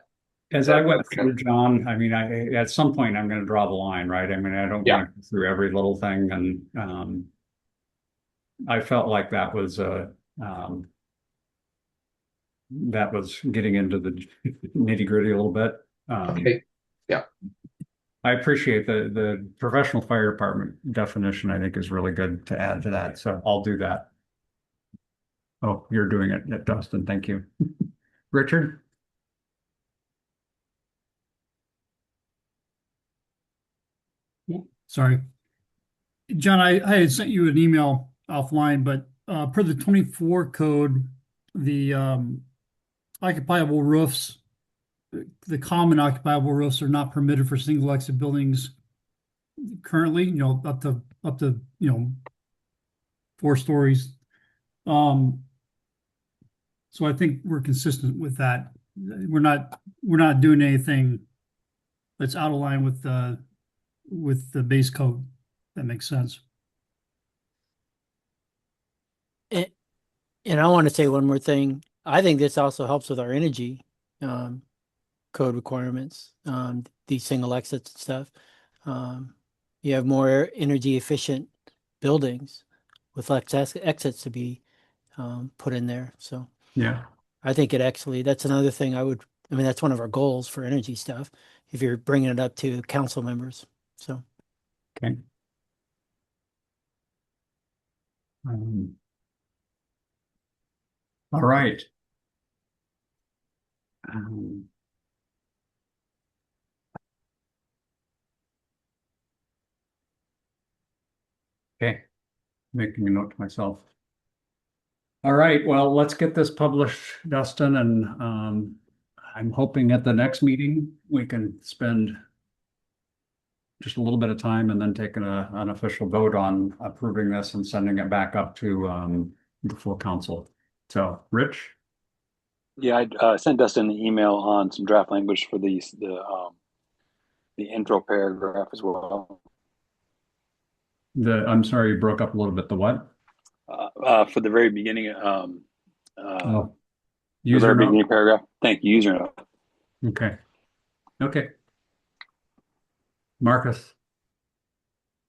Speaker 1: As I went through, John, at some point I'm going to draw the line, right? I don't want to go through every little thing, and I felt like that was getting into the nitty gritty a little bit.
Speaker 15: Okay. Yeah.
Speaker 1: I appreciate the professional fire department definition. I think is really good to add to that. So I'll do that. Oh, you're doing it, Dustin. Thank you. Richard?
Speaker 6: Sorry. John, I had sent you an email offline, but per the 24 code, the occupiable roofs, the common occupiable roofs are not permitted for single exit buildings currently, up to 4 stories. So I think we're consistent with that. We're not doing anything that's out of line with the base code. That makes sense.
Speaker 8: And I want to say one more thing. I think this also helps with our energy code requirements, these single exits and stuff. You have more energy efficient buildings with less exits to be put in there. So
Speaker 1: yeah,
Speaker 8: I think that's another thing that's one of our goals for energy stuff, if you're bringing it up to council members. So.
Speaker 1: Okay. All right. Okay. Making a note to myself. All right. Well, let's get this published, Dustin, and I'm hoping at the next meeting we can spend just a little bit of time and then take an official vote on approving this and sending it back up to the full council. So, Rich?
Speaker 12: Yeah, I sent Dustin an email on some draft language for the intro paragraph as well.
Speaker 1: I'm sorry, you broke up a little bit. The what?
Speaker 12: For the very beginning,
Speaker 1: user
Speaker 12: very
Speaker 1: note?
Speaker 12: beginning paragraph. Thank you, user note.
Speaker 1: Okay. Okay. Marcus.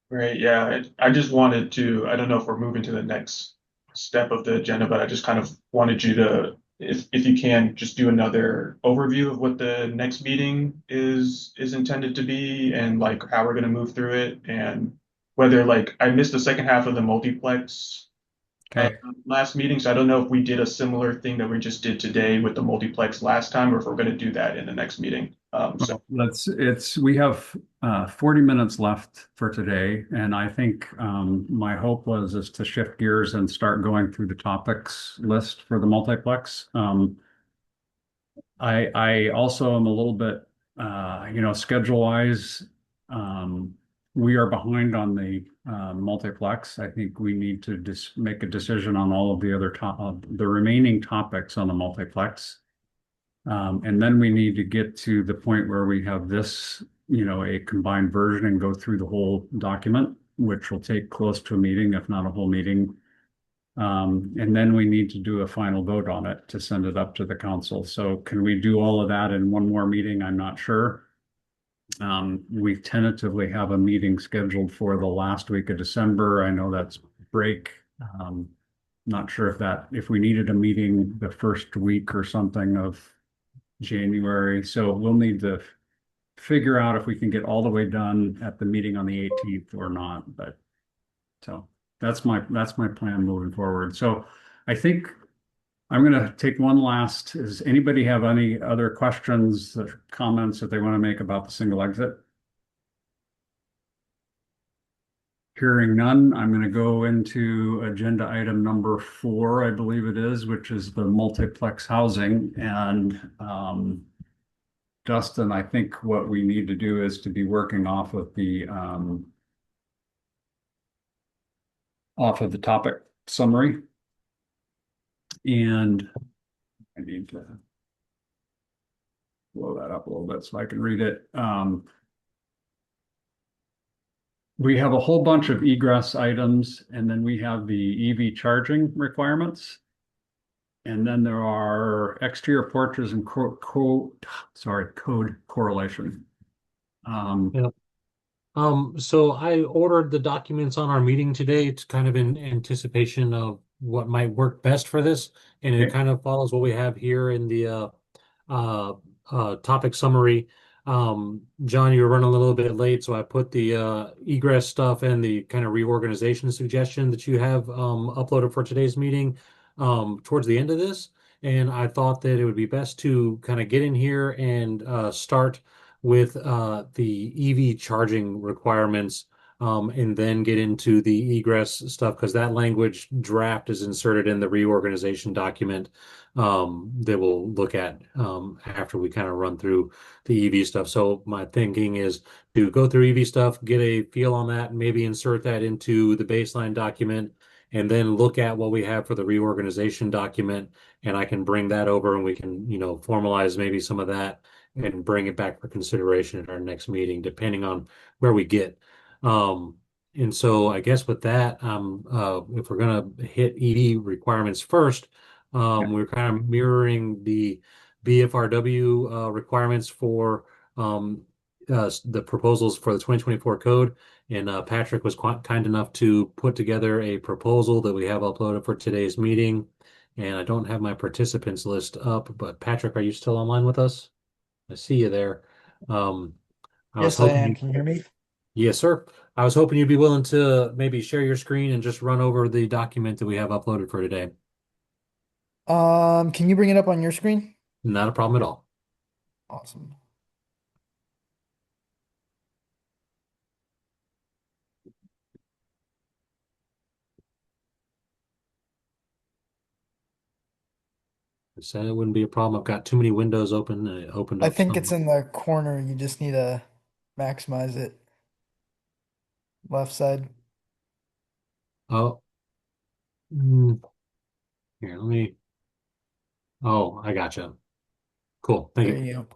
Speaker 13: Great. Yeah, I just wanted to, I don't know if we're moving to the next step of the agenda, but I just kind of wanted you to, if you can, just do another overview of what the next meeting is intended to be and like how we're going to move through it. And whether like I missed the second half of the multiplex
Speaker 1: Okay.
Speaker 13: last meeting, so I don't know if we did a similar thing that we just did today with the multiplex last time, or if we're going to do that in the next meeting. So
Speaker 1: We have 40 minutes left for today, and I think my hope is to shift gears and start going through the topics list for the multiplex. I also am a little bit schedule wise, we are behind on the multiplex. I think we need to just make a decision on all of the other the remaining topics on the multiplex. And then we need to get to the point where we have this, a combined version and go through the whole document, which will take close to a meeting, if not a whole meeting. And then we need to do a final vote on it to send it up to the council. So can we do all of that in one more meeting? I'm not sure. We tentatively have a meeting scheduled for the last week of December. I know that's break. Not sure if we needed a meeting the first week or something of January. So we'll need to figure out if we can get all the way done at the meeting on the 18th or not. But so that's my plan moving forward. So I think I'm going to take one last. Does anybody have any other questions or comments that they want to make about the single exit? Hearing none, I'm going to go into agenda item number 4, I believe it is, which is the multiplex housing. And Dustin, I think what we need to do is to be working off of the topic summary. And I need to blow that up a little bit so I can read it. We have a whole bunch of egress items, and then we have the EV charging requirements. And then there are exterior porches and code correlation.
Speaker 2: Yeah. So I ordered the documents on our meeting today. It's kind of in anticipation of what might work best for this, and it kind of follows what we have here in the topic summary. John, you were running a little bit late, so I put the egress stuff and the kind of reorganization suggestion that you have uploaded for today's meeting towards the end of this. And I thought that it would be best to kind of get in here and start with the EV charging requirements, and then get into the egress stuff, because that language draft is inserted in the reorganization document that we'll look at after we kind of run through the EV stuff. So my thinking is to go through EV stuff, get a feel on that, and maybe insert that into the baseline document, and then look at what we have for the reorganization document, and I can bring that over and we can, formalize maybe some of that and bring it back for consideration at our next meeting, depending on where we get. And so I guess with that, if we're gonna hit ED requirements first, we're kind of mirroring the BFRW requirements for the proposals for the 2024 code. And Patrick was kind enough to put together a proposal that we have uploaded for today's meeting. And I don't have my participants list up, but Patrick, are you still online with us? I see you there.
Speaker 5: Yes, I am. Can you hear me?
Speaker 2: Yes, sir. I was hoping you'd be willing to maybe share your screen and just run over the document that we have uploaded for today.
Speaker 5: Can you bring it up on your screen?
Speaker 2: Not a problem at all.
Speaker 5: Awesome.
Speaker 2: I said it wouldn't be a problem. I've got too many windows open. I opened
Speaker 5: I
Speaker 2: up
Speaker 5: think
Speaker 2: some.
Speaker 5: it's in the corner. You just need to maximize it. Left side.
Speaker 2: Oh. Here, let me. Oh, I gotcha. Cool. Thank
Speaker 5: There
Speaker 2: you.
Speaker 5: you go.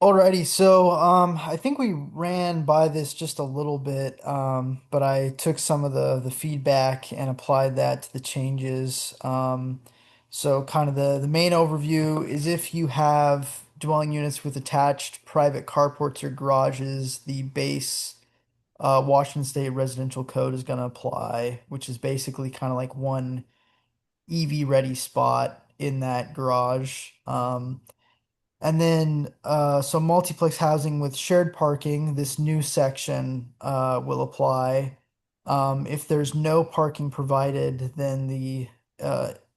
Speaker 5: Alrighty, so I think we ran by this just a little bit, but I took some of the feedback and applied that to the changes. So kind of the main overview is if you have dwelling units with attached private carports or garages, the base Washington State residential code is going to apply, which is basically kind of like one EV ready spot in that garage. And then, so multiplex housing with shared parking, this new section will apply. If there's no parking provided, then the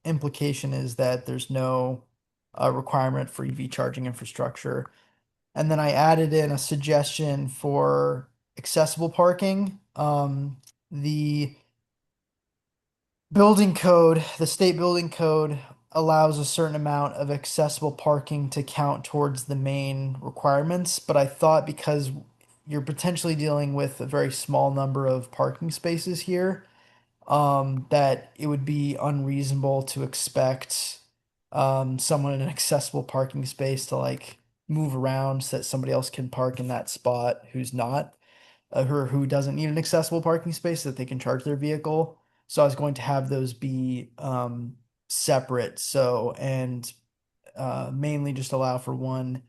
Speaker 5: implication is that there's no requirement for EV charging infrastructure. And then I added in a suggestion for accessible parking. The building code, the state building code allows a certain amount of accessible parking to count towards the main requirements, but I thought because you're potentially dealing with a very small number of parking spaces here, that it would be unreasonable to expect someone in an accessible parking space to like move around so that somebody else can park in that spot who's not who doesn't need an accessible parking space so that they can charge their vehicle. So I was going to have those be separate. So and mainly just allow for one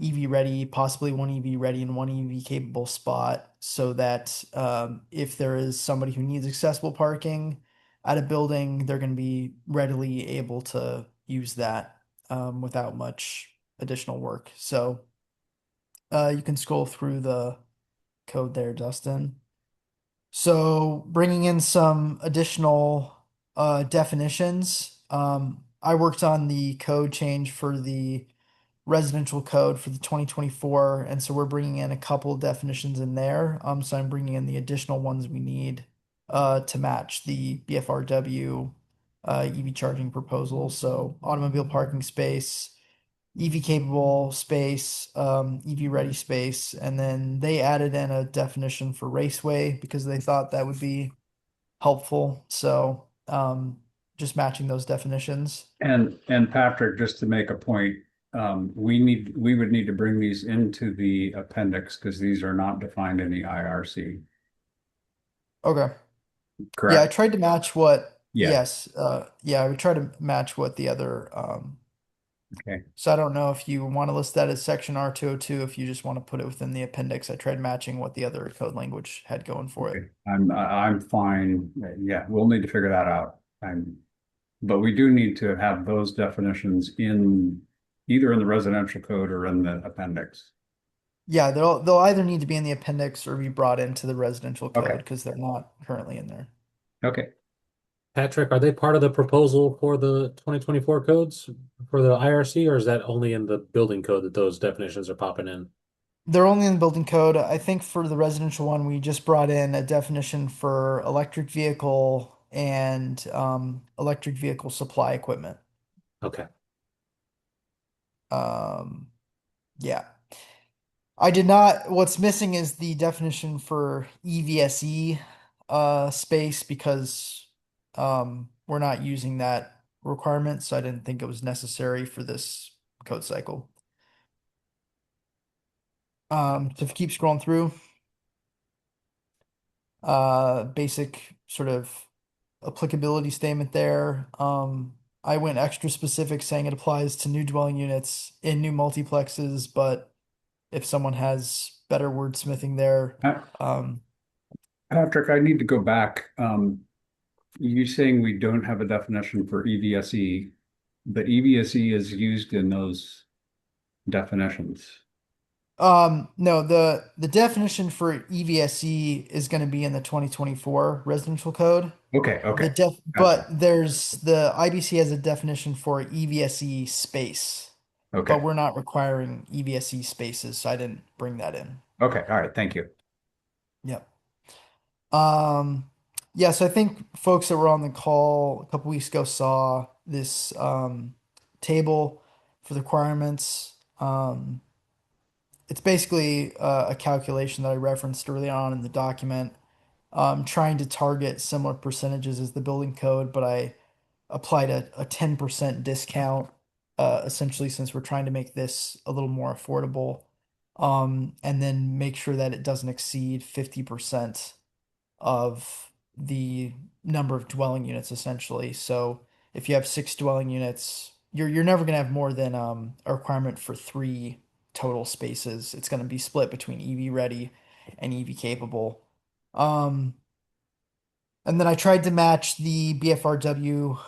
Speaker 5: EV ready, possibly one EV ready and one EV capable spot, so that if there is somebody who needs accessible parking at a building, they're going to be readily able to use that without much additional work. So you can scroll through the code there, Dustin. So bringing in some additional definitions. I worked on the code change for the residential code for the 2024, and so we're bringing in a couple definitions in there. So I'm bringing in the additional ones we need to match the BFRW EV charging proposal. So automobile parking space, EV capable space, EV ready space, and then they added in a definition for raceway because they thought that would be helpful. So just matching those definitions.
Speaker 1: And Patrick, just to make a point, we would need to bring these into the appendix because these are not defined in the IRC.
Speaker 5: Okay.
Speaker 1: Correct?
Speaker 5: Yeah, I tried to match what,
Speaker 1: Yeah.
Speaker 5: yes, yeah, I would try to match what the other,
Speaker 1: Okay.
Speaker 5: so I don't know if you want to list that as section R202, if you just want to put it within the appendix. I tried matching what the other code language had going for it.
Speaker 1: Okay. I'm fine. Yeah, we'll need to figure that out. But we do need to have those definitions in either in the residential code or in the appendix.
Speaker 5: Yeah, they'll either need to be in the appendix or be brought into the residential code
Speaker 1: Okay.
Speaker 5: because they're not currently in there.
Speaker 1: Okay.
Speaker 2: Patrick, are they part of the proposal for the 2024 codes for the IRC, or is that only in the building code that those definitions are popping in?
Speaker 5: They're only in the building code. I think for the residential one, we just brought in a definition for electric vehicle and electric vehicle supply equipment.
Speaker 2: Okay.
Speaker 5: Yeah. I did not, what's missing is the definition for EVSE space because we're not using that requirement, so I didn't think it was necessary for this code cycle. So if you keep scrolling through, basic sort of applicability statement there. I went extra specific saying it applies to new dwelling units in new multiplexes, but if someone has better wordsmithing there,
Speaker 1: Patrick, I need to go back. You saying we don't have a definition for EVSE, but EVSE is used in those definitions.
Speaker 5: No, the definition for EVSE is going to be in the 2024 residential code.
Speaker 1: Okay, okay.
Speaker 5: But there's the IBC has a definition for EVSE space.
Speaker 1: Okay.
Speaker 5: But we're not requiring EVSE spaces, so I didn't bring that in.
Speaker 1: Okay, all right, thank you.
Speaker 5: Yep. Yeah, so I think folks that were on the call a couple weeks ago saw this table for the requirements. It's basically a calculation that I referenced early on in the document, trying to target similar percentages as the building code, but I applied a 10% discount, essentially, since we're trying to make this a little more affordable, and then make sure that it doesn't exceed 50% of the number of dwelling units, essentially. So if you have 6 dwelling units, you're never going to have more than a requirement for 3 total spaces. It's going to be split between EV ready and EV capable. And then I tried to match the BFRW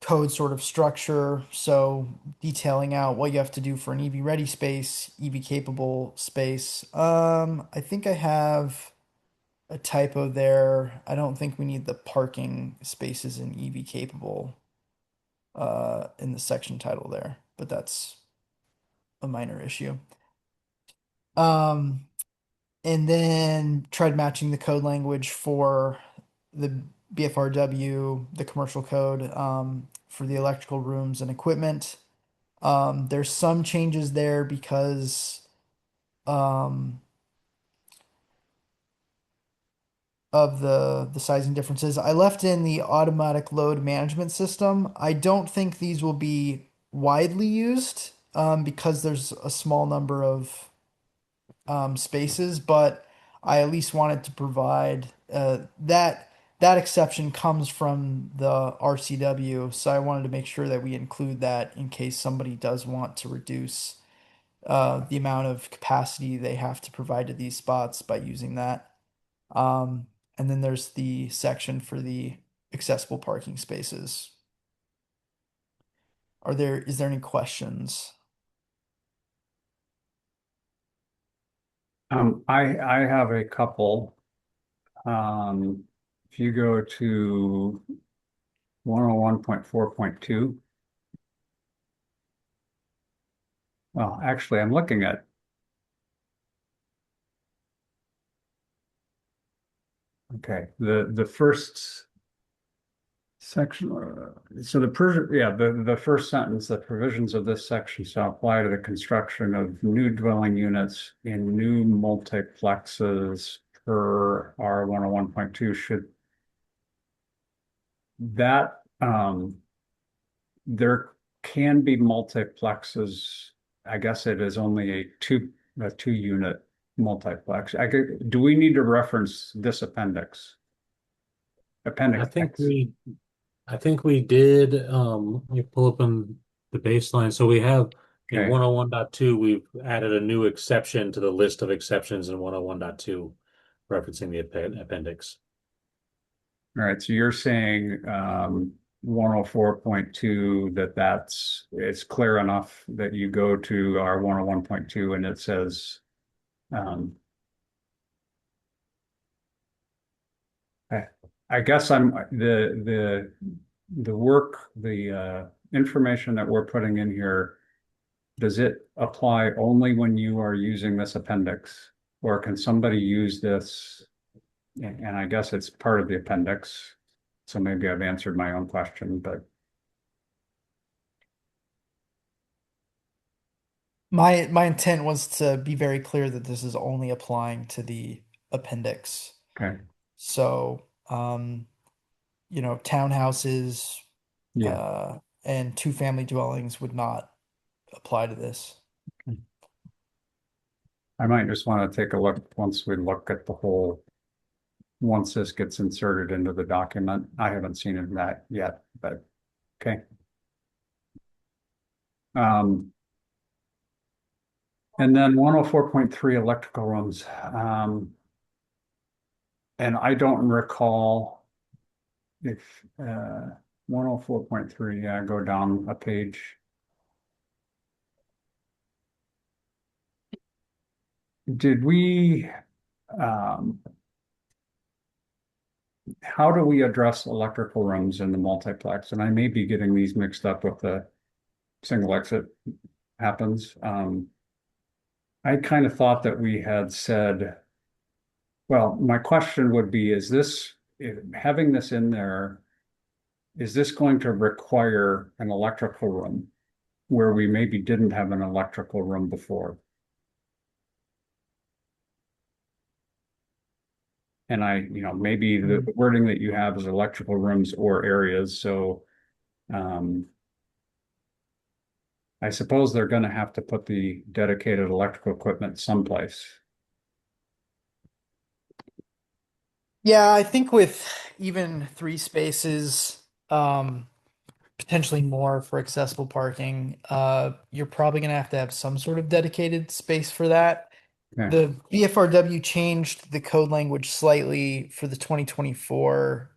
Speaker 5: code sort of structure. So detailing out what you have to do for an EV ready space, EV capable space. I think I have a typo there. I don't think we need the parking spaces in EV capable in the section title there, but that's a minor issue. Um, and then tried matching the code language for the BFRW, the commercial code, for the electrical rooms and equipment. There's some changes there because um, of the sizing differences. I left in the automatic load management system. I don't think these will be widely used because there's a small number of spaces, but I at least wanted to provide that exception comes from the RCW, so I wanted to make sure that we include that in case somebody does want to reduce the amount of capacity they have to provide to these spots by using that. Um, and then there's the section for the accessible parking spaces. Is there any questions?
Speaker 1: I have a couple. If you go to 101.4.2, well, actually, I'm looking at, okay, the first section, so the first sentence, the provisions of this section shall apply to the construction of new dwelling units in new multiplexes per R 101.2 should that there can be multiplexes. I guess it is only a two unit multiplex. Do we need to reference this appendix? Appendix X.
Speaker 2: I think we did, you pull up on the baseline. So we have in
Speaker 1: Okay.
Speaker 2: 101.2, we've added a new exception to the list of exceptions in 101.2, referencing the appendix.
Speaker 1: All right, so you're saying 104.2 it's clear enough that you go to our 101.2 and it says I guess I'm the information that we're putting in here, does it apply only when you are using this appendix, or can somebody use this? And I guess it's part of the appendix, so maybe I've answered my own question, but
Speaker 5: My intent was to be very clear that this is only applying to the appendix.
Speaker 1: okay,
Speaker 5: So, townhouses,
Speaker 1: yeah.
Speaker 5: and two-family dwellings would not apply to this.
Speaker 1: I might just want to take a look once we look at the whole, once this gets inserted into the document. I haven't seen it that yet, but okay. And then 104.3 electrical rooms. And I don't recall if 104.3, yeah, go down a page. Did we how do we address electrical rooms in the multiplex? And I may be getting these mixed up with the single exit happens. I kind of thought that we had said, well, my question would be, having this in there, is this going to require an electrical room where we maybe didn't have an electrical room before? And maybe the wording that you have is electrical rooms or areas. So I suppose they're going to have to put the dedicated electrical equipment someplace.
Speaker 5: Yeah, I think with even 3 spaces, potentially more for accessible parking, you're probably going to have some sort of dedicated space for that.
Speaker 1: Okay.
Speaker 5: The BFRW changed the code language slightly for the 2024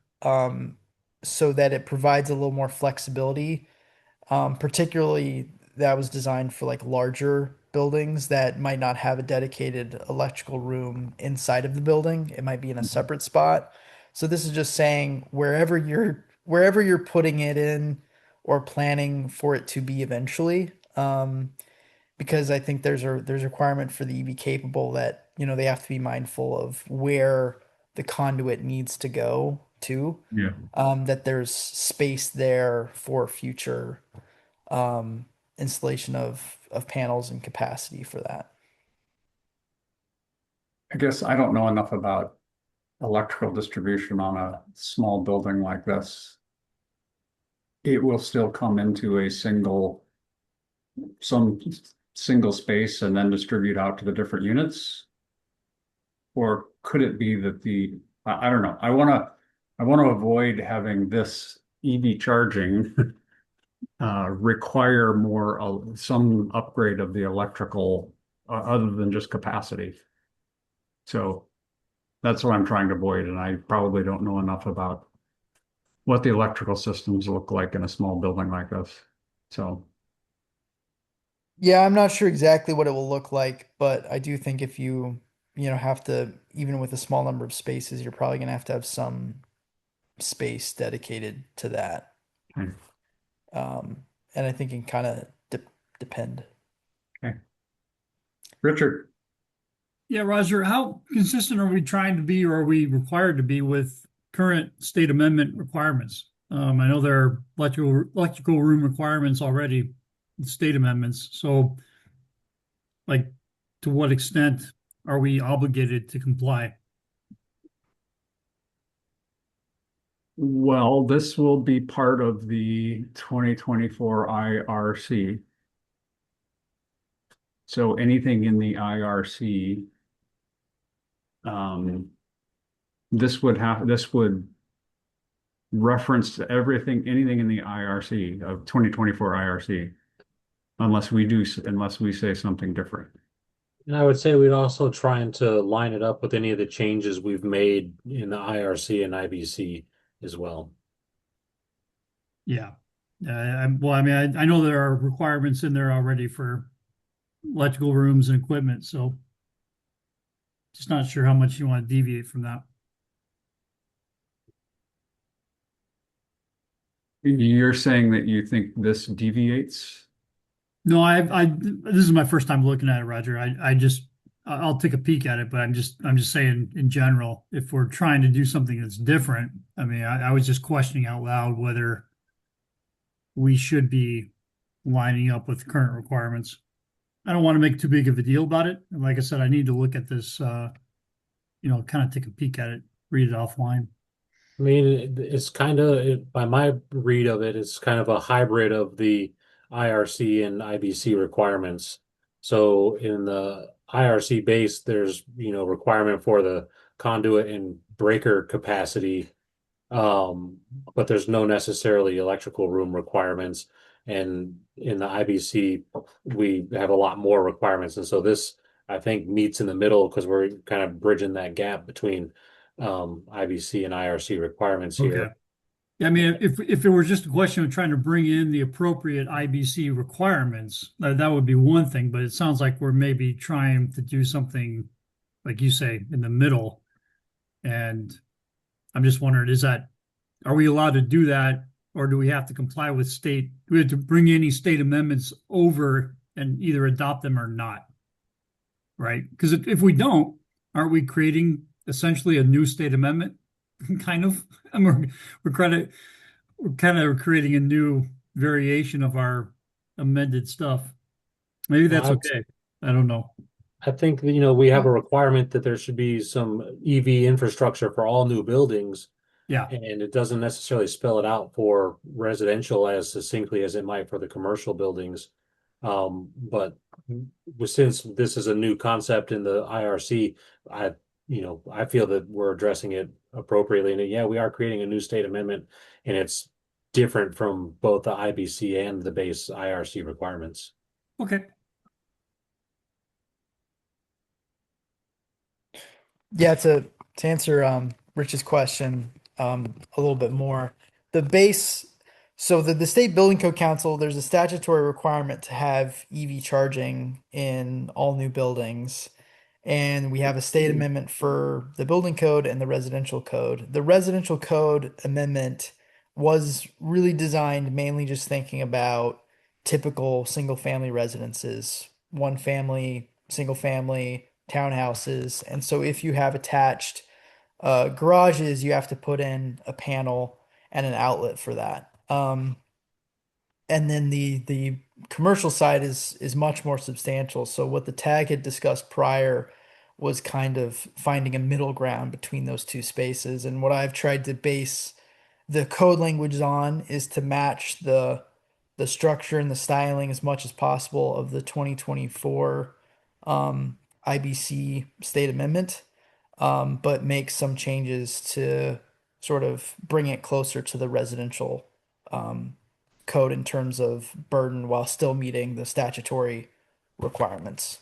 Speaker 5: so that it provides a little more flexibility. Particularly that was designed for like larger buildings that might not have a dedicated electrical room inside of the building. It might be in a separate spot. So this is just saying wherever you're putting it in or planning for it to be eventually. Because I think there's a requirement for the EV capable that, they have to be mindful of where the conduit needs to go to.
Speaker 1: Yeah.
Speaker 5: That there's space there for future installation of panels and capacity for that.
Speaker 1: I guess I don't know enough about electrical distribution on a small building like this. It will still come into some single space and then distribute out to the different units? Or could it be that I don't know. I want to avoid having this EV charging require some upgrade of the electrical other than just capacity. So that's what I'm trying to avoid, and I probably don't know enough about what the electrical systems look like in a small building like this. So
Speaker 5: Yeah, I'm not sure exactly what it will look like, but I do think if you have to, even with a small number of spaces, you're probably going to have some space dedicated to that. And I think it can kind of depend.
Speaker 1: Okay. Richard.
Speaker 6: Yeah, Roger, how consistent are we trying to be, or are we required to be with current state amendment requirements? I know there are electrical room requirements already, state amendments. So, like, to what extent are we obligated to comply?
Speaker 1: Well, this will be part of the 2024 IRC. So anything in the IRC, this would reference anything in the IRC of 2024 IRC, unless we say something different.
Speaker 2: And I would say we'd also trying to line it up with any of the changes we've made in the IRC and IBC as well.
Speaker 6: Yeah. Well, I mean, I know there are requirements in there already for electrical rooms and equipment, so just not sure how much you want to deviate from that.
Speaker 1: You're saying that you think this deviates?
Speaker 6: No, this is my first time looking at it, Roger. I'll take a peek at it, but I'm just saying in general, if we're trying to do something that's different, I mean, I was just questioning out loud whether we should be lining up with current requirements. I don't want to make too big of a deal about it. And like I said, I need to look at this, kind of take a peek at it, read it offline.
Speaker 2: I mean, it's kind of, by my read of it, it's kind of a hybrid of the IRC and IBC requirements. So in the IRC base, there's, requirement for the conduit and breaker capacity, but there's no necessarily electrical room requirements. And in the IBC, we have a lot more requirements. And so this, I think, meets in the middle because we're kind of bridging that gap between IBC and IRC requirements here.
Speaker 6: Okay. Yeah, I mean, if it were just a question of trying to bring in the appropriate IBC requirements, that would be one thing. But it sounds like we're maybe trying to do something, like you say, in the middle. And I'm just wondering, are we allowed to do that, or do we have to comply with do we have to bring any state amendments over and either adopt them or not? Right? Because if we don't, aren't we creating essentially a new state amendment? Kind of. I mean, we're kind of creating a new variation of our amended stuff. Maybe that's okay. I don't know.
Speaker 2: I think, we have a requirement that there should be some EV infrastructure for all new buildings.
Speaker 6: Yeah.
Speaker 2: And it doesn't necessarily spell it out for residential as succinctly as it might for the commercial buildings. But since this is a new concept in the IRC, I feel that we're addressing it appropriately. And yeah, we are creating a new state amendment, and it's different from both the IBC and the base IRC requirements.
Speaker 6: Okay.
Speaker 5: Yeah, to answer Rich's question a little bit more, the base, so the State Building Code Council, there's a statutory requirement to have EV charging in all new buildings. And we have a state amendment for the building code and the residential code. The residential code amendment was really designed mainly just thinking about typical single family residences, one family, single family, townhouses. And so if you have attached garages, you have to put in a panel and an outlet for that. And then the commercial side is much more substantial. So what the tag had discussed prior was kind of finding a middle ground between those two spaces. And what I've tried to base the code language on is to match the structure and the styling as much as possible of the 2024 IBC state amendment, but make some changes to sort of bring it closer to the residential code in terms of burden while still meeting the statutory requirements.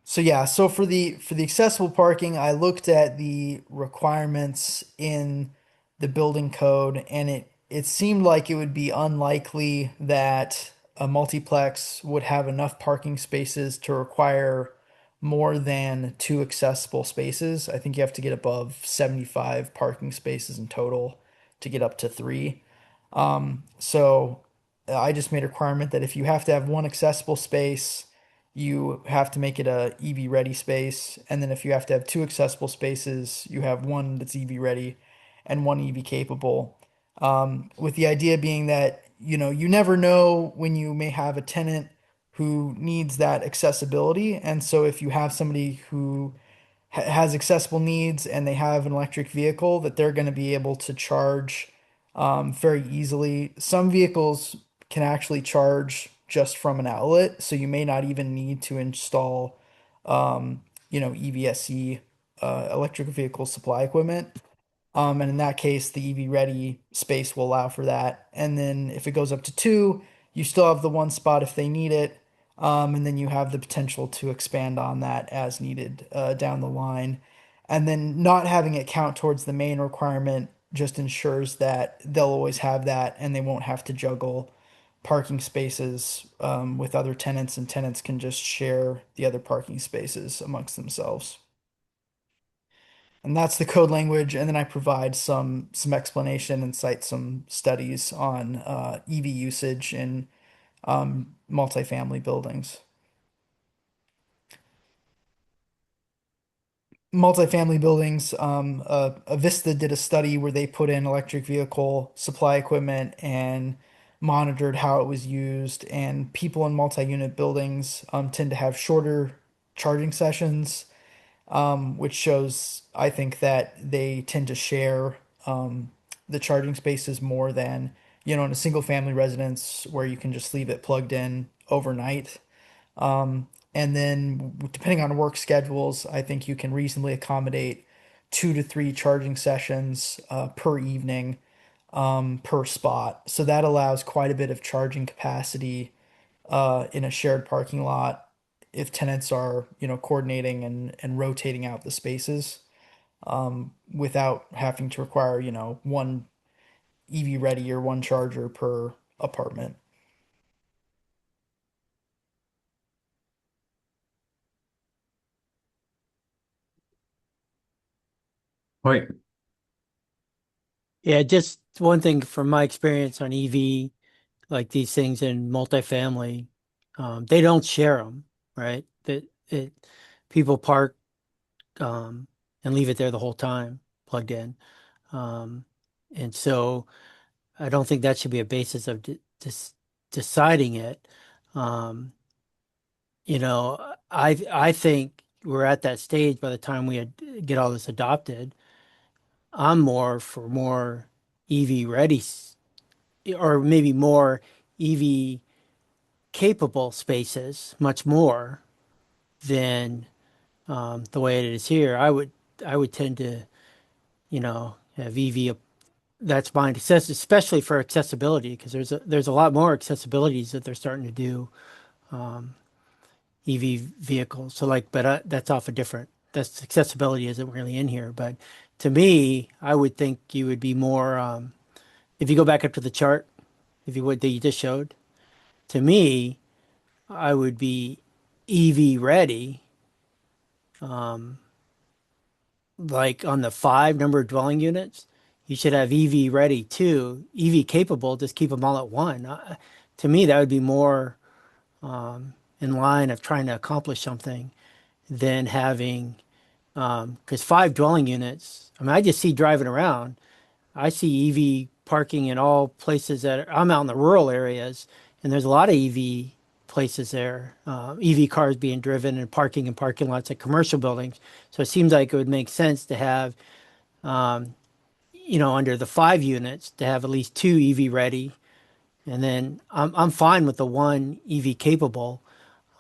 Speaker 5: So yeah, so for the accessible parking, I looked at the requirements in the building code, and it seemed like it would be unlikely that a multiplex would have enough parking spaces to require more than two accessible spaces. I think you have to get above 75 parking spaces in total to get up to three. So I just made a requirement that if you have to have one accessible space, you have to make it a EV ready space. And then if you have to have two accessible spaces, you have one that's EV ready and one EV capable. With the idea being that, you never know when you may have a tenant who needs that accessibility. And so if you have somebody who has accessible needs and they have an electric vehicle, that they're going to be able to charge very easily. Some vehicles can actually charge just from an outlet, so you may not even need to install, EVSE, electric vehicle supply equipment. And in that case, the EV ready space will allow for that. And then if it goes up to two, you still have the one spot if they need it. And then you have the potential to expand on that as needed down the line. And then not having it count towards the main requirement just ensures that they'll always have that and they won't have to juggle parking spaces with other tenants, and tenants can just share the other parking spaces amongst themselves. And that's the code language. And then I provide some explanation and cite some studies on EV usage in multifamily buildings. Multifamily buildings, Avista did a study where they put in electric vehicle supply equipment and monitored how it was used. And people in multi-unit buildings tend to have shorter charging sessions, which shows, I think, that they tend to share the charging spaces more than, in a single family residence where you can just leave it plugged in overnight. And then depending on work schedules, I think you can reasonably accommodate 2 to 3 charging sessions per evening per spot. So that allows quite a bit of charging capacity in a shared parking lot if tenants are, coordinating and rotating out the spaces without having to require, one EV ready or one charger per apartment.
Speaker 1: Wait,
Speaker 8: Yeah, just one thing from my experience on EV, like these things in multifamily, they don't share them, right? People park and leave it there the whole time plugged in. Um, and so I don't think that should be a basis of deciding it. Um, I think we're at that stage by the time get all this adopted. I'm more for more EV ready or maybe more EV capable spaces, much more than the way it is here. I would tend to, have EV. That's my access, especially for accessibility, because there's a lot more accessibilities that they're starting to do EV vehicles. So like, but that's off a different that's accessibility isn't really in here. But to me, I would think you would be more, if you go back up to the chart, if you would, that you just showed, to me, I would be EV ready, um, like on the 5 number of dwelling units. You should have EV ready too, EV capable, just keep them all at one. To me, that would be more in line of trying to accomplish something than having, because 5 dwelling units, I mean, I just see driving around, I see EV parking in all places I'm out in the rural areas, and there's a lot of EV places there, EV cars being driven and parking in parking lots at commercial buildings. So it seems like it would make sense to have, under the 5 units, to have at least 2 EV ready. And then I'm fine with the 1 EV capable.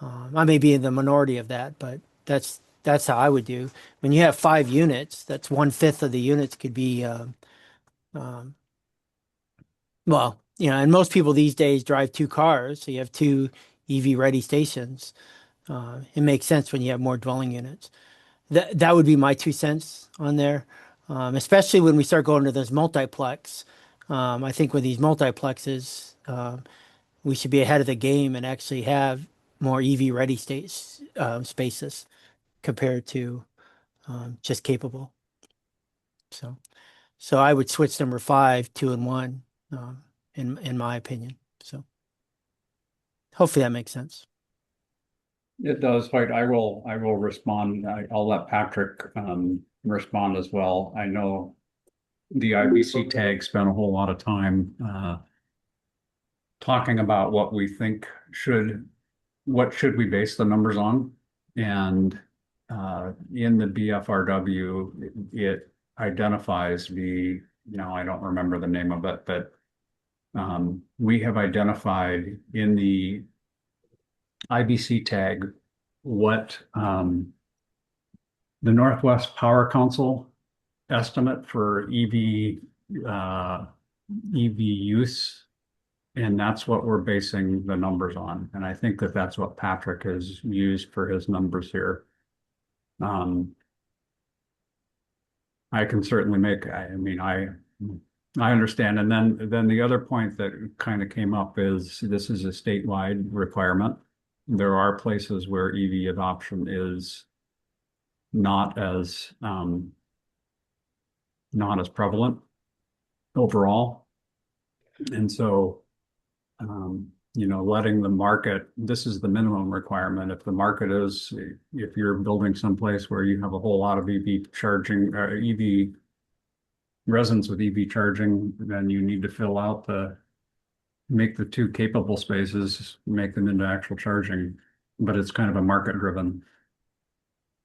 Speaker 8: I may be in the minority of that, but that's how I would do. When you have 5 units, that's 1/5 of the units could be, well, and most people these days drive 2 cars, so you have 2 EV ready stations. It makes sense when you have more dwelling units. That would be my 2 cents on there, especially when we start going to this multiplex. I think with these multiplexes, we should be ahead of the game and actually have more EV ready spaces compared to just capable. So I would switch number 5, 2, and 1, in my opinion. So hopefully that makes sense.
Speaker 1: It does, White. I will respond. I'll let Patrick respond as well. I know the IBC tag spent a whole lot of time talking about what we think what should we base the numbers on? And in the BFRW, it identifies I don't remember the name of it, but we have identified in the IBC tag what the Northwest Power Council estimate for EV use, and that's what we're basing the numbers on. And I think that that's what Patrick has used for his numbers here. I can certainly I understand. And then the other point that kind of came up is this is a statewide requirement. There are places where EV adoption is not as prevalent overall. And so, letting the market, this is the minimum requirement. If the market is, if you're building someplace where you have a whole lot of EV charging, EV residents with EV charging, then you need to make the 2 capable spaces, make them into actual charging, but it's kind of a market driven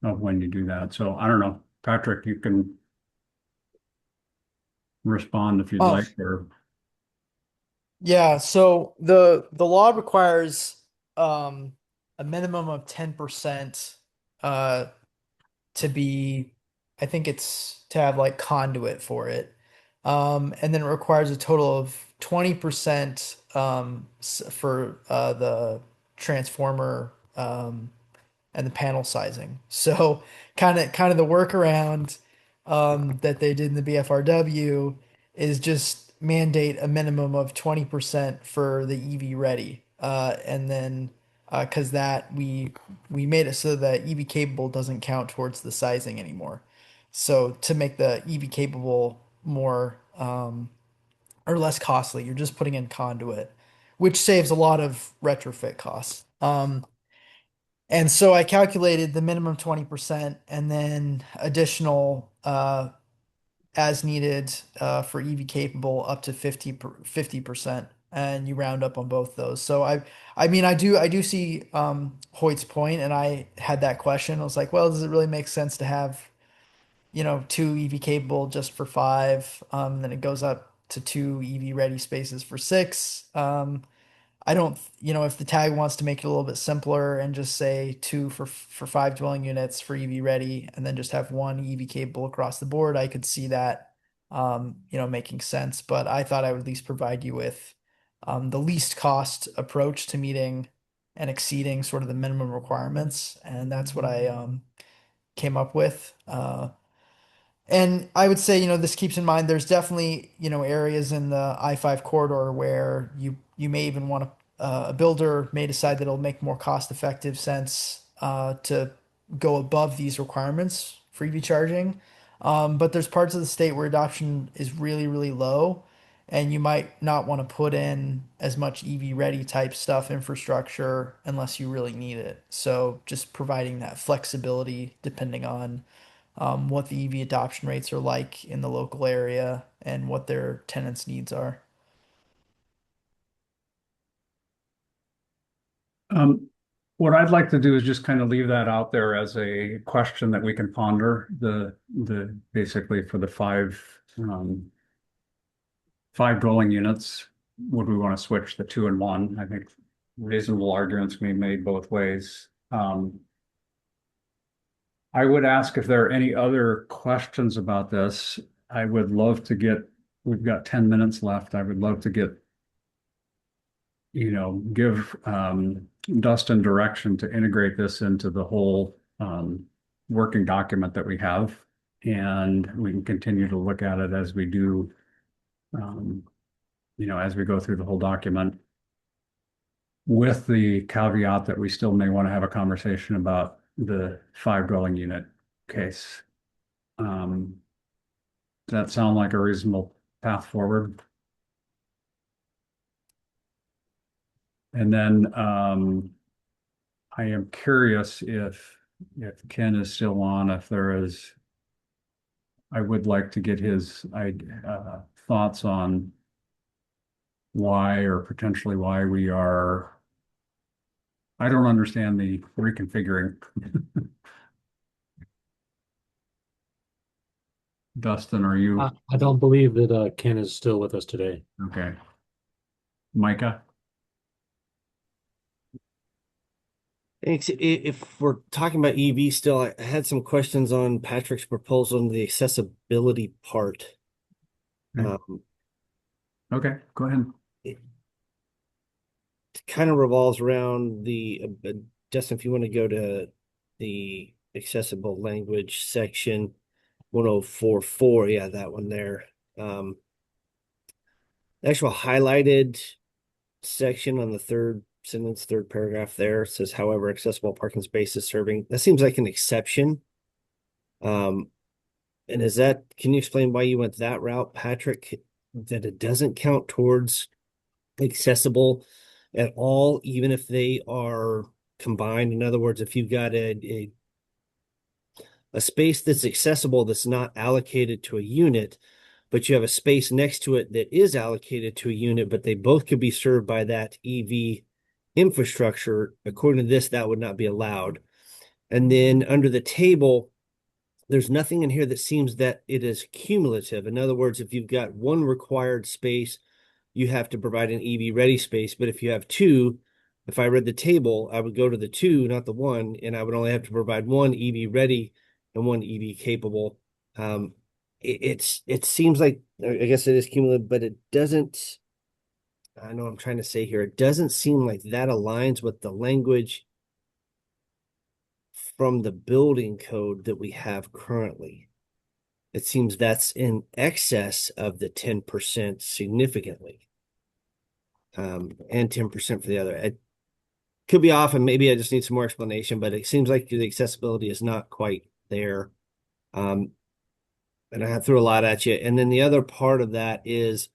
Speaker 1: of when you do that. So I don't know, Patrick, you can respond if you'd like, or
Speaker 5: yeah. So the law requires a minimum of 10% to be, I think it's to have like conduit for it. And then it requires a total of 20% for the transformer and the panel sizing. So kind of the workaround that they did in the BFRW is just mandate a minimum of 20% for the EV ready. And then because that we made it so that EV capable doesn't count towards the sizing anymore. So to make the EV capable more or less costly, you're just putting in conduit, which saves a lot of retrofit costs. And so I calculated the minimum 20% and then additional as needed for EV capable up to 50%, and you round up on both those. So I do see Hoyt's point, and I had that question. I was like, well, does it really make sense to have 2 EV capable just for 5? Then it goes up to 2 EV ready spaces for 6. I don't, if the tag wants to make it a little bit simpler and just say 2 for 5 dwelling units for EV ready, and then just have 1 EV capable across the board, I could see that, making sense. But I thought I would at least provide you with the least cost approach to meeting and exceeding sort of the minimum requirements, and that's what I came up with. And I would say, this keeps in mind there's definitely, areas in the I-5 corridor where you may even want to, a builder may decide that it'll make more cost-effective sense to go above these requirements for EV charging. But there's parts of the state where adoption is really, really low, and you might not want to put in as much EV ready type stuff infrastructure unless you really need it. So just providing that flexibility depending on what the EV adoption rates are like in the local area and what their tenants' needs are.
Speaker 1: What I'd like to do is just kind of leave that out there as a question that we can ponder the basically for the five dwelling units. Would we want to switch the 2 and 1? I think reasonable arguments can be made both ways. I would ask if there are any other questions about this. I would love to get, we've got 10 minutes left. I would love to get, give Dustin direction to integrate this into the whole working document that we have. And we can continue to look at it as we do, as we go through the whole document, with the caveat that we still may want to have a conversation about the 5 dwelling unit case. Does that sound like a reasonable path forward? And then I am curious if Ken is still on, if there is, I would like to get his thoughts on why or potentially why we are, I don't understand the reconfiguring. Dustin, are you?
Speaker 2: I don't believe that Ken is still with us today.
Speaker 1: Okay. Micah?
Speaker 19: Thanks. If we're talking about EV still, I had some questions on Patrick's proposal and the accessibility part.
Speaker 1: Okay, go ahead.
Speaker 19: It kind of revolves around Justin, if you want to go to the accessible language section, 1044, yeah, that one there. The actual highlighted section on the third sentence, third paragraph there says, however, accessible parking spaces serving, that seems like an exception. And can you explain why you went that route, Patrick, that it doesn't count towards accessible at all, even if they are combined? In other words, if you've got a space that's accessible that's not allocated to a unit, but you have a space next to it that is allocated to a unit, but they both could be served by that EV infrastructure, according to this, that would not be allowed. And then under the table, there's nothing in here that seems that it is cumulative. In other words, if you've got one required space, you have to provide an EV ready space. But if you have 2, if I read the table, I would go to the 2, not the 1, and I would only have to provide 1 EV ready and 1 EV capable. It seems like, I guess it is cumulative, but it doesn't, I know what I'm trying to say here, it doesn't seem like that aligns with the language from the building code that we have currently. It seems that's in excess of the 10% significantly, and 10% for the other. It could be off, and maybe I just need some more explanation, but it seems like the accessibility is not quite there. And I threw a lot at you. And then the other part of that is,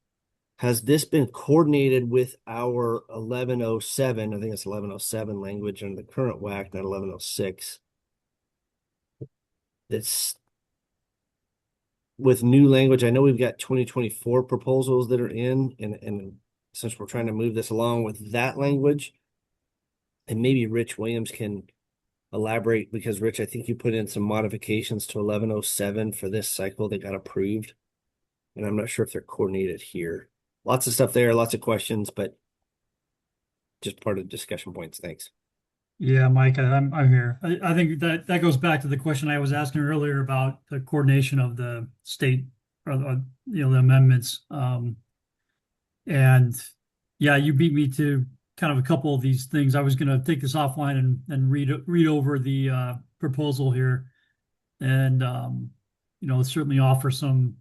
Speaker 19: has this been coordinated with our 1107? I think it's 1107 language under the current WAC, not 1106. That's with new language. I know we've got 2024 proposals that are in, and since we're trying to move this along with that language, and maybe Rich Williams can elaborate, because Rich, I think you put in some modifications to 1107 for this cycle that got approved, and I'm not sure if they're coordinated here. Lots of stuff there, lots of questions, but just part of the discussion points. Thanks.
Speaker 6: Yeah, Mike, I'm here. I think that goes back to the question I was asking earlier about the coordination of the state or the amendments. And yeah, you beat me to kind of a couple of these things. I was going to take this offline and read over the proposal here and certainly offer some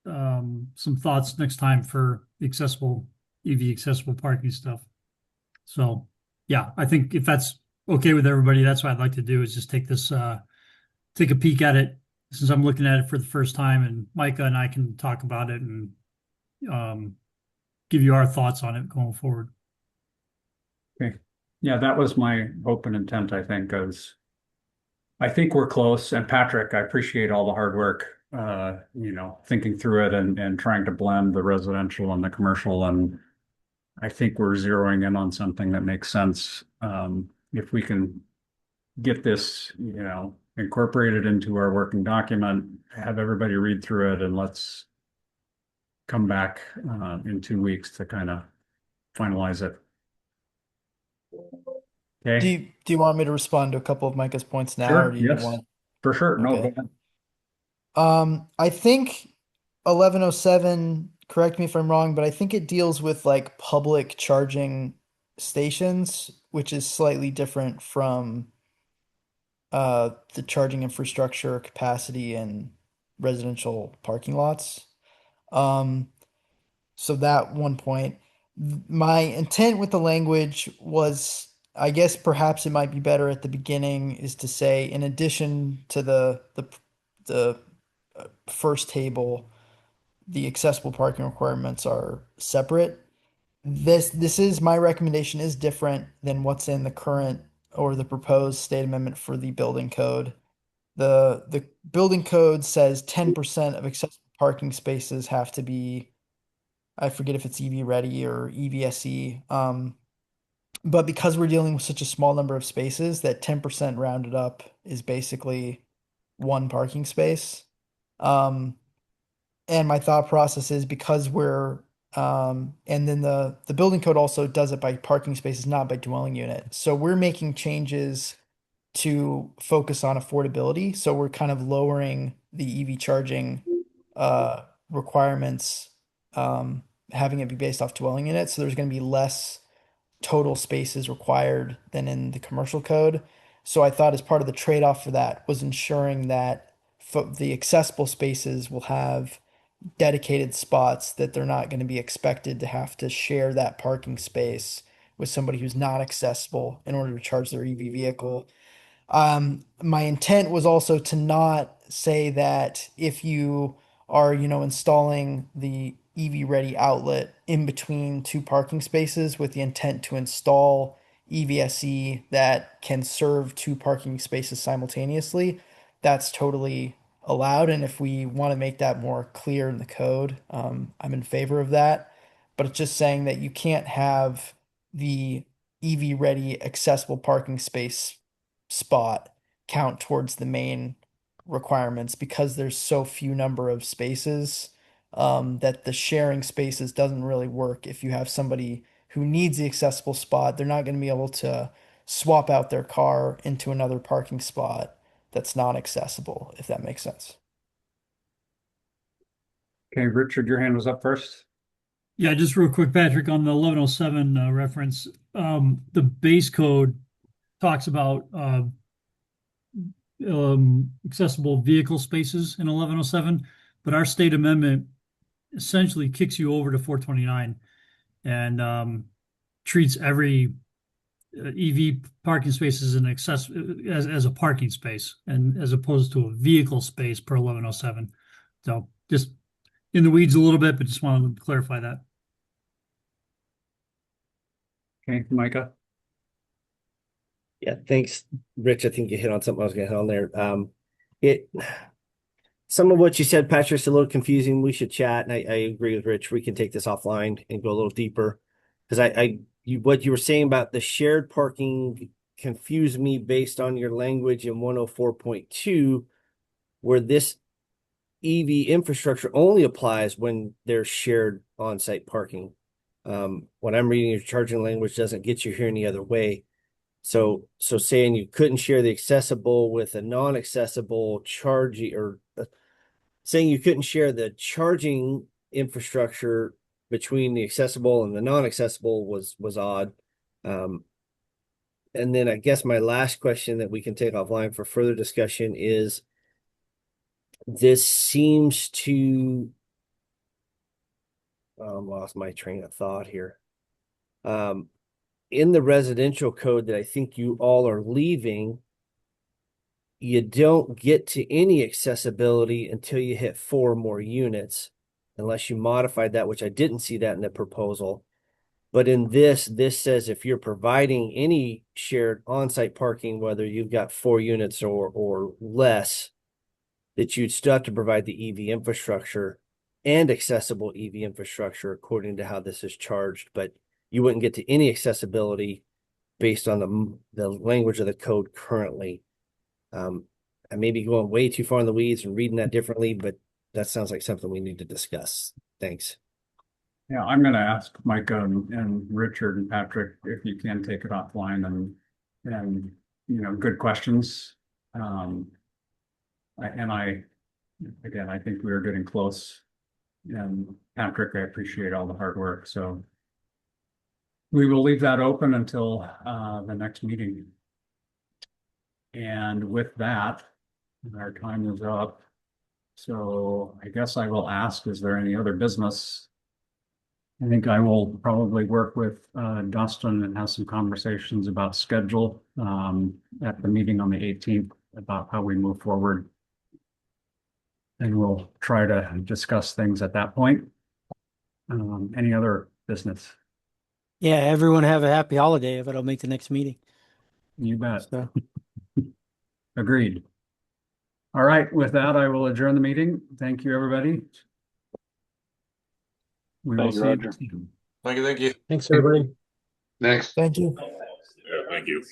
Speaker 6: thoughts next time for accessible EV accessible parking stuff. So yeah, I think if that's okay with everybody, that's what I'd like to do is just take a peek at it since I'm looking at it for the first time, and Micah and I can talk about it and um, give you our thoughts on it going forward.
Speaker 1: Okay. Yeah, that was my hope and intent, I think, because I think we're close. And Patrick, I appreciate all the hard work, thinking through it and trying to blend the residential and the commercial. And I think we're zeroing in on something that makes sense. If we can get this, incorporated into our working document, have everybody read through it, and let's come back in 2 weeks to kind of finalize it.
Speaker 5: Do
Speaker 1: Okay.
Speaker 5: you want me to respond to a couple of Micah's points now,
Speaker 1: Sure.
Speaker 5: or do you
Speaker 1: Yes.
Speaker 5: want?
Speaker 1: For sure. No,
Speaker 5: Okay.
Speaker 1: go ahead.
Speaker 5: I think 1107, correct me if I'm wrong, but I think it deals with like public charging stations, which is slightly different from the charging infrastructure capacity in residential parking lots. Um, so that one point. My intent with the language was, I guess perhaps it might be better at the beginning, is to say, in addition to the first table, the accessible parking requirements are separate. This is my recommendation is different than what's in the current or the proposed state amendment for the building code. The building code says 10% of accessible parking spaces have to be, I forget if it's EV ready or EVSE. But because we're dealing with such a small number of spaces, that 10% rounded up is basically one parking space. And my thought process is because and then the building code also does it by parking spaces, not by dwelling unit. So we're making changes to focus on affordability. So we're kind of lowering the EV charging requirements, having it be based off dwelling units. So there's going to be less total spaces required than in the commercial code. So I thought as part of the trade-off for that was ensuring that the accessible spaces will have dedicated spots, that they're not going to be expected to have to share that parking space with somebody who's not accessible in order to charge their EV vehicle. My intent was also to not say that if you are, installing the EV ready outlet in between two parking spaces with the intent to install EVSE that can serve two parking spaces simultaneously, that's totally allowed. And if we want to make that more clear in the code, I'm in favor of that. But it's just saying that you can't have the EV ready accessible parking space spot count towards the main requirements because there's so few number of spaces, that the sharing spaces doesn't really work. If you have somebody who needs the accessible spot, they're not going to be able to swap out their car into another parking spot that's not accessible, if that makes sense.
Speaker 1: Okay, Richard, your hand was up first.
Speaker 6: Yeah, just real quick, Patrick, on the 1107 reference, the base code talks about accessible vehicle spaces in 1107, but our state amendment essentially kicks you over to 429 and treats every EV parking space as as a parking space and as opposed to a vehicle space per 1107. So just in the weeds a little bit, but just wanted to clarify that.
Speaker 1: Okay, Micah.
Speaker 19: Yeah, thanks, Rich. I think you hit on something I was going to hit on there. Some of what you said, Patrick's a little confusing. We should chat, and I agree with Rich. We can take this offline and go a little deeper because what you were saying about the shared parking confused me based on your language in 104.2, where this EV infrastructure only applies when there's shared on-site parking. What I'm reading, your charging language doesn't get you here any other way. So saying you couldn't share the accessible with a non-accessible charging, or saying you couldn't share the charging infrastructure between the accessible and the non-accessible was odd. And then I guess my last question that we can take offline for further discussion is this seems to lost my train of thought here. In the residential code that I think you all are leaving, you don't get to any accessibility until you hit 4 more units, unless you modified that, which I didn't see that in the proposal. But in this says if you're providing any shared on-site parking, whether you've got 4 units or less, that you'd still have to provide the EV infrastructure and accessible EV infrastructure according to how this is charged. But you wouldn't get to any accessibility based on the language of the code currently. I may be going way too far in the weeds and reading that differently, but that sounds like something we need to discuss. Thanks.
Speaker 1: Yeah, I'm going to ask Micah and Richard and Patrick if you can take it offline and good questions. Again, I think we are getting close. And Patrick, I appreciate all the hard work. So we will leave that open until the next meeting. And with that, our time is up. So I guess I will ask, is there any other business? I think I will probably work with Dustin and have some conversations about schedule at the meeting on the 18th about how we move forward. And we'll try to discuss things at that point. Any other business?
Speaker 8: Yeah, everyone have a happy holiday if it'll make the next meeting.
Speaker 1: You bet.
Speaker 8: So.
Speaker 1: Agreed. All right, with that, I will adjourn the meeting. Thank you, everybody. We will see you.
Speaker 3: Thank you.
Speaker 18: Thanks, everybody.
Speaker 15: Next.
Speaker 5: Thank you.
Speaker 16: Yeah, thank you.